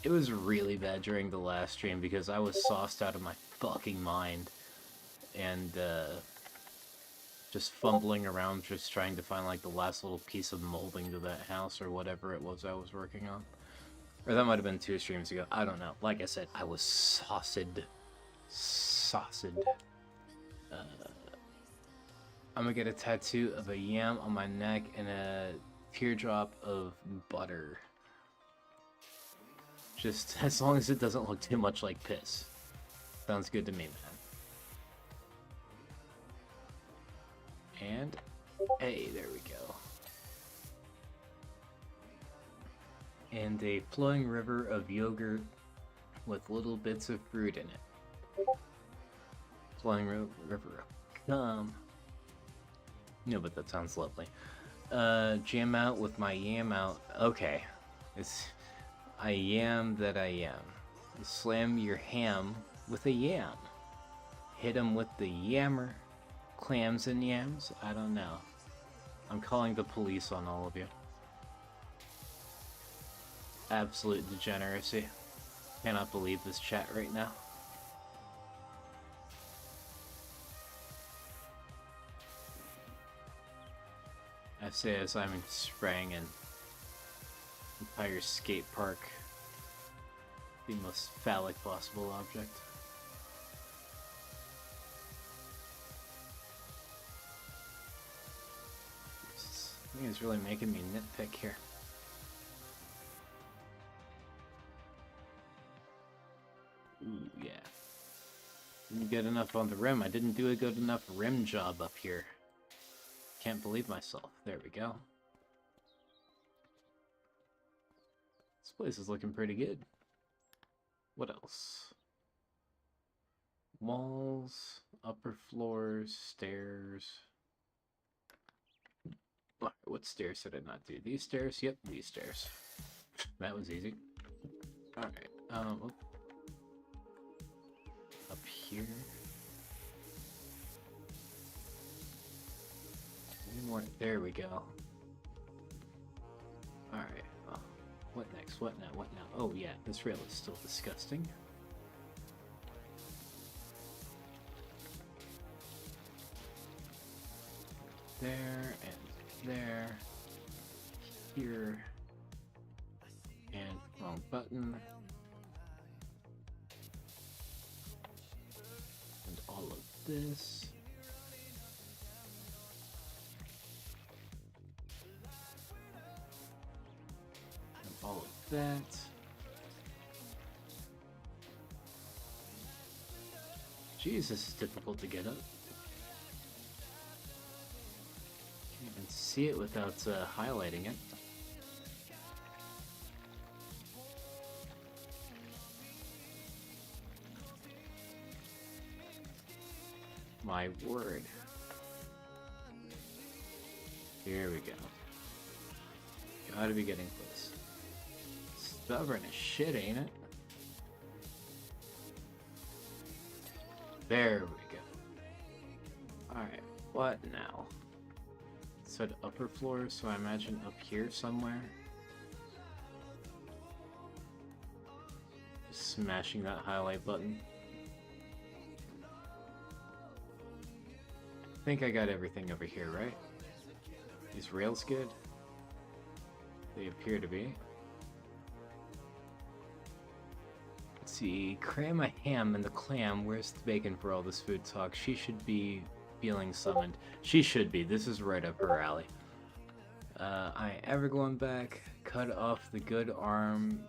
It was really bad during the last stream because I was sauced out of my fucking mind. And, just fumbling around, just trying to find, like, the last little piece of molding to that house or whatever it was I was working on. Or that might have been 2 streams ago. I don't know. Like I said, I was sauced. I'm gonna get a tattoo of a yam on my neck and a teardrop of butter. Just as long as it doesn't look too much like piss. Sounds good to me, man. And, hey, there we go. And a flowing river of yogurt with little bits of fruit in it. Flowing river of cum. No, but that sounds lovely. Jam out with my yam out. Okay. It's I yam that I am. Slam your ham with a yam. Hit him with the yammer. Clams and yams? I don't know. I'm calling the police on all of you. Absolute degeneracy. Cannot believe this chat right now. I say as I'm spraying an entire skate park. The most phallic possible object. I think it's really making me nitpick here. Ooh, yeah. Didn't get enough on the rim. I didn't do a good enough rim job up here. Can't believe myself. There we go. This place is looking pretty good. What else? Walls, upper floors, stairs. What stairs did I not do? These stairs? Yep, these stairs. That was easy. Alright, up here. Any more? There we go. Alright, what next? What now? What now? Oh yeah, this rail is still disgusting. There, and there. Here. And wrong button. And all of this. And all of that. Jeez, this is difficult to get up. Can't even see it without highlighting it. My word. Here we go. Gotta be getting close. Stubborn as shit, ain't it? There we go. Alright, what now? It said upper floor, so I imagine up here somewhere. Just smashing that highlight button. I think I got everything over here, right? These rails good? They appear to be. Let's see, cram a ham and the clam. Where's the bacon for all this food talk? She should be feeling summoned. She should be. This is right up her alley. I ever going back, cut off the good arm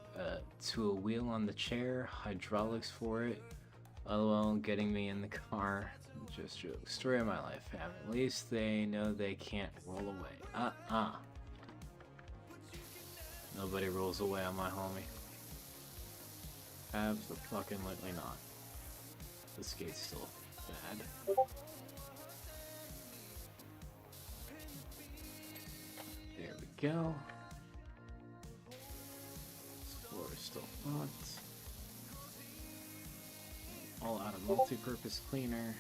to a wheel on the chair, hydraulics for it. LOL, getting me in the car. Just joke. Story of my life, fam. At least they know they can't roll away. Nobody rolls away on my homie. Abso-fucking-litely not. This gate's still bad. There we go. This floor is still hot. All out of multi-purpose cleaner.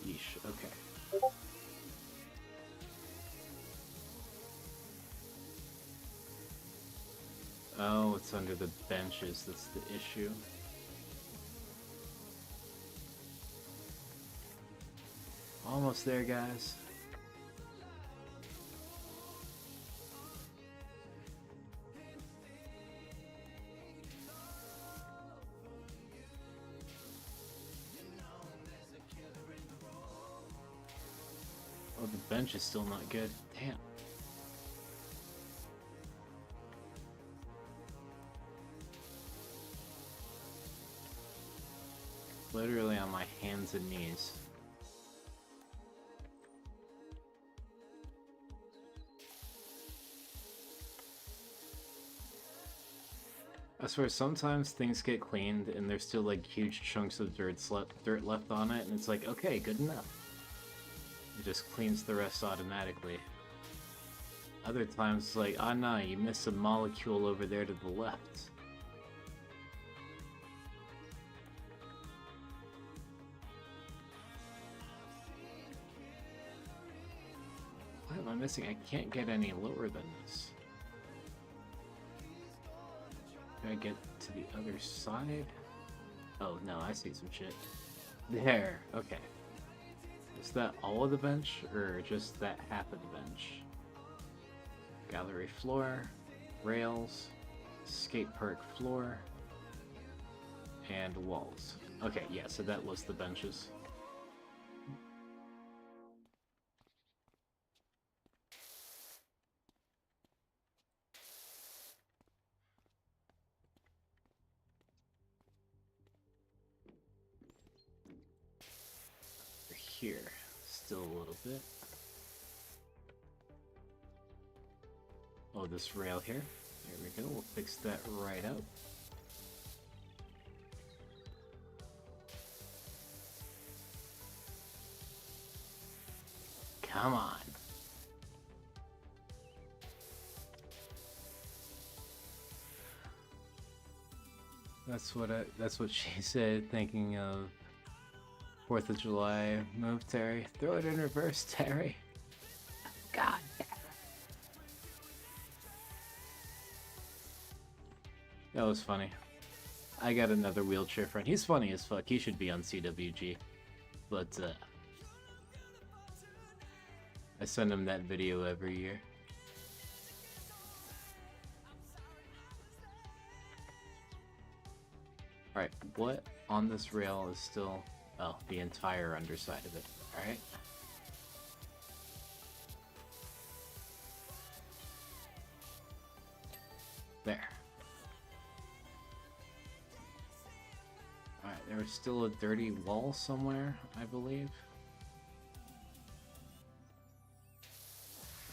Yeesh, okay. Oh, it's under the benches, that's the issue. Almost there, guys. Oh, the bench is still not good. Damn. Literally on my hands and knees. I swear, sometimes things get cleaned and there's still like huge chunks of dirt left on it, and it's like, okay, good enough. It just cleans the rest automatically. Other times it's like, ah nah, you missed a molecule over there to the left. What am I missing? I can't get any lower than this. Can I get to the other side? Oh no, I see some shit. There, okay. Is that all of the bench, or just that half of the bench? Gallery floor, rails, skate park floor, and walls. Okay, yeah, so that was the benches. here. Still a little bit. Oh, this rail here. There we go. We'll fix that right up. Come on. That's what she said, thinking of 4th of July move, Terry. Throw it in reverse, Terry. God damn. That was funny. I got another wheelchair friend. He's funny as fuck. He should be on CWG. But I send him that video every year. Alright, what on this rail is still... Oh, the entire underside of it. Alright. There. Alright, there was still a dirty wall somewhere, I believe.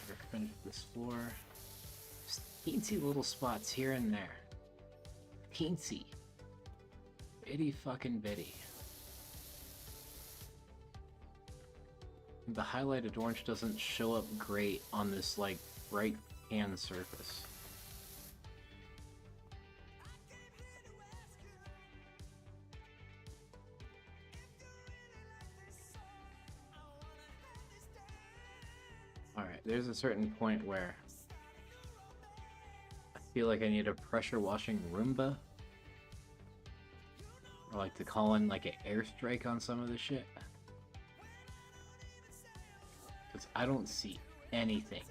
Never finished this floor. Just teensy little spots here and there. Teensy. Bitty fucking bitty. The highlighted orange doesn't show up great on this, like, bright tan surface. Alright, there's a certain point where I feel like I need a pressure washing Roomba. Or like to call in like an airstrike on some of this shit. Because I don't see anything.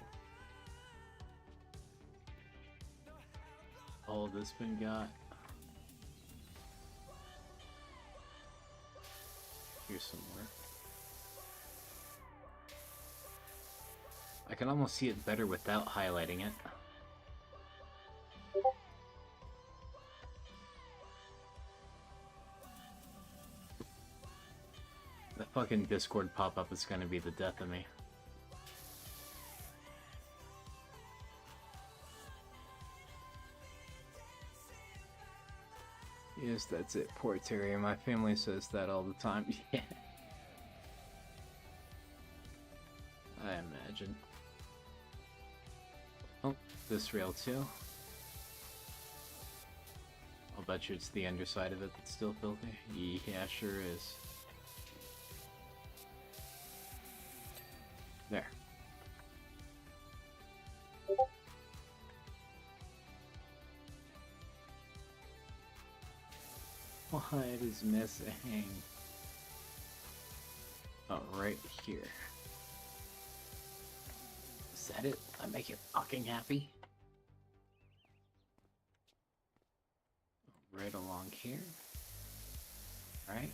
All this been got. Here's some more. I can almost see it better without highlighting it. That fucking Discord pop-up is gonna be the death of me. Yes, that's it, poor Terry. My family says that all the time. Yeah. I imagine. Oh, this rail too. I'll bet you it's the underside of it that's still filthy. Yeah, sure is. There. What is missing? Oh, right here. Is that it? I make you fucking happy? Right along here. Alright.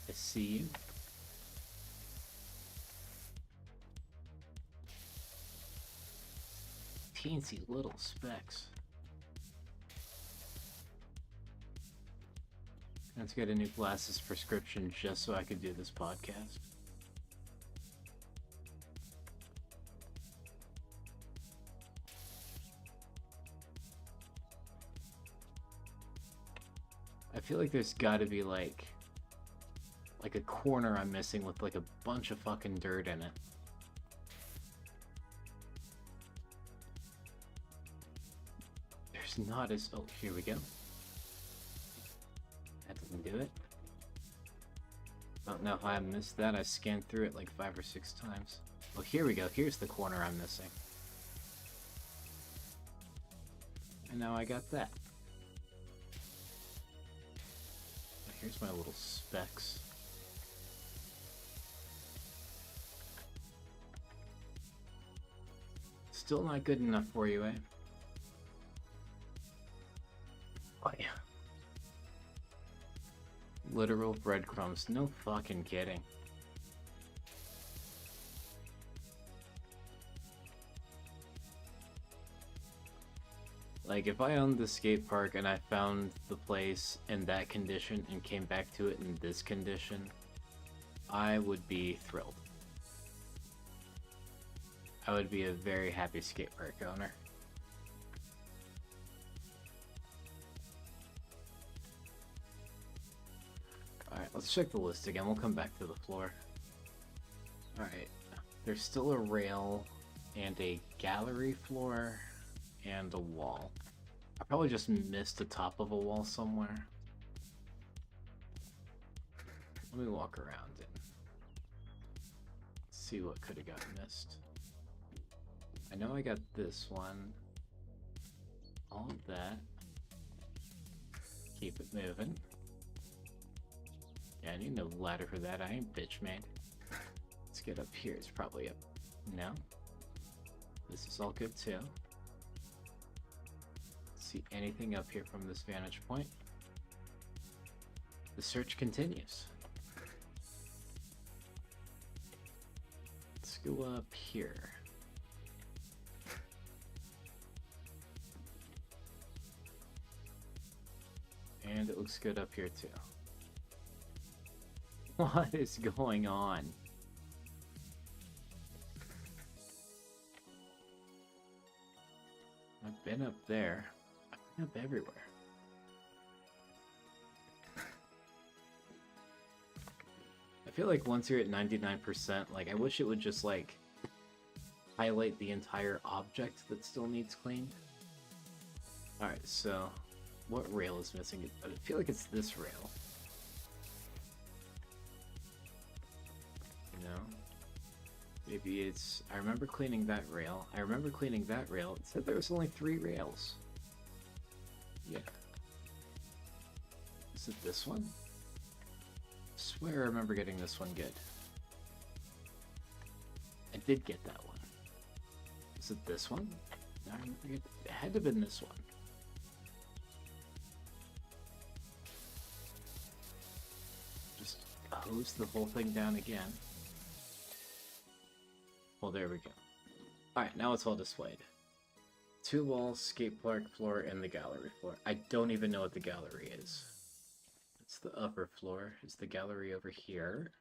I see you. Teensy little specks. I had to get a new glasses prescription just so I could do this podcast. I feel like there's gotta be like a corner I'm missing with like a bunch of fucking dirt in it. There's not as... Oh, here we go. That doesn't do it. Don't know if I missed that. I scanned through it like 5 or 6 times. Oh, here we go. Here's the corner I'm missing. And now I got that. Here's my little specks. Still not good enough for you, eh? Oh yeah. Literal breadcrumbs. No fucking kidding. Like, if I owned the skate park and I found the place in that condition and came back to it in this condition, I would be thrilled. I would be a very happy skate park owner. Alright, let's check the list again. We'll come back to the floor. Alright, there's still a rail and a gallery floor and a wall. I probably just missed the top of a wall somewhere. Let me walk around and see what could have gotten missed. I know I got this one. All of that. Keep it moving. Yeah, I need no ladder for that. I ain't bitch made. Let's get up here. It's probably up. No. This is all good too. See anything up here from this vantage point? The search continues. Let's go up here. And it looks good up here too. What is going on? I've been up there. I've been up everywhere. I feel like once you're at 99%, like, I wish it would just, like, highlight the entire object that still needs cleaned. Alright, so, what rail is missing? I feel like it's this rail. You know? Maybe it's... I remember cleaning that rail. I remember cleaning that rail. It said there was only 3 rails. Yeah. Is it this one? I swear I remember getting this one good. I did get that one. Is it this one? No, I remember it had to have been this one. Just hose the whole thing down again. Well, there we go. Alright, now it's all displayed. 2 walls, skate park floor, and the gallery floor. I don't even know what the gallery is. It's the upper floor. Is the gallery over here?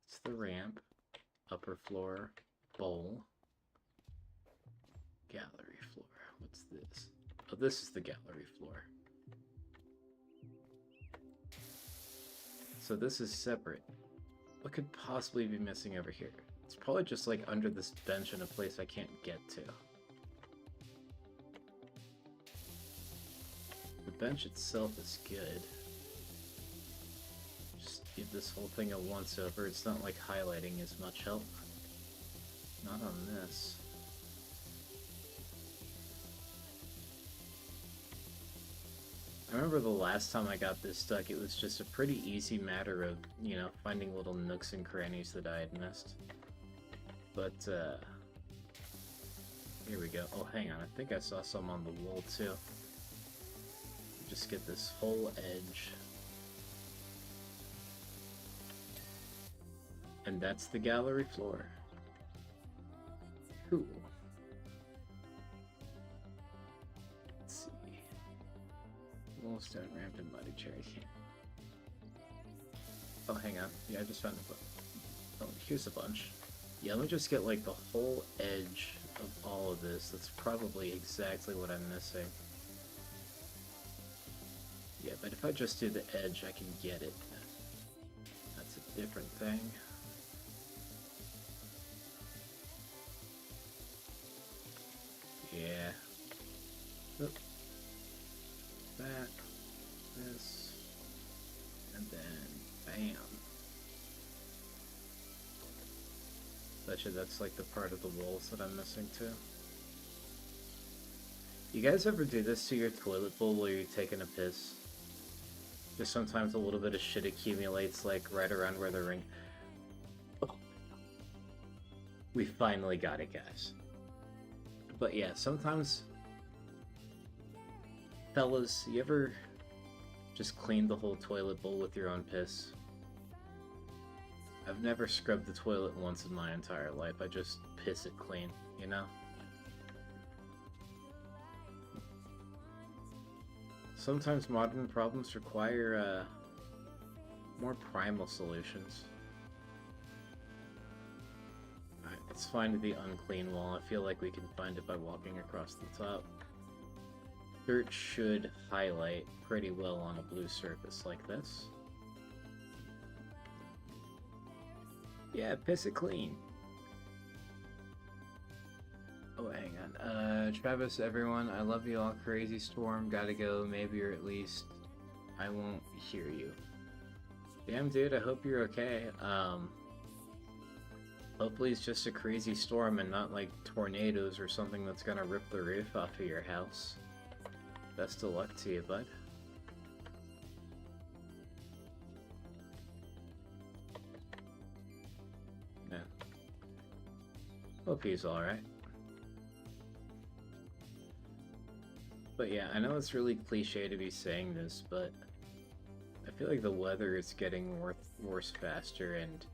It's the ramp. Upper floor. Bowl. Gallery floor. What's this? Oh, this is the gallery floor. So this is separate. What could possibly be missing over here? It's probably just like under this bench in a place I can't get to. The bench itself is good. Just give this whole thing a once over. It's not like highlighting as much help. Not on this. I remember the last time I got this stuck, it was just a pretty easy matter of, you know, finding little nooks and crannies that I had missed. But, here we go. Oh, hang on. I think I saw some on the wall, too. Just get this whole edge. And that's the gallery floor. Cool. Let's see. Wall, stone, ramp, and muddy cherry can. Oh, hang on. Yeah, I just found a bunch. Oh, here's a bunch. Yeah, let me just get, like, the whole edge of all of this. That's probably exactly what I'm missing. Yeah, but if I just do the edge, I can get it. That's a different thing. Yeah. Oop. That. This. And then, bam. Betcha that's like the part of the walls that I'm missing too. You guys ever do this to your toilet bowl while you're taking a piss? Just sometimes a little bit of shit accumulates like right around where the ring... Oh. We finally got it, guys. But yeah, sometimes... Fellas, you ever just clean the whole toilet bowl with your own piss? I've never scrubbed the toilet once in my entire life. I just piss it clean, you know? Sometimes modern problems require More primal solutions. Alright, let's find the unclean wall. I feel like we can find it by walking across the top. Dirt should highlight pretty well on a blue surface like this. Yeah, piss it clean. Oh, hang on. Travis, everyone, I love you all. Crazy Storm, gotta go, maybe, or at least I won't hear you. Damn, dude, I hope you're okay. Hopefully it's just a crazy storm and not like tornadoes or something that's gonna rip the roof off of your house. Best of luck to you, bud. Yeah. Hope he's alright. But yeah, I know it's really cliche to be saying this, but I feel like the weather is getting worse faster, and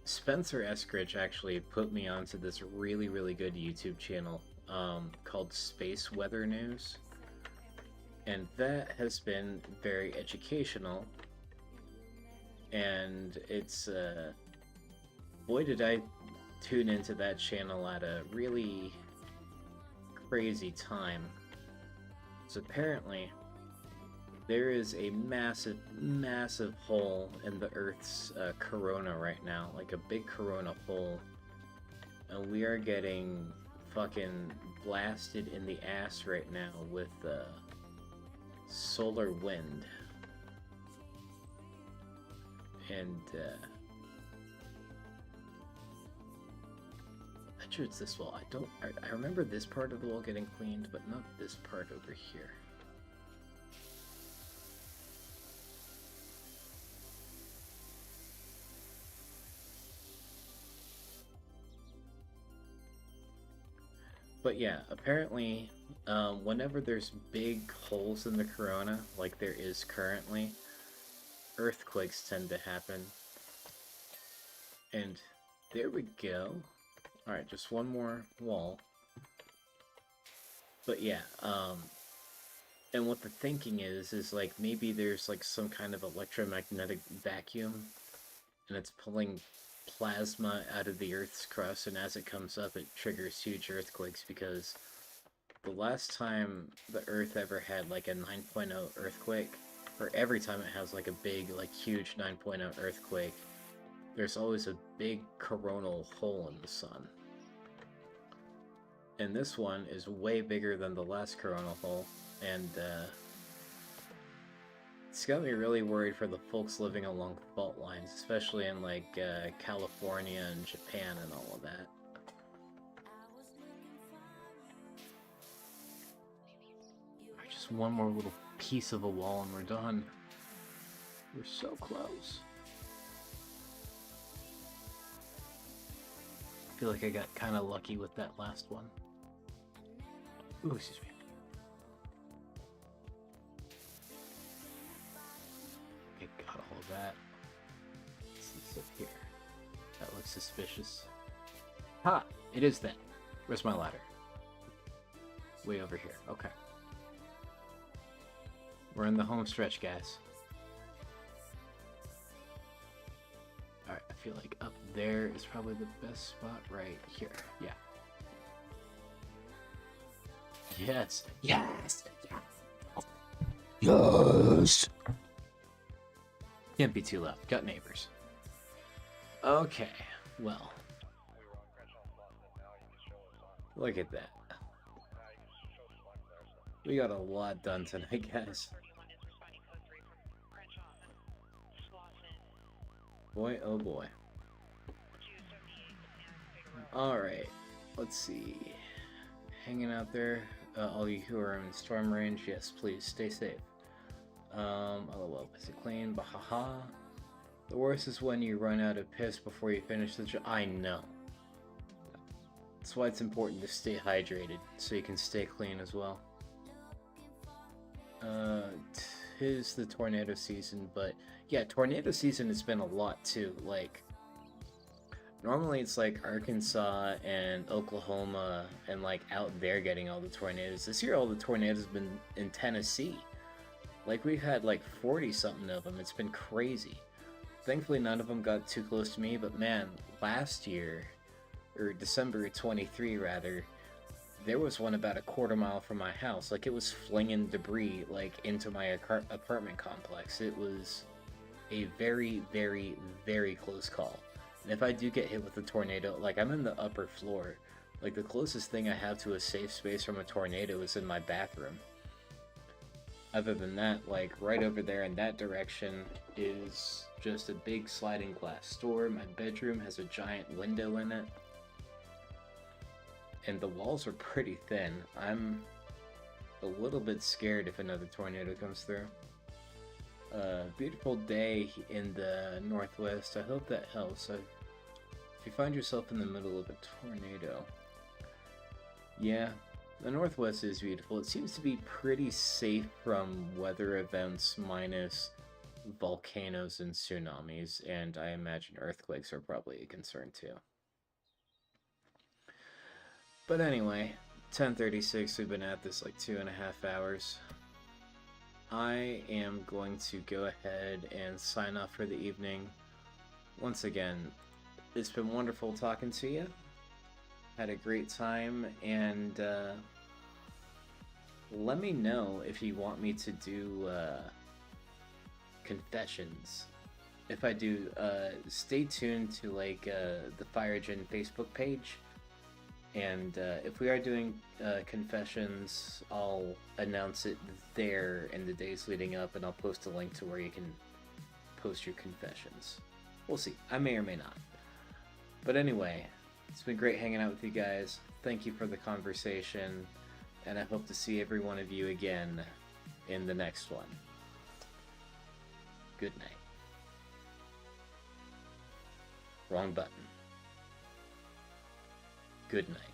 Spencer Eskridge actually put me onto this really, really good YouTube channel called Space Weather News. And that has been very educational, and it's, boy did I tune into that channel at a really crazy time. So apparently, there is a massive, massive hole in the Earth's corona right now, like a big corona hole, and we are getting fucking blasted in the ass right now with solar wind. And I bet you it's this wall. I remember this part of the wall getting cleaned, but not this part over here. But yeah, apparently, whenever there's big holes in the corona, like there is currently, earthquakes tend to happen. And there we go. Alright, just one more wall. But yeah, and what the thinking is like maybe there's like some kind of electromagnetic vacuum, and it's pulling plasma out of the Earth's crust, and as it comes up it triggers huge earthquakes, because the last time the Earth ever had like a 9.0 earthquake, or every time it has like a big, like huge 9.0 earthquake, there's always a big coronal hole in the sun. And this one is way bigger than the last coronal hole, and it's got me really worried for the folks living along fault lines, especially in like California and Japan and all of that. Just one more little piece of a wall and we're done. We're so close. I feel like I got kind of lucky with that last one. Ooh, excuse me. Okay, got all of that. What's this up here? That looks suspicious. Ha! It is that. Where's my ladder? Way over here. Okay. We're in the home stretch, guys. Alright, I feel like up there is probably the best spot right here. Yeah. Yes! Yes! Yes! Can't be too loud. Got neighbors. Okay, well. Look at that. We got a lot done tonight, guys. Boy, oh boy. Alright, let's see. Hanging out there, all you who are in storm range, yes, please stay safe. LOL, piss it clean, bahaha. The worst is when you run out of piss before you finish the job. I know. That's why it's important to stay hydrated, so you can stay clean as well. 'Tis the tornado season, but yeah, tornado season has been a lot too. Like, normally it's like Arkansas and Oklahoma and like out there getting all the tornadoes. This year all the tornadoes have been in Tennessee. Like, we've had like 40 something of them. It's been crazy. Thankfully, none of them got too close to me, but man, last year, or December 23 rather, there was one about a quarter mile from my house. Like, it was flinging debris like into my apartment complex. It was a very, very, very close call. And if I do get hit with a tornado, like, I'm in the upper floor. Like, the closest thing I have to a safe space from a tornado is in my bathroom. Other than that, like, right over there in that direction is just a big sliding glass door. My bedroom has a giant window in it. And the walls are pretty thin. I'm a little bit scared if another tornado comes through. Beautiful day in the northwest. I hope that helps. If you find yourself in the middle of a tornado, yeah, the northwest is beautiful. It seems to be pretty safe from weather events minus volcanoes and tsunamis, and I imagine earthquakes are probably a concern too. But anyway, 10:36, we've been at this like 2.5 hours. I am going to go ahead and sign off for the evening. Once again, it's been wonderful talking to you. Had a great time, and let me know if you want me to do confessions. If I do, stay tuned to like the FireDjinn Facebook page. And if we are doing confessions, I'll announce it there in the days leading up, and I'll post a link to where you can post your confessions. We'll see. I may or may not. But anyway, it's been great hanging out with you guys. Thank you for the conversation, and I hope to see every one of you again in the next one. Good night. Wrong button. Good night.